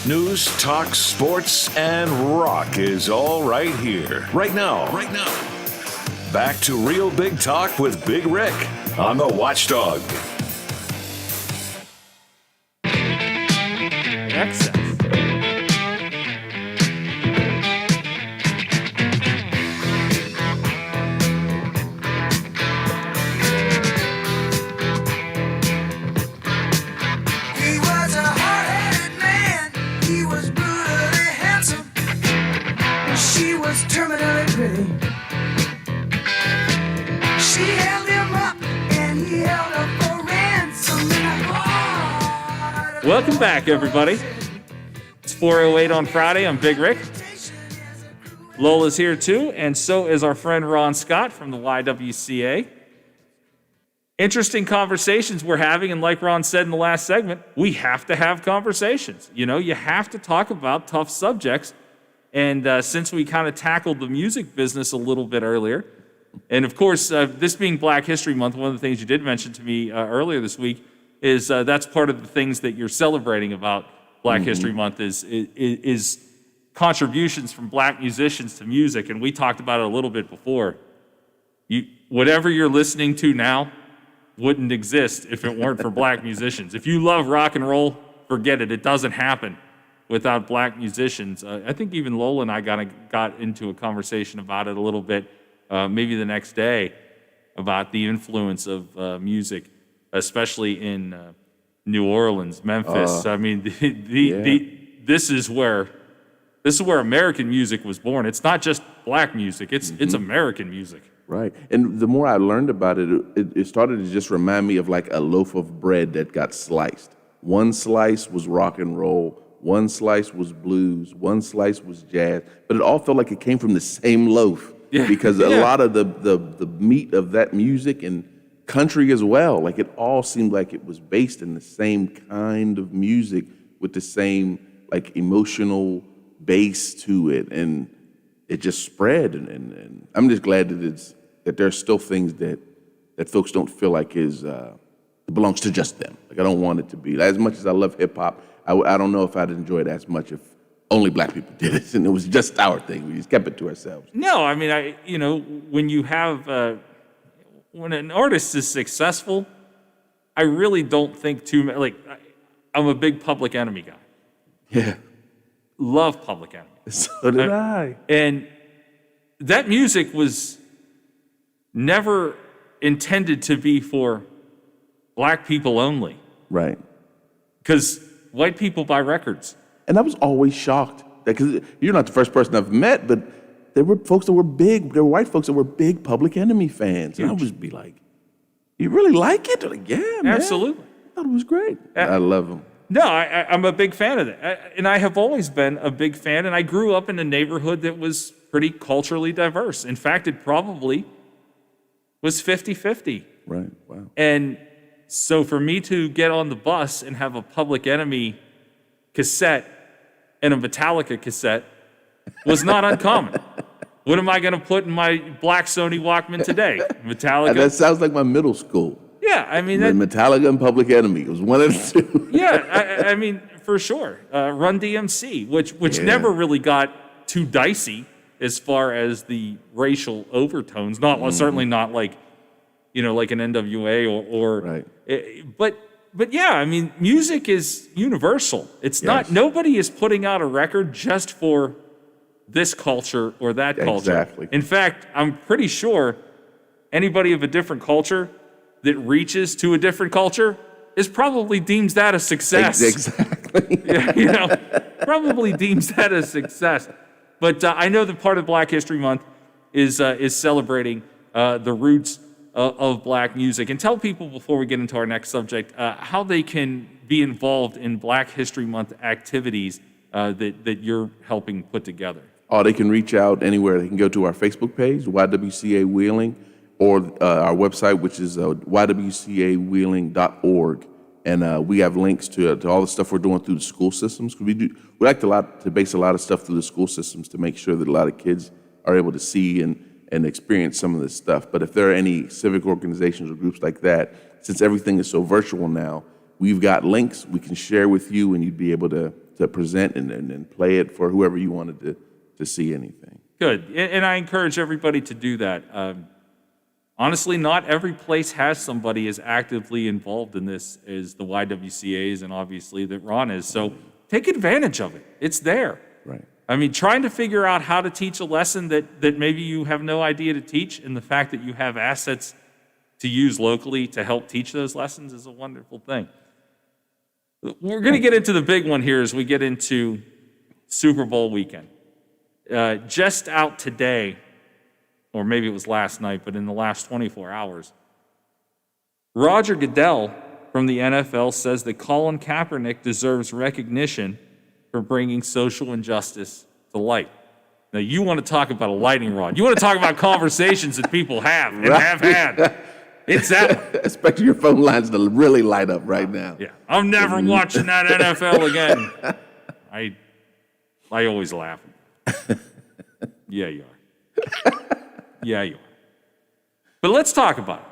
News, talk, sports, and rock is all right here. Right now. Back to Real Big Talk with Big Rick on the Watchdog.
Excellent.
Terminally pretty. She held him up and he held her for ransom.
Welcome back, everybody. It's 4:08 on Friday. I'm Big Rick. Lola's here too, and so is our friend Ron Scott from the YWCA. Interesting conversations we're having, and like Ron said in the last segment, we have to have conversations. You know, you have to talk about tough subjects. And since we kind of tackled the music business a little bit earlier, and of course, this being Black History Month, one of the things you did mention to me earlier this week is that's part of the things that you're celebrating about Black History Month is contributions from Black musicians to music. And we talked about it a little bit before. Whatever you're listening to now wouldn't exist if it weren't for Black musicians. If you love rock and roll, forget it. It doesn't happen without Black musicians. I think even Lola and I got into a conversation about it a little bit, maybe the next day, about the influence of music, especially in New Orleans, Memphis. I mean, this is where American music was born. It's not just Black music; it's American music.
Right. And the more I learned about it, it started to just remind me of like a loaf of bread that got sliced. One slice was rock and roll, one slice was blues, one slice was jazz, but it all felt like it came from the same loaf because a lot of the meat of that music and country as well, like it all seemed like it was based in the same kind of music with the same like emotional base to it. And it just spread, and I'm just glad that there's still things that folks don't feel like it belongs to just them. Like I don't want it to be. As much as I love hip hop, I don't know if I'd enjoy it as much if only Black people did it and it was just our thing. We just kept it to ourselves.
No, I mean, when you have when an artist is successful, I really don't think too much. Like I'm a big Public Enemy guy.
Yeah,
love Public Enemy.
So did I.
And that music was never intended to be for Black people only.
Right.
Because white people buy records.
And I was always shocked because you're not the first person I've met, but there were folks that were big. There were white folks that were big Public Enemy fans. And I would just be like, "You really like it?" They're like, "Yeah, man.
Absolutely.
I thought it was great." I love them.
No, I'm a big fan of that. And I have always been a big fan. And I grew up in a neighborhood that was pretty culturally diverse. In fact, it probably was 50-50.
Right, wow.
And so for me to get on the bus and have a Public Enemy cassette and a Metallica cassette was not uncommon. What am I going to put in my black Sony Walkman today? Metallica?
That sounds like my middle school.
Yeah, I mean...
Metallica and Public Enemy. It was one of the two.
Yeah, I mean, for sure. Run DMC, which never really got too dicey as far as the racial overtones. Certainly not like, like an NWA or
right.
But yeah, I mean, music is universal. It's not, nobody is putting out a record just for this culture or that culture.
Exactly.
In fact, I'm pretty sure anybody of a different culture that reaches to a different culture probably deems that a success.
Exactly.
Probably deems that a success. But I know that part of Black History Month is celebrating the roots of Black music. And tell people before we get into our next subject how they can be involved in Black History Month activities that you're helping put together.
Oh, they can reach out anywhere. They can go to our Facebook page, YWCA Wheeling, or our website, which is ywcawheeling.org. And we have links to all the stuff we're doing through the school systems. We like to base a lot of stuff through the school systems to make sure that a lot of kids are able to see and experience some of this stuff. But if there are any civic organizations or groups like that, since everything is so virtual now, we've got links we can share with you, and you'd be able to present and play it for whoever you wanted to see anything.
Good. And I encourage everybody to do that. Honestly, not every place has somebody as actively involved in this as the YWCAs and obviously that Ron is. So take advantage of it. It's there.
Right.
I mean, trying to figure out how to teach a lesson that maybe you have no idea to teach, and the fact that you have assets to use locally to help teach those lessons is a wonderful thing. We're going to get into the big one here as we get into Super Bowl weekend. Just out today, or maybe it was last night, but in the last 24 hours, Roger Goodell from the NFL says that Colin Kaepernick deserves recognition for bringing social injustice to light. Now, you want to talk about a lightning rod. You want to talk about conversations that people have and have had. It's that.
Expect your phone lines to really light up right now.
Yeah. I'm never watching that NFL again. I always laugh. Yeah, you are. Yeah, you are. But let's talk about it.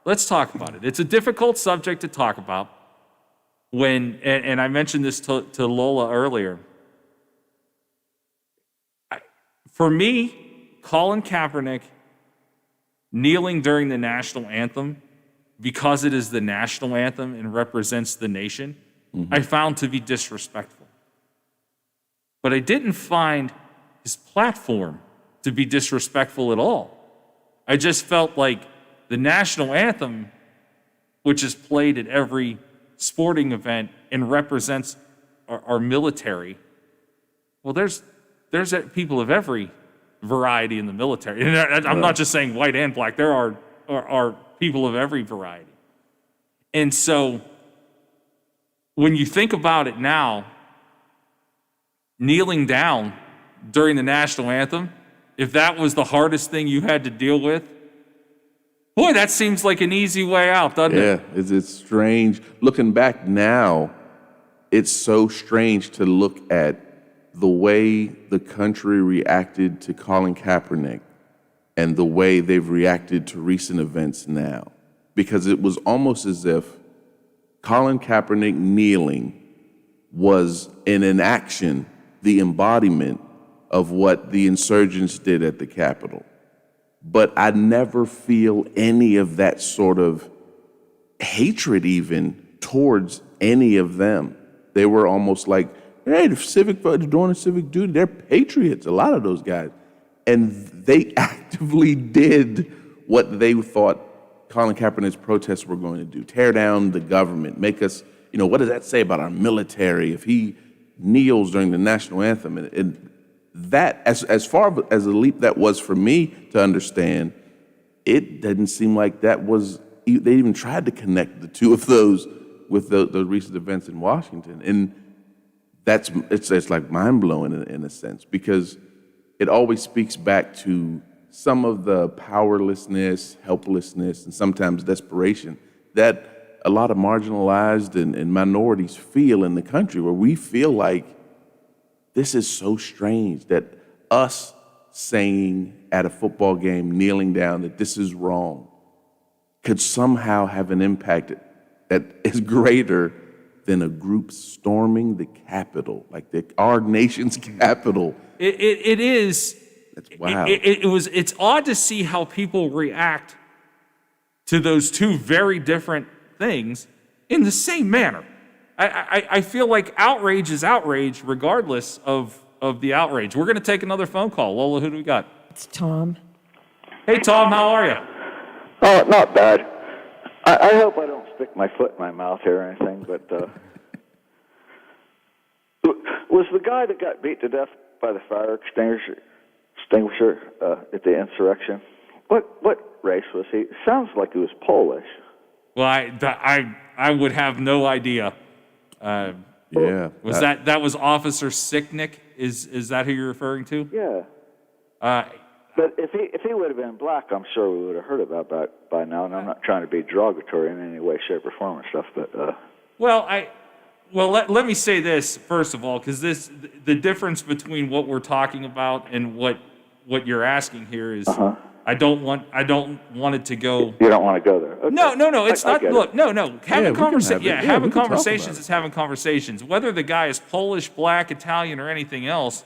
Let's talk about it. It's a difficult subject to talk about. And I mentioned this to Lola earlier. For me, Colin Kaepernick kneeling during the national anthem, because it is the national anthem and represents the nation, I found to be disrespectful. But I didn't find his platform to be disrespectful at all. I just felt like the national anthem, which is played at every sporting event and represents our military, well, there's people of every variety in the military. And I'm not just saying white and black. There are people of every variety. And so when you think about it now, kneeling down during the national anthem, if that was the hardest thing you had to deal with, boy, that seems like an easy way out, doesn't it?
Yeah, it's strange. Looking back now, it's so strange to look at the way the country reacted to Colin Kaepernick and the way they've reacted to recent events now. Because it was almost as if Colin Kaepernick kneeling was in an action, the embodiment of what the insurgents did at the Capitol. But I never feel any of that sort of hatred even towards any of them. They were almost like, hey, they're doing a civic duty. They're patriots, a lot of those guys. And they actively did what they thought Colin Kaepernick's protests were going to do. Tear down the government, make us, what does that say about our military if he kneels during the national anthem? And that, as far as a leap that was for me to understand, it didn't seem like they even tried to connect the two of those with the recent events in Washington. And it's like mind-blowing in a sense, because it always speaks back to some of the powerlessness, helplessness, and sometimes desperation that a lot of marginalized and minorities feel in the country, where we feel like this is so strange that us saying at a football game, kneeling down, that this is wrong, could somehow have an impact that is greater than a group storming the Capitol, like our nation's capital.
It is.
That's wow.
It's odd to see how people react to those two very different things in the same manner. I feel like outrage is outrage regardless of the outrage. We're going to take another phone call. Lola, who do we got?
It's Tom.
Hey, Tom, how are you?
Oh, not bad. I hope I don't stick my foot in my mouth here or anything, but was the guy that got beat to death by the fire extinguisher at the insurrection, what race was he? It sounds like he was Polish.
Well, I would have no idea.
Yeah.
Was that was Officer Sicknick? Is that who you're referring to?
Yeah. But if he would have been black, I'm sure we would have heard about that by now. And I'm not trying to be derogatory in any way, shape, or form and stuff. But
let me say this first of all, because the difference between what we're talking about and what you're asking here is I don't want it to go.
You don't want to go there. Okay.
No. It's not. Look, no. Having conversations is having conversations. Whether the guy is Polish, black, Italian, or anything else,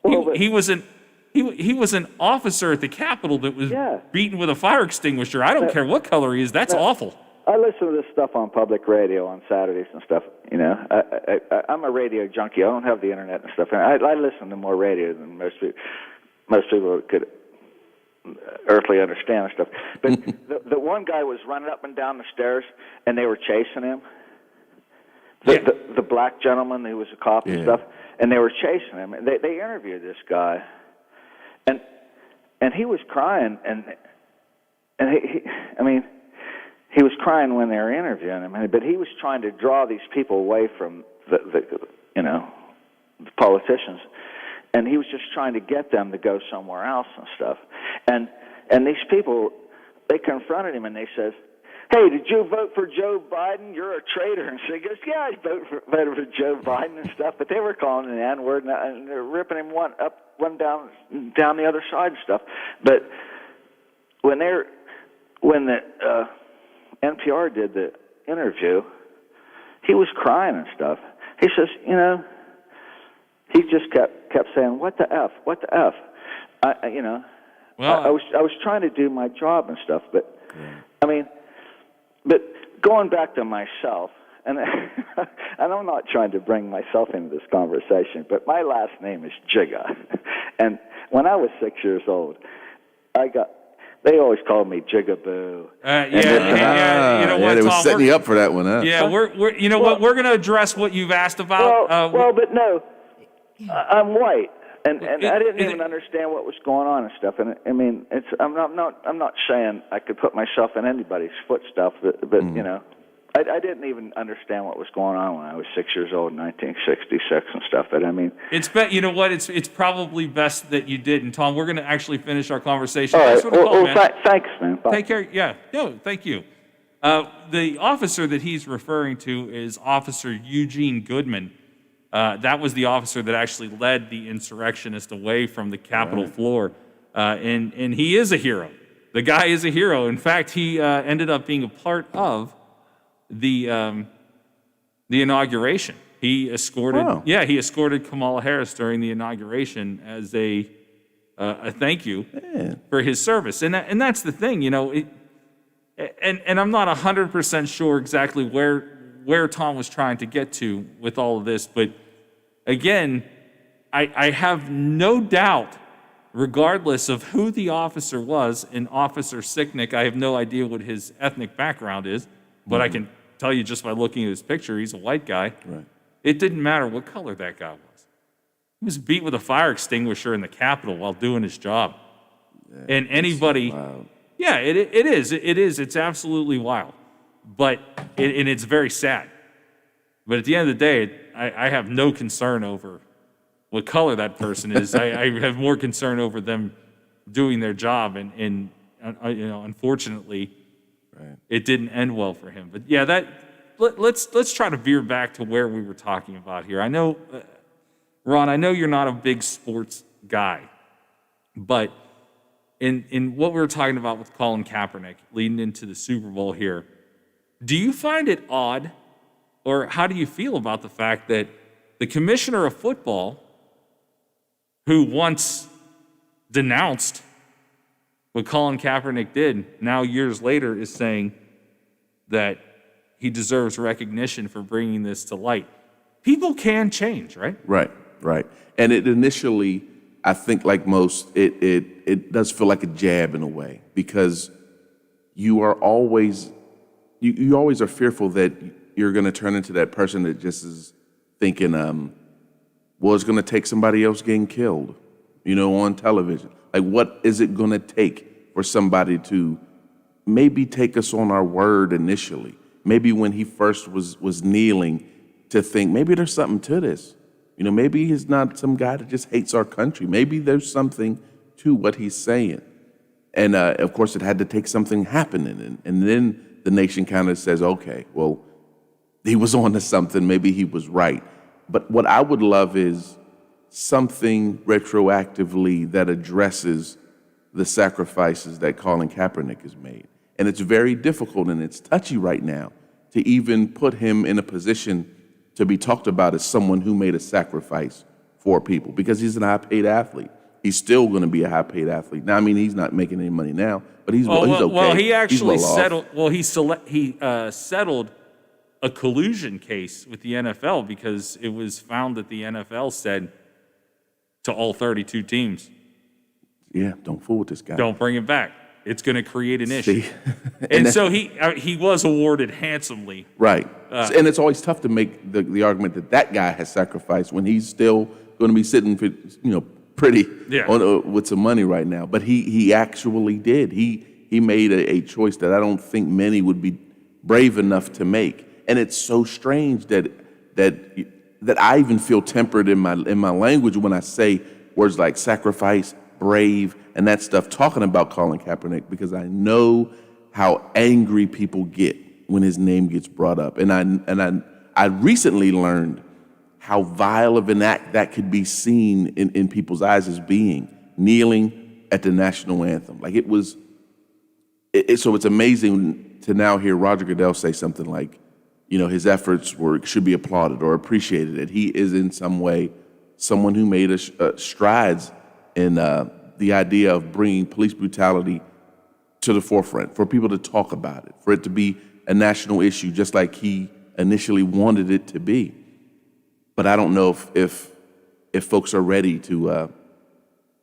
he was an officer at the Capitol that was beaten with a fire extinguisher. I don't care what color he is. That's awful.
I listen to this stuff on public radio on Saturdays and stuff. I'm a radio junkie. I don't have the internet and stuff. And I listen to more radio than most people could earthly understand and stuff. But the one guy was running up and down the stairs, and they were chasing him. The black gentleman who was a cop and stuff, and they were chasing him. And they interviewed this guy, and he was crying, and he was crying when they were interviewing him, but he was trying to draw these people away from the politicians. and he was just trying to get them to go somewhere else and stuff. And these people, they confronted him and they says, "Hey, did you vote for Joe Biden? You're a traitor." And so he goes, "Yeah, I voted for Joe Biden and stuff." But they were calling him the N-word and they're ripping him one down the other side and stuff. But when the NPR did the interview, he was crying and stuff. He says, he just kept saying, "What the F? What the F?" I was trying to do my job and stuff, but I mean, but going back to myself, and I'm not trying to bring myself into this conversation, but my last name is Jigga, and when I was 6 years old, they always called me Jigaboo.
You know what,
they were
Tom,
setting you up for that one, huh?
Yeah, we're you know what, we're going to address what you've asked about.
But no, I'm white, and I didn't even understand what was going on and stuff. And I mean, I'm not saying I could put myself in anybody's footsteps, but I didn't even understand what was going on when I was 6 years old in 1966 and stuff. But I mean,
you know what? It's probably best that you didn't, Tom. We're going to actually finish our conversation.
All right.
Thanks for the call, man.
Thanks, man. Bye.
Take care. Yeah. No, thank you. The officer that he's referring to is Officer Eugene Goodman. That was the officer that actually led the insurrectionists away from the Capitol floor, and he is a hero. The guy is a hero. In fact, he ended up being a part of the inauguration. He escorted Kamala Harris during the inauguration as a thank you for his service. And that's the thing, and I'm not 100% sure exactly where Tom was trying to get to with all of this, but again, I have no doubt, regardless of who the officer was, and Officer Sicknick, I have no idea what his ethnic background is, but I can tell you just by looking at his picture, he's a white guy.
Right.
It didn't matter what color that guy was. He was beat with a fire extinguisher in the Capitol while doing his job. Yeah, and anybody, yeah, it is. It's absolutely wild. But, and it's very sad. But at the end of the day, I have no concern over what color that person is. I have more concern over them doing their job. And unfortunately, it didn't end well for him. But yeah, let's try to veer back to where we were talking about here. I know, Ron, I know you're not a big sports guy, but in what we were talking about with Colin Kaepernick leading into the Super Bowl here, do you find it odd, or how do you feel about the fact that the commissioner of football, who once denounced what Colin Kaepernick did, now years later is saying that he deserves recognition for bringing this to light? People can change, right?
Right. And it initially, I think like most, it does feel like a jab in a way, because you are always, you always are fearful that you're going to turn into that person that just is thinking, well, it's going to take somebody else getting killed, on television. Like, what is it going to take for somebody to maybe take us on our word initially? Maybe when he first was kneeling, to think maybe there's something to this. Maybe he's not some guy that just hates our country. Maybe there's something to what he's saying. And of course, it had to take something happening. And then the nation kind of says, okay, well, he was on to something. Maybe he was right. But what I would love is something retroactively that addresses the sacrifices that Colin Kaepernick has made. And it's very difficult and it's touchy right now to even put him in a position to be talked about as someone who made a sacrifice for people, because he's an high-paid athlete. He's still going to be a high-paid athlete. Now, I mean, he's not making any money now, but he's okay.
Well, he actually settled.
Off.
Well, he settled a collusion case with the NFL because it was found that the NFL said to all 32 teams,
"Yeah, don't fool with this guy.
Don't bring him back. It's going to create an issue." and so he was awarded handsomely.
Right. And it's always tough to make the argument that guy has sacrificed when he's still going to be sitting, pretty with some money right now. But he actually did. He made a choice that I don't think many would be brave enough to make. And it's so strange that I even feel tempered in my language when I say words like sacrifice, brave, and that stuff talking about Colin Kaepernick because I know how angry people get when his name gets brought up. And I recently learned how vile of an act that could be seen in people's eyes as being kneeling at the national anthem. Like so it's amazing to now hear Roger Goodell say something like, his efforts should be applauded or appreciated, that he is in some way someone who made strides in the idea of bringing police brutality to the forefront, for people to talk about it, for it to be a national issue, just like he initially wanted it to be. But I don't know if folks are ready to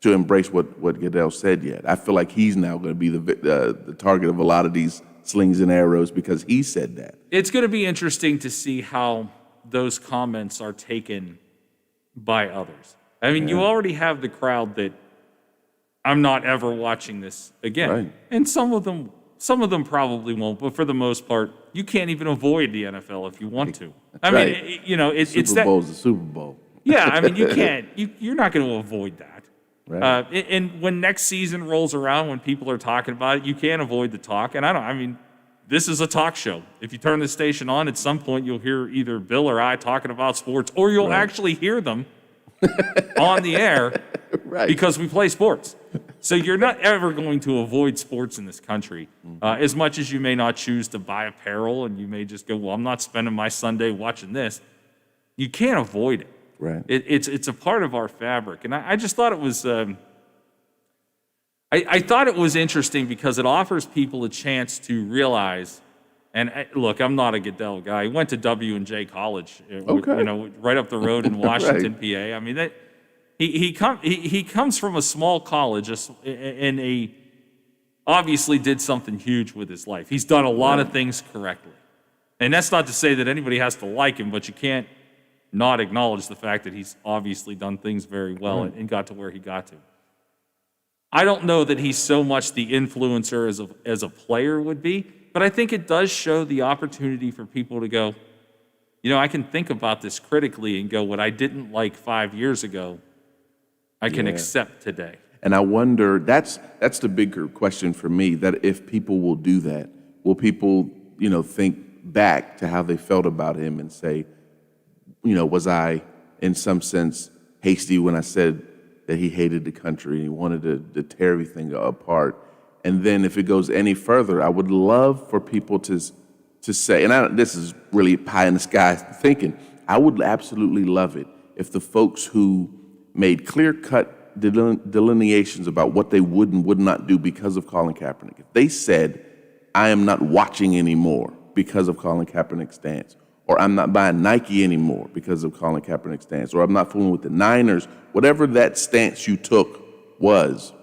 embrace what Goodell said yet. I feel like he's now going to be the target of a lot of these slings and arrows because he said that.
It's going to be interesting to see how those comments are taken by others. I mean, you already have the crowd that I'm not ever watching this again.
Right.
And some of them probably won't, but for the most part, you can't even avoid the NFL if you want to. I mean, it's that
Super Bowl's the Super Bowl.
Yeah, I mean, you can't. You're not going to avoid that.
Right.
And when next season rolls around, when people are talking about it, you can't avoid the talk. And this is a talk show. If you turn the station on, at some point you'll hear either Bill or I talking about sports, or you'll actually hear them on the air because we play sports. So you're not ever going to avoid sports in this country, as much as you may not choose to buy apparel and you may just go, well, I'm not spending my Sunday watching this. You can't avoid it.
Right.
It's a part of our fabric. And I just thought it was, I thought it was interesting because it offers people a chance to realize, and look, I'm not a Goodell guy. He went to W&J College, right up the road in Washington, PA. I mean, he comes from a small college and obviously did something huge with his life. He's done a lot of things correctly. And that's not to say that anybody has to like him, but you can't not acknowledge the fact that he's obviously done things very well and got to where he got to. I don't know that he's so much the influencer as a player would be, but I think it does show the opportunity for people to go, I can think about this critically and go, what I didn't like 5 years ago, I can accept today.
And I wonder, that's the bigger question for me, that if people will do that, will people, think back to how they felt about him and say, was I, in some sense, hasty when I said that he hated the country and he wanted to tear everything apart? And then if it goes any further, I would love for people to say, and this is really pie in the sky thinking, I would absolutely love it if the folks who made clear-cut delineations about what they would and would not do because of Colin Kaepernick, if they said, I am not watching anymore because of Colin Kaepernick's stance, or I'm not buying Nike anymore because of Colin Kaepernick's stance, or I'm not fooling with the Niners, whatever that stance you took was,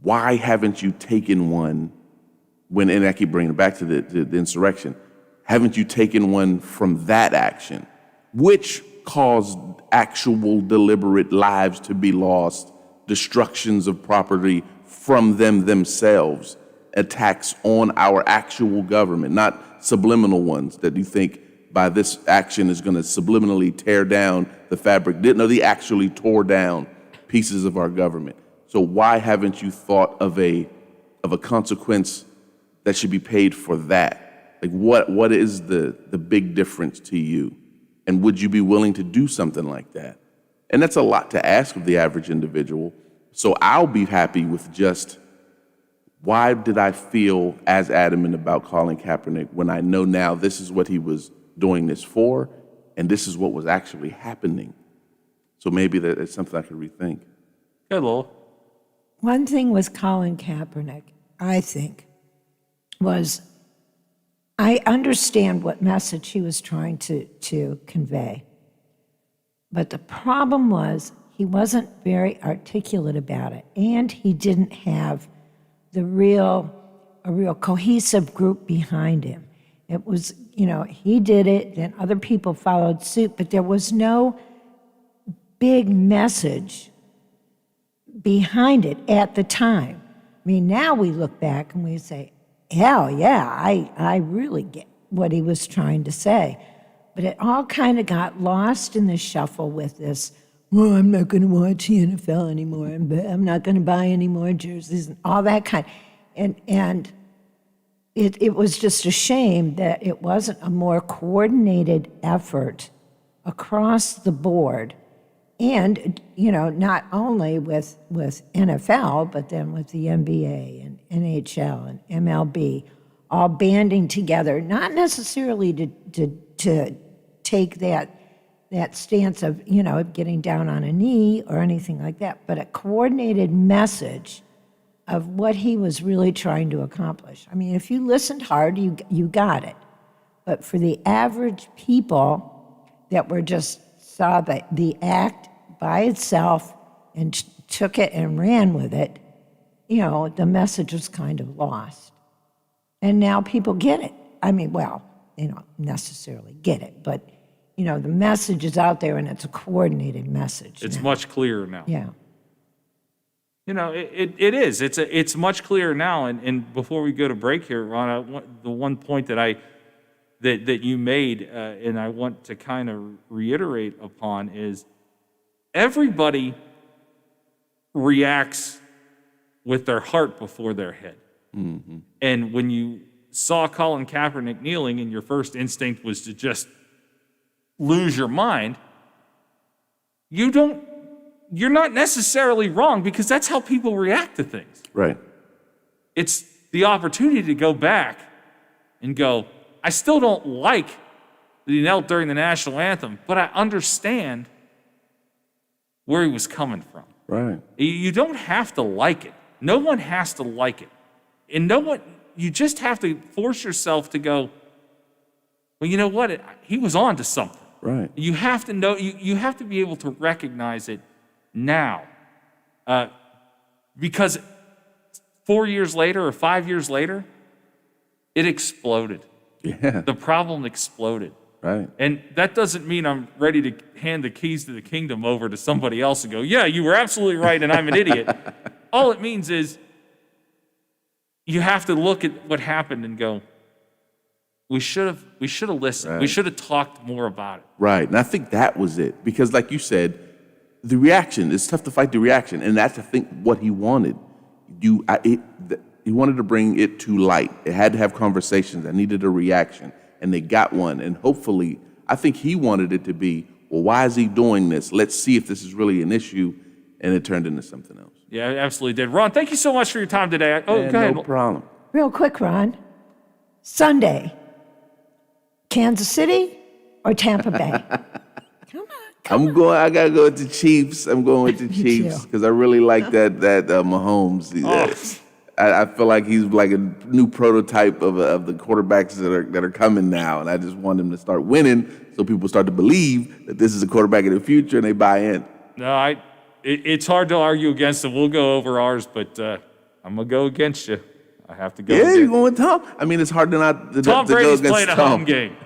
why haven't you taken one and I keep bringing it back to the insurrection, haven't you taken one from that action, which caused actual deliberate lives to be lost, destructions of property from themselves, attacks on our actual government, not subliminal ones that you think by this action is going to subliminally tear down the fabric. No, they actually tore down pieces of our government. So why haven't you thought of a consequence that should be paid for that? Like what is the big difference to you? And would you be willing to do something like that? And that's a lot to ask of the average individual. So I'll be happy with just, why did I feel as adamant about Colin Kaepernick when I know now this is what he was doing this for, and this is what was actually happening? So maybe that's something I could rethink.
Good, Lowell.
One thing with Colin Kaepernick, I think, was I understand what message he was trying to convey. But the problem was he wasn't very articulate about it, and he didn't have a real cohesive group behind him. It was, he did it, and other people followed suit, but there was no big message behind it at the time. I mean, now we look back and we say, hell yeah, I really get what he was trying to say. But it all kind of got lost in the shuffle with this well, I'm not going to watch the NFL anymore. I'm not going to buy any more jerseys and all that kind. And it was just a shame that it wasn't a more coordinated effort across the board. And, not only with NFL, but then with the NBA and NHL and MLB, all banding together, not necessarily to take that stance of, getting down on a knee or anything like that, but a coordinated message of what he was really trying to accomplish. I mean, if you listened hard, you got it. But for the average people that were just saw the act by itself and took it and ran with it, the message was kind of lost. And now people get it. I mean, well, they don't necessarily get it, but, the message is out there and it's a coordinated message.
It's
now.
much clearer now.
Yeah.
It is. It's much clearer now. And before we go to break here, Ron, the one point that you made, and I want to kind of reiterate upon is everybody reacts with their heart before their head.
Mm-hmm.
And when you saw Colin Kaepernick kneeling and your first instinct was to just lose your mind, you're not necessarily wrong, because that's how people react to things.
Right.
It's the opportunity to go back and go, I still don't like that he knelt during the national anthem, but I understand where he was coming from.
Right.
You don't have to like it. No one has to like it. And you just have to force yourself to go, well, you know what? He was on to something.
Right.
You have to know, you have to be able to recognize it now. Because 4 years later or 5 years later, it exploded.
Yeah.
The problem exploded.
Right.
And that doesn't mean I'm ready to hand the keys to the kingdom over to somebody else and go, yeah, you were absolutely right and I'm an idiot. All it means is you have to look at what happened and go, we should have listened.
Right.
We should have talked more about it.
Right. And I think that was it. Because like you said, the reaction, it's tough to fight the reaction. And that's, I think, what he wanted. He wanted to bring it to light. It had to have conversations. I needed a reaction. And they got one. And hopefully, I think he wanted it to be, well, why is he doing this? Let's see if this is really an issue. And it turned into something else.
Yeah, it absolutely did. Ron, thank you so much for your time today. Go ahead.
No problem.
Real quick, Ron. Sunday, Kansas City or Tampa Bay?
I gotta go with the Chiefs. I'm going with the Chiefs because I really like that Mahomes. I feel like he's like a new prototype of the quarterbacks that are coming now, and I just want him to start winning so people start to believe that this is a quarterback of the future and they buy in.
No, it's hard to argue against it. We'll go over ours, but I'm gonna go against you. I have to go.
Yeah, you're going with Tom. I mean, it's hard to not to
Tom
go
Brady's
against
playing a
Tom.
home game.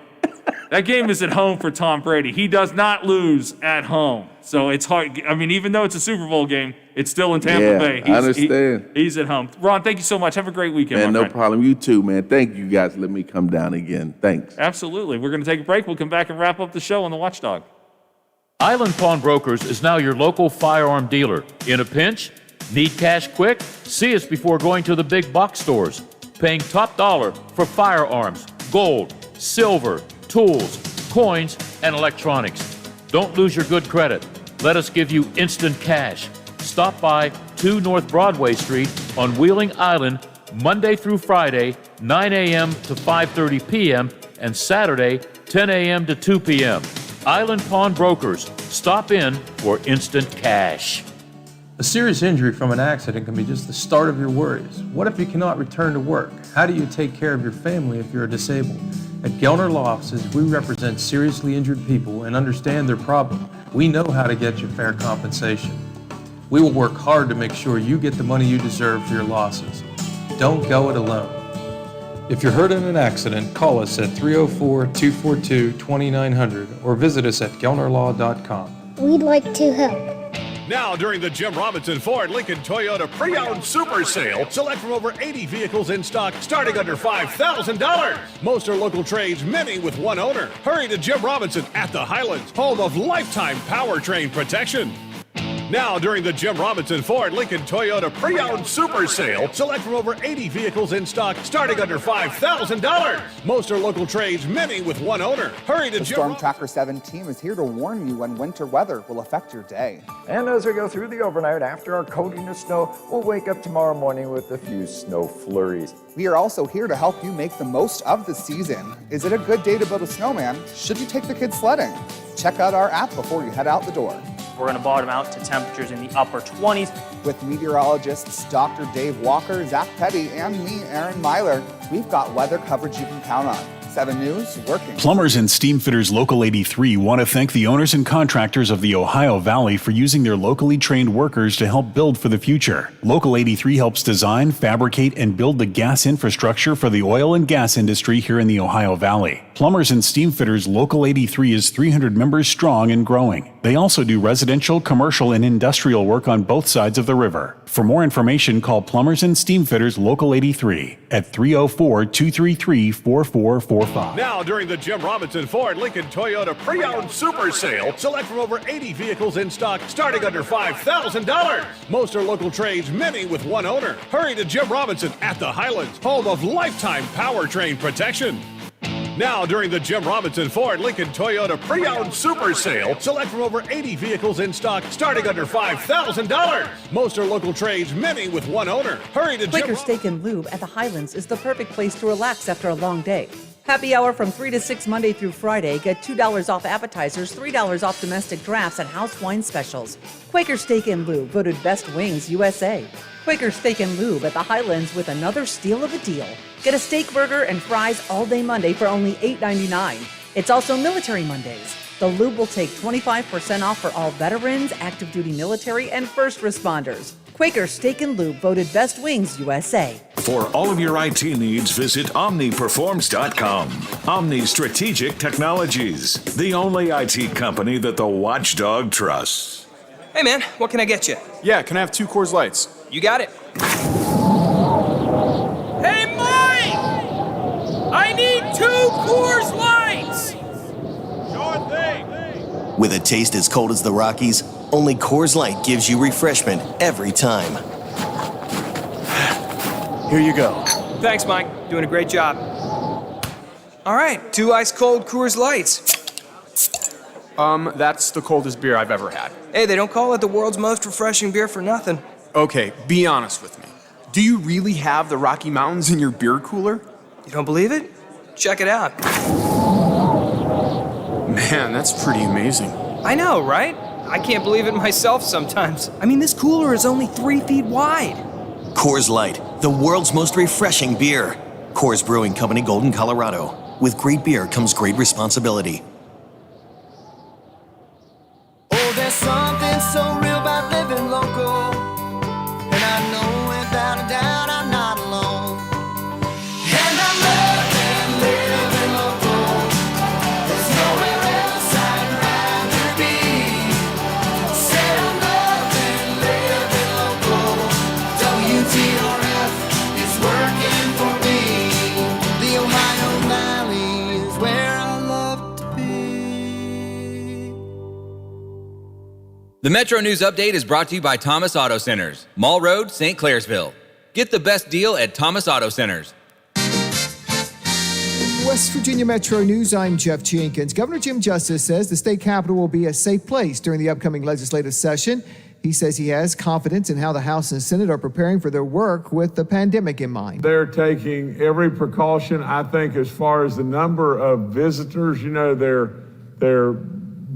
That game is at home for Tom Brady. He does not lose at home. So it's hard. I mean, even though it's a Super Bowl game, it's still in Tampa Bay.
I understand.
He's at home. Ron, thank you so much. Have a great weekend,
Man,
my
no
friend.
problem. You too, man. Thank you guys. Let me come down again. Thanks.
Absolutely. We're going to take a break. We'll come back and wrap up the show on the Watchdog.
Island Pawnbrokers is now your local firearm dealer. In a pinch? Need cash quick? See us before going to the big box stores. Paying top dollar for firearms, gold, silver, tools, coins, and electronics. Don't lose your good credit. Let us give you instant cash. Stop by 2 North Broadway Street on Wheeling Island, Monday through Friday, 9 a.m. to 5:30 p.m. and Saturday, 10 a.m. to 2 p.m. Island Pawnbrokers. Stop in for instant cash.
A serious injury from an accident can be just the start of your worries. What if you cannot return to work? How do you take care of your family if you're disabled? At Gelner Law Offices, we represent seriously injured people and understand their problem. We know how to get you fair compensation. We will work hard to make sure you get the money you deserve for your losses. Don't go it alone. If you're hurt in an accident, call us at 304-242-2900 or visit us at gelnerlaw.com.
We'd like to help. Now, during the Jim Robinson Ford Lincoln Toyota Pre-Owned Super Sale, select from over 80 vehicles in stock starting under $5,000. Most are local trades, many with one owner. Hurry to Jim Robinson at the Highlands, home of lifetime powertrain protection. Now, during the Jim Robinson Ford Lincoln Toyota Pre-Owned Super Sale, select from over 80 vehicles in stock starting under $5,000. Most are local trades, many with one owner. Hurry to
The
Jim
Storm Tracker 7 team is here to warn you when winter weather will affect your day.
And as we go through the overnight after our coating of snow, we'll wake up tomorrow morning with a few snow flurries.
We are also here to help you make the most of the season. Is it a good day to build a snowman? Should you take the kids sledding? Check out our app before you head out the door.
We're going to bottom out to temperatures in the upper 20s.
With meteorologists Dr. Dave Walker, Zach Petty, and me, Aaron Myler, we've got weather coverage you can count on. 7 News, working.
Plumbers and Steam Fitters Local 83 want to thank the owners and contractors of the Ohio Valley for using their locally trained workers to help build for the future. Local 83 helps design, fabricate, and build the gas infrastructure for the oil and gas industry here in the Ohio Valley. Plumbers and Steam Fitters Local 83 is 300 members strong and growing. They also do residential, commercial, and industrial work on both sides of the river. For more information, call Plumbers and Steam Fitters Local 83 at 304-233-4445.
Now, during the Jim Robinson Ford Lincoln Toyota Pre-Owned Super Sale, select from over 80 vehicles in stock starting under $5,000. Most are local trades, many with one owner. Hurry to Jim Robinson at the Highlands, home of lifetime powertrain protection. Now, during the Jim Robinson Ford Lincoln Toyota Pre-Owned Super Sale, select from over 80 vehicles in stock starting under $5,000. Most are local trades, many with one owner. Hurry to
Quaker Steak and Lube at the Highlands is the perfect place to relax after a long day. Happy hour from 3 to 6 Monday through Friday. Get $2 off appetizers, $3 off domestic drafts, and house wine specials. Quaker Steak and Lube, voted Best Wings USA. Quaker Steak and Lube at the Highlands with another steal of a deal. Get a steak burger and fries all day Monday for only $8.99. It's also Military Mondays. The Lube will take 25% off for all veterans, active duty military, and first responders. Quaker Steak and Lube, voted Best Wings USA.
For all of your IT needs, visit OmniPerforms.com. Omni Strategic Technologies, the only IT company that the watchdog trusts.
Hey man, what can I get you?
Yeah, can I have 2 Coors Lights?
You got it. Hey Mike! I need 2 Coors Lights!
Sure thing.
With a taste as cold as the Rockies, only Coors Light gives you refreshment every time.
Here you go.
Thanks, Mike. Doing a great job. All right, 2 ice-cold Coors Lights.
That's the coldest beer I've ever had.
Hey, they don't call it the world's most refreshing beer for nothing.
Okay, be honest with me. Do you really have the Rocky Mountains in your beer cooler?
You don't believe it? Check it out.
Man, that's pretty amazing.
I know, right? I can't believe it myself sometimes. I mean, this cooler is only 3 feet wide.
Coors Light, the world's most refreshing beer. Coors Brewing Company, Golden, Colorado. With great beer comes great responsibility.
Oh, there's something so real about living local. And I know without a doubt I'm not alone. And I'm loving living local. There's nowhere else I'd rather be. Said I'm loving living local. WTRF is working for me. The Ohio Valley is where I love to be.
The Metro News Update is brought to you by Thomas Auto Centers, Mall Road, St. Clairsville. Get the best deal at Thomas Auto Centers.
West Virginia Metro News, I'm Jeff Jenkins. Governor Jim Justice says the state capitol will be a safe place during the upcoming legislative session. He says he has confidence in how the House and Senate are preparing for their work with the pandemic in mind.
They're taking every precaution, I think, as far as the number of visitors. You know, they're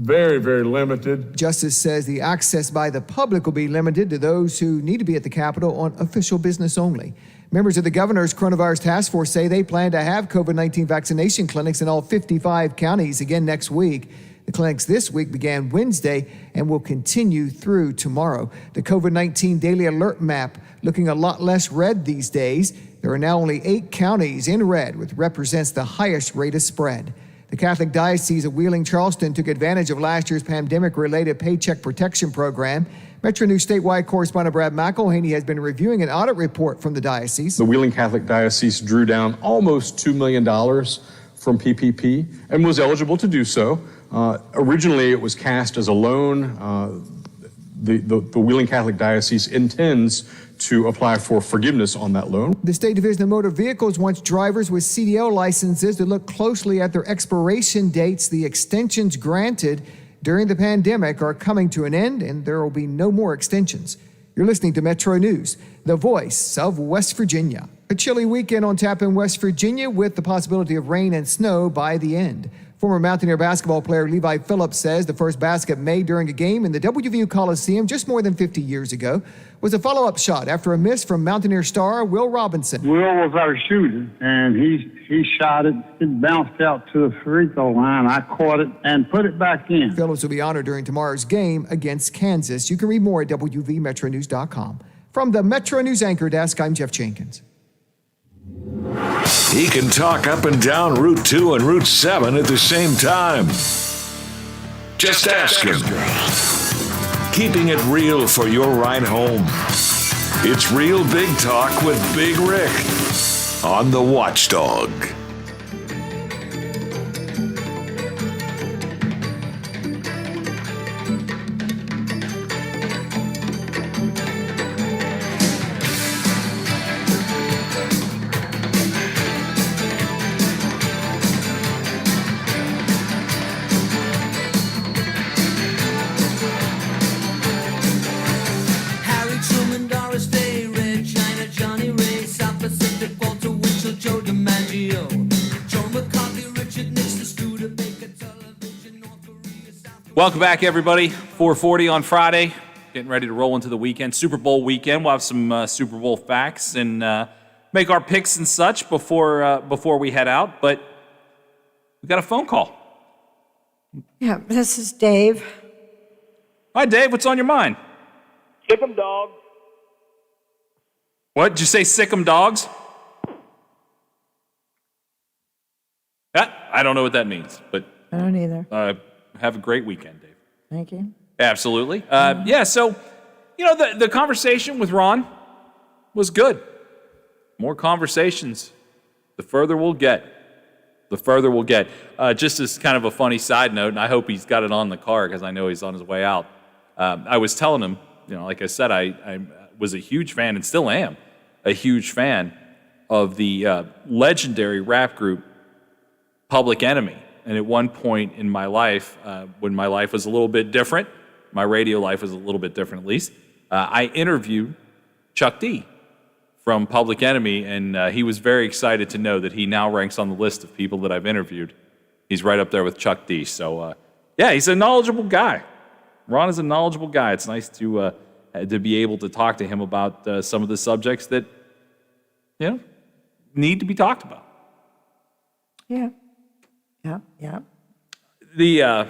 very, very limited.
Justice says the access by the public will be limited to those who need to be at the Capitol on official business only. Members of the governor's coronavirus task force say they plan to have COVID-19 vaccination clinics in all 55 counties again next week. The clinics this week began Wednesday and will continue through tomorrow. The COVID-19 daily alert map looking a lot less red these days. There are now only 8 counties in red, which represents the highest rate of spread. The Catholic Diocese of Wheeling-Charleston took advantage of last year's pandemic-related Paycheck Protection Program.
Metro News statewide correspondent Brad McElhaney has been reviewing an audit report from the diocese.
The Wheeling Catholic Diocese drew down almost $2 million from PPP and was eligible to do so. Originally, it was cast as a loan. The Wheeling Catholic Diocese intends to apply for forgiveness on that loan.
The State Division of Motor Vehicles wants drivers with CDL licenses to look closely at their expiration dates. The extensions granted during the pandemic are coming to an end, and there will be no more extensions. You're listening to Metro News, the voice of West Virginia. A chilly weekend on tap in West Virginia with the possibility of rain and snow by the end. Former Mountaineer basketball player Levi Phillips says the first basket made during a game in the WVU Coliseum just more than 50 years ago was a follow-up shot after a miss from Mountaineer star Will Robinson.
Will was our shooter, and he shot it. It bounced out to the free throw line. I caught it and put it back in.
Phillips will be honored during tomorrow's game against Kansas. You can read more at WVMetroNews.com. From the Metro News Anchor Desk, I'm Jeff Jenkins.
He can talk up and down Route 2 and Route 7 at the same time. Just ask him. Keeping it real for your ride home. It's Real Big Talk with Big Rick on The Watchdog.
Welcome back, everybody. 4:40 on Friday. Getting ready to roll into the weekend. Super Bowl weekend. We'll have some Super Bowl facts and make our picks and such before we head out. But we got a phone call.
Yeah, this is Dave.
Hi, Dave. What's on your mind?
Sick 'em dog.
What? Did you say sick 'em dogs? I don't know what that means, but
I don't either.
Have a great weekend, Dave.
Thank you.
Absolutely. Yeah, so, the conversation with Ron was good. More conversations, the further we'll get. Just as kind of a funny side note, and I hope he's got it on the car because I know he's on his way out. I was telling him, like I said, I was a huge fan and still am a huge fan of the legendary rap group Public Enemy. And at one point in my life, when my life was a little bit different, my radio life was a little bit different at least, I interviewed Chuck D from Public Enemy, and he was very excited to know that he now ranks on the list of people that I've interviewed. He's right up there with Chuck D. So, yeah, he's a knowledgeable guy. Ron is a knowledgeable guy. It's nice to be able to talk to him about some of the subjects that, need to be talked about.
Yeah. Yeah.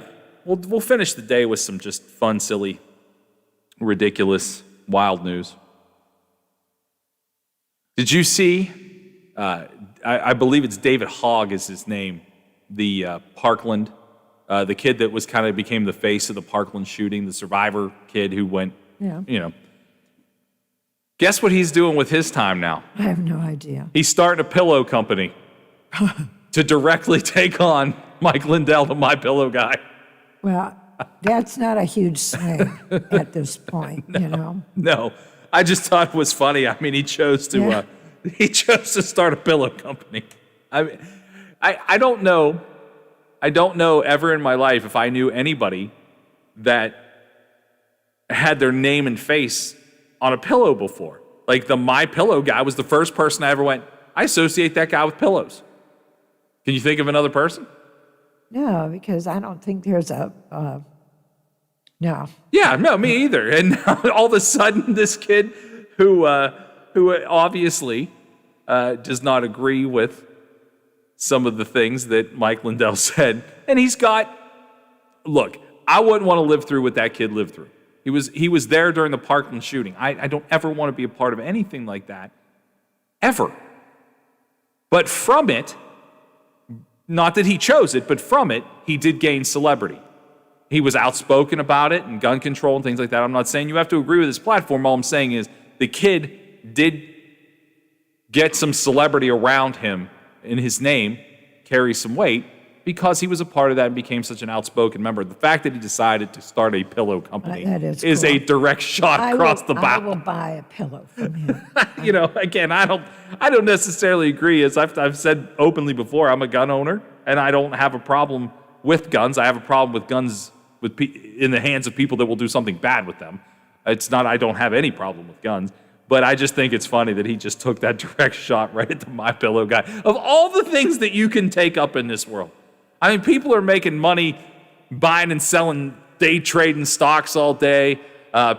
We'll finish the day with some just fun, silly, ridiculous, wild news. Did you see? I believe it's David Hogg is his name. The Parkland, the kid that was kind of became the face of the Parkland shooting, the survivor kid who went.
Yeah.
Guess what he's doing with his time now?
I have no idea.
He's starting a pillow company. To directly take on Mike Lindell, the My Pillow guy.
Well, that's not a huge swing at this point,
No, I just thought it was funny. I mean, he chose to start a pillow company. I don't know. I don't know ever in my life if I knew anybody that had their name and face on a pillow before. Like the My Pillow guy was the first person I ever went, I associate that guy with pillows. Can you think of another person?
No, because I don't think there's no.
Yeah, no, me either. And all of a sudden, this kid who obviously does not agree with some of the things that Mike Lindell said, and look, I wouldn't want to live through what that kid lived through. He was there during the Parkland shooting. I don't ever want to be a part of anything like that, ever. But from it, not that he chose it, but from it, he did gain celebrity. he was outspoken about it and gun control and things like that. I'm not saying you have to agree with his platform. All I'm saying is the kid did get some celebrity around him in his name, carry some weight, because he was a part of that and became such an outspoken member. The fact that he decided to start a pillow company is a direct shot across the bow.
I will buy a pillow from him.
Again, I don't necessarily agree. As I've said openly before, I'm a gun owner, and I don't have a problem with guns. I have a problem with guns in the hands of people that will do something bad with them. It's not I don't have any problem with guns, but I just think it's funny that he just took that direct shot right at the MyPillow guy. Of all the things that you can take up in this world, I mean, people are making money buying and selling, day trading stocks all day.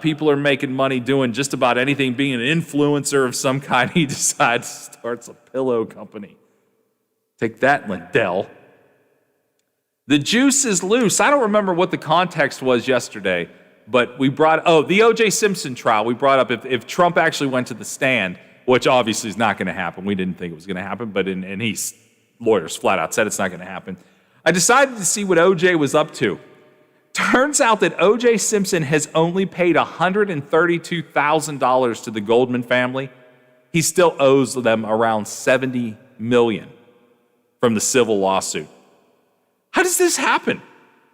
People are making money doing just about anything, being an influencer of some kind. He decides to start a pillow company. Take that, Lindell. The juice is loose. I don't remember what the context was yesterday, but we brought, the O.J. Simpson trial. We brought up if Trump actually went to the stand, which obviously is not going to happen. We didn't think it was going to happen, but lawyers flat out said it's not going to happen. I decided to see what O.J. was up to. Turns out that O.J. Simpson has only paid $132,000 to the Goldman family. He still owes them around $70 million from the civil lawsuit. How does this happen?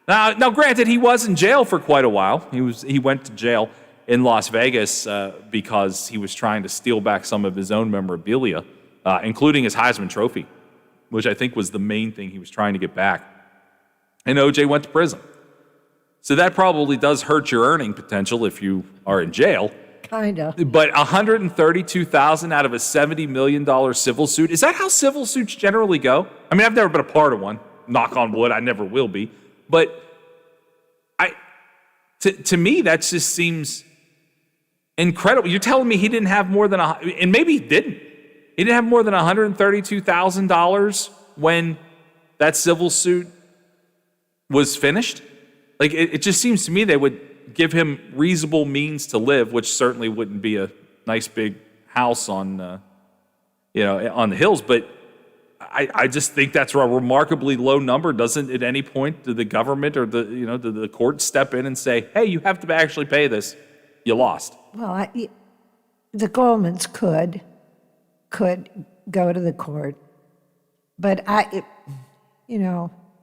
Now, granted, he was in jail for quite a while. He went to jail in Las Vegas because he was trying to steal back some of his own memorabilia, including his Heisman Trophy, which I think was the main thing he was trying to get back. And OJ went to prison. So that probably does hurt your earning potential if you are in jail.
Kinda.
But $132,000 out of a $70 million civil suit, is that how civil suits generally go? I mean, I've never been a part of one. Knock on wood, I never will be. But to me, that just seems incredible. You're telling me he didn't have more than and maybe he didn't. He didn't have more than $132,000 when that civil suit was finished? Like, it just seems to me they would give him reasonable means to live, which certainly wouldn't be a nice big house on the hills. But I just think that's a remarkably low number. Doesn't at any point do the government or the court step in and say, hey, you have to actually pay this? You lost.
Well, the Goldmans could go to the court, but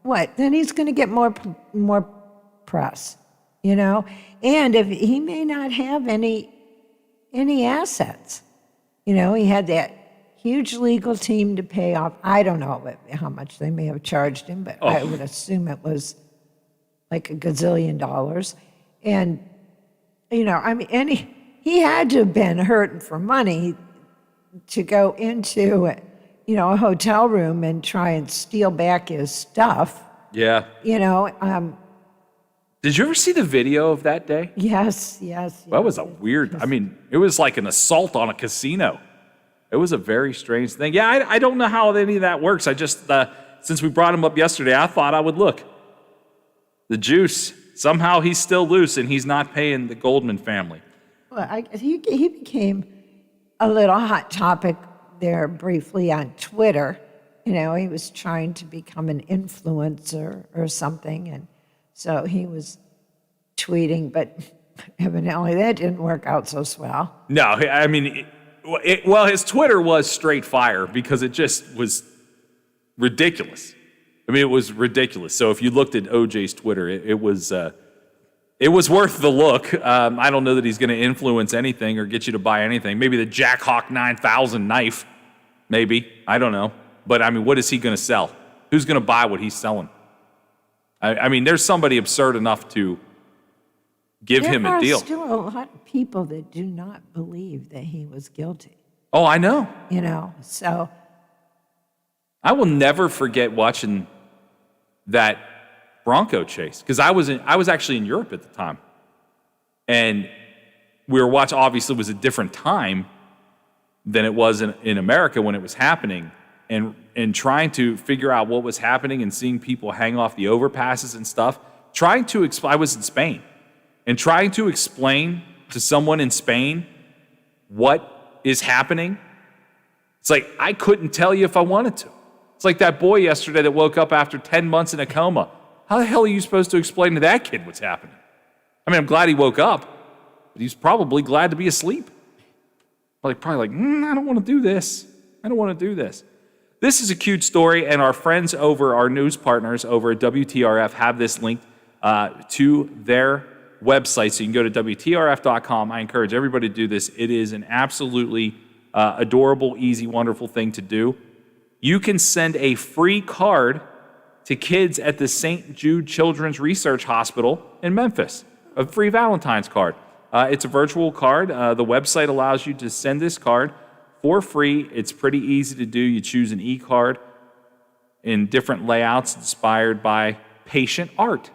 what? Then he's going to get more press, and if he may not have any assets, he had that huge legal team to pay off. I don't know how much they may have charged him, but I would assume it was like $1 gazillion. And, he had to have been hurting for money to go into, a hotel room and try and steal back his stuff.
Yeah. Did you ever see the video of that day?
Yes.
That was a weird, it was like an assault on a casino. It was a very strange thing. Yeah, I don't know how any of that works. I just, since we brought him up yesterday, I thought I would look. The juice, somehow he's still loose and he's not paying the Goldman family.
Well, he became a little hot topic there briefly on Twitter. He was trying to become an influencer or something, and so he was tweeting, but evidently that didn't work out so swell.
No, his Twitter was straight fire because it just was ridiculous. It was ridiculous. So if you looked at OJ's Twitter, it was worth the look. I don't know that he's going to influence anything or get you to buy anything. Maybe the Jack Hawk 9000 knife, maybe. I don't know. But what is he going to sell? Who's going to buy what he's selling? There's somebody absurd enough to give him a deal.
There are still a lot of people that do not believe that he was guilty.
Oh, I know.
So.
I will never forget watching that Bronco chase because I was actually in Europe at the time, and we were watching. Obviously, it was a different time than it was in America when it was happening, and trying to figure out what was happening and seeing people hang off the overpasses and stuff. I was in Spain, and trying to explain to someone in Spain what is happening. It's like I couldn't tell you if I wanted to. It's like that boy yesterday that woke up after 10 months in a coma. How the hell are you supposed to explain to that kid what's happening? I mean, I'm glad he woke up, but he's probably glad to be asleep. Probably I don't want to do this. I don't want to do this. This is a cute story, and our friends over, our news partners over at WTRF have this linked to their website, so you can go to WTRF.com. I encourage everybody to do this. It is an absolutely adorable, easy, wonderful thing to do. You can send a free card to kids at the St. Jude Children's Research Hospital in Memphis, a free Valentine's card. It's a virtual card. The website allows you to send this card for free. It's pretty easy to do. You choose an e-card in different layouts inspired by patient art.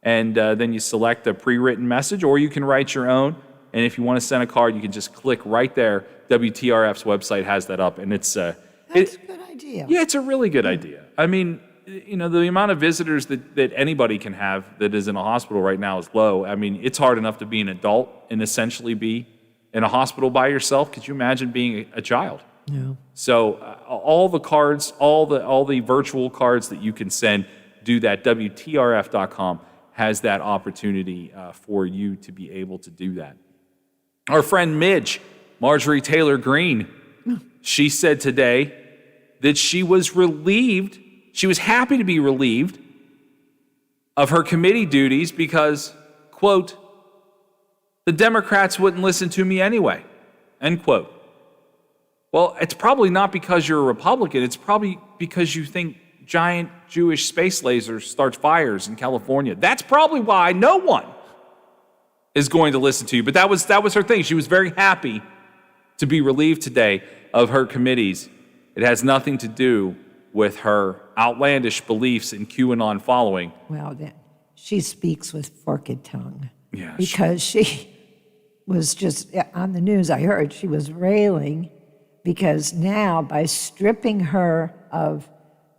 And then you select a pre-written message, or you can write your own. And if you want to send a card, you can just click right there. WTRF's website has that up. And it's
That's a good idea.
Yeah, it's a really good idea. I mean, the amount of visitors that anybody can have that is in a hospital right now is low. I mean, it's hard enough to be an adult and essentially be in a hospital by yourself. Could you imagine being a child?
No.
So all the cards, all the virtual cards that you can send, do that. WTRF.com has that opportunity for you to be able to do that. Our friend Midge, Marjorie Taylor Greene, she said today that she was relieved. She was happy to be relieved of her committee duties because, quote, the Democrats wouldn't listen to me anyway, end quote. Well, it's probably not because you're a Republican. It's probably because you think giant Jewish space lasers start fires in California. That's probably why no one is going to listen to you. But that was her thing. She was very happy to be relieved today of her committees. It has nothing to do with her outlandish beliefs in QAnon following.
Well, then she speaks with forked tongue.
Yeah,
because she was just on the news. I heard she was railing because now by stripping her of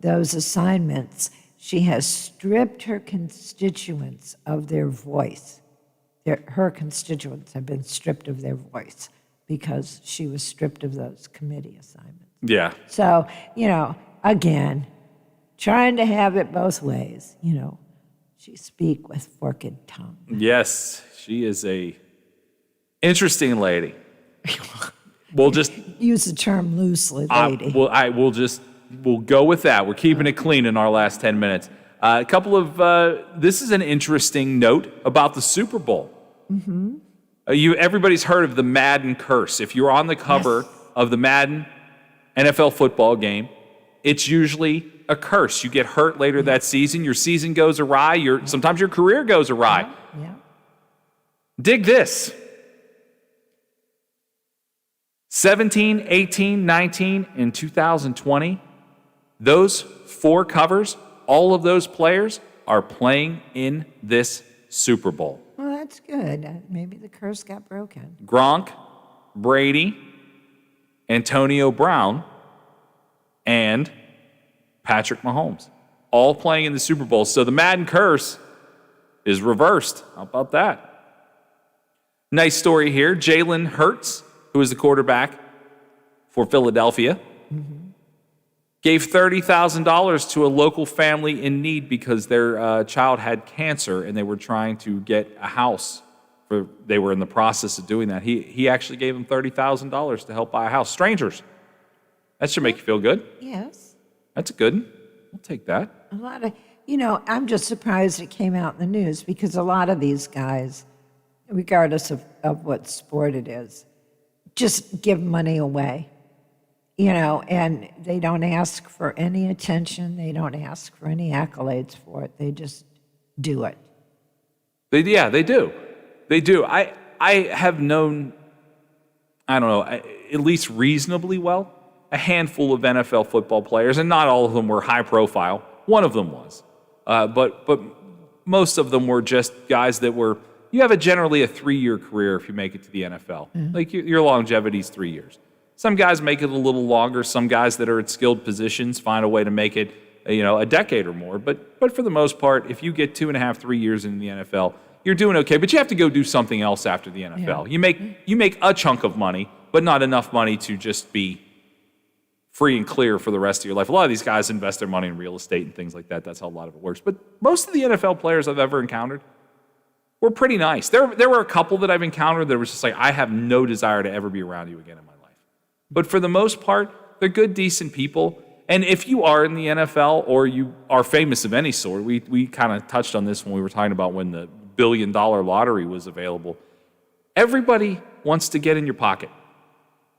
those assignments, she has stripped her constituents of their voice. Her constituents have been stripped of their voice because she was stripped of those committee assignments.
Yeah.
So, again, trying to have it both ways, she speak with forked tongue.
Yes, she is a interesting lady. We'll just
use the term loosely, lady.
We'll go with that. We're keeping it clean in our last 10 minutes. A couple of this is an interesting note about the Super Bowl.
Mm-hmm.
Everybody's heard of the Madden curse. If you're on the cover of the Madden NFL football game, it's usually a curse. You get hurt later that season. Your season goes awry. Sometimes your career goes awry.
Yeah.
Dig this. 17, 18, 19, and 2020, those 4 covers, all of those players are playing in this Super Bowl.
Well, that's good. Maybe the curse got broken.
Gronk, Brady, Antonio Brown, and Patrick Mahomes, all playing in the Super Bowl. So the Madden curse is reversed. How about that? Nice story here. Jalen Hurts, who is the quarterback for Philadelphia, gave $30,000 to a local family in need because their child had cancer and they were trying to get a house. They were in the process of doing that. He actually gave them $30,000 to help buy a house. Strangers. That should make you feel good.
Yes.
That's a good one. We'll take that.
A lot of, I'm just surprised it came out in the news because a lot of these guys, regardless of what sport it is, just give money away, and they don't ask for any attention. They don't ask for any accolades for it. They just do it.
They do. They do. I have known, I don't know, at least reasonably well, a handful of NFL football players, and not all of them were high profile. One of them was. But most of them were just guys that were, you have generally a 3-year career if you make it to the NFL.
Mm-hmm.
Like your longevity is 3 years. Some guys make it a little longer. Some guys that are at skilled positions find a way to make it, a decade or more. But for the most part, if you get 2.5, 3 years in the NFL, you're doing okay. But you have to go do something else after the NFL.
Yeah.
You make a chunk of money, but not enough money to just be free and clear for the rest of your life. A lot of these guys invest their money in real estate and things like that. That's how a lot of it works. But most of the NFL players I've ever encountered were pretty nice. There were a couple that I've encountered that was just like, I have no desire to ever be around you again in my life. But for the most part, they're good, decent people. And if you are in the NFL or you are famous of any sort, we kind of touched on this when we were talking about when the $1 billion lottery was available. Everybody wants to get in your pocket.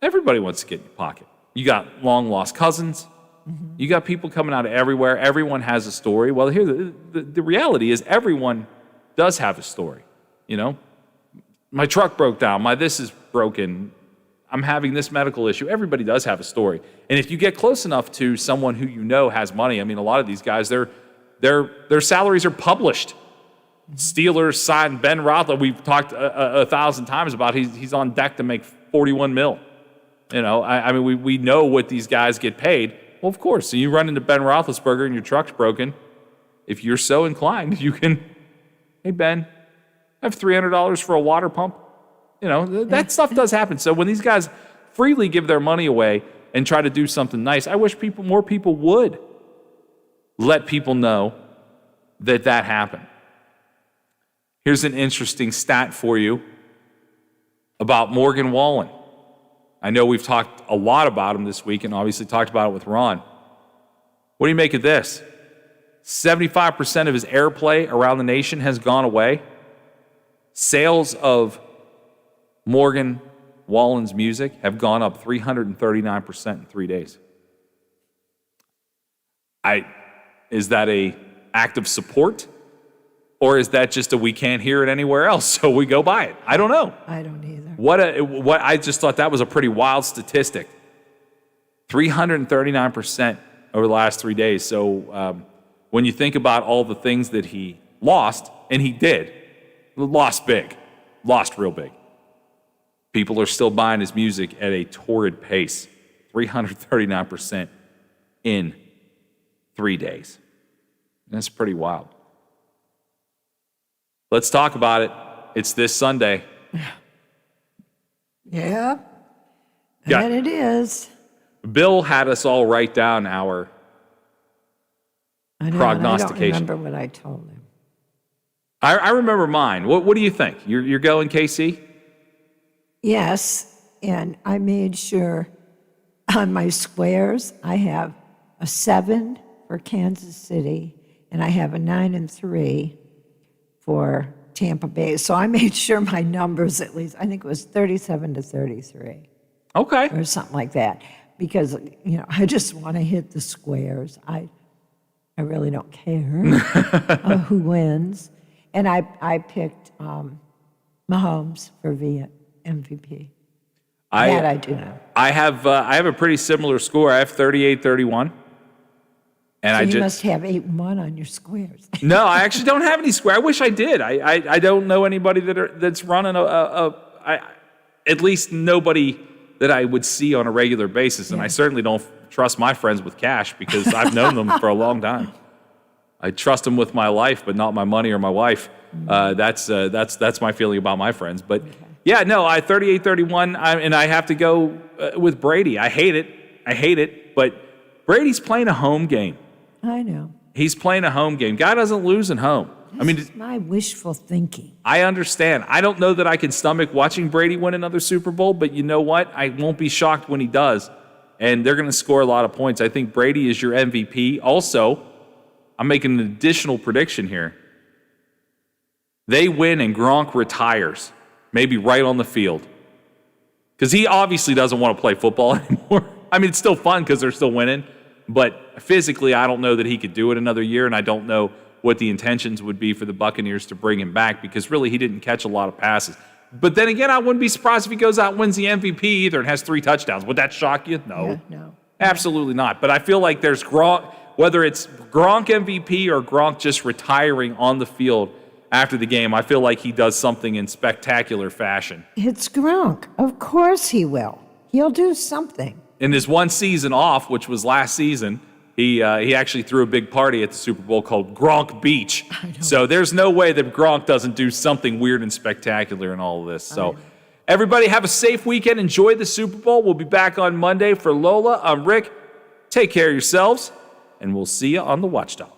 Everybody wants to get in your pocket. You got long-lost cousins. Mm-hmm. You got people coming out of everywhere. Everyone has a story. Well, here, the reality is everyone does have a story. You know, my truck broke down. My this is broken. I'm having this medical issue. Everybody does have a story. And if you get close enough to someone who you know has money, I mean, a lot of these guys, their salaries are published. Steelers signed Ben Roethlisberger. We've talked 1,000 times about he's on deck to make $41 million. You know, I mean, we know what these guys get paid. Well, of course. So you run into Ben Roethlisberger and your truck's broken. If you're so inclined, you can, hey, Ben, I have $300 for a water pump. You know, that stuff does happen. So when these guys freely give their money away and try to do something nice, I wish more people would let people know that happened. Here's an interesting stat for you about Morgan Wallen. I know we've talked a lot about him this week and obviously talked about it with Ron. What do you make of this? 75% of his airplay around the nation has gone away. Sales of Morgan Wallen's music have gone up 339% in 3 days. Is that an act of support? Or is that just we can't hear it anywhere else, so we go buy it? I don't know.
I don't either.
What I just thought that was a pretty wild statistic. 339% over the last 3 days. So when you think about all the things that he lost, and he did, lost big, lost real big. People are still buying his music at a torrid pace. 339% in 3 days. That's pretty wild. Let's talk about it. It's this Sunday.
Yeah, and it is.
Bill had us all write down our prognostication.
I don't remember what I told him.
I remember mine. What do you think? You're going KC?
Yes, and I made sure on my squares I have a 7 for Kansas City, and I have a 9 and 3 for Tampa Bay. So I made sure my numbers, at least, I think it was 37 to 33.
Okay.
Or something like that. Because, you know, I just want to hit the squares. I really don't care who wins. And I picked Mahomes for MVP. I do know.
I have a pretty similar score. I have 38-31. And
so you must have 8-1 on your squares.
No, I actually don't have any square. I wish I did. I don't know anybody that's running at least nobody that I would see on a regular basis. And I certainly don't trust my friends with cash because I've known them for a long time. I trust them with my life, but not my money or my wife. That's my feeling about my friends. But yeah, no, I 38-31, and I have to go with Brady. I hate it, but Brady's playing a home game.
I know.
He's playing a home game. Guy doesn't lose at home.
This is my wishful thinking.
I understand. I don't know that I can stomach watching Brady win another Super Bowl, but you know what? I won't be shocked when he does. And they're going to score a lot of points. I think Brady is your MVP. Also, I'm making an additional prediction here. They win and Gronk retires, maybe right on the field. Because he obviously doesn't want to play football anymore. I mean, it's still fun because they're still winning. But physically, I don't know that he could do it another year, and I don't know what the intentions would be for the Buccaneers to bring him back because really he didn't catch a lot of passes. But then again, I wouldn't be surprised if he goes out and wins the MVP either and has 3 touchdowns. Would that shock you? No.
Yeah, no.
Absolutely not. But I feel like there's Gronk, whether it's Gronk MVP or Gronk just retiring on the field after the game, I feel like he does something in spectacular fashion.
It's Gronk. Of course he will. He'll do something.
In his one season off, which was last season, he actually threw a big party at the Super Bowl called Gronk Beach. So there's no way that Gronk doesn't do something weird and spectacular in all of this. So everybody have a safe weekend. Enjoy the Super Bowl. We'll be back on Monday. For Lola, I'm Rick. Take care of yourselves, and we'll see you on the Watchdog.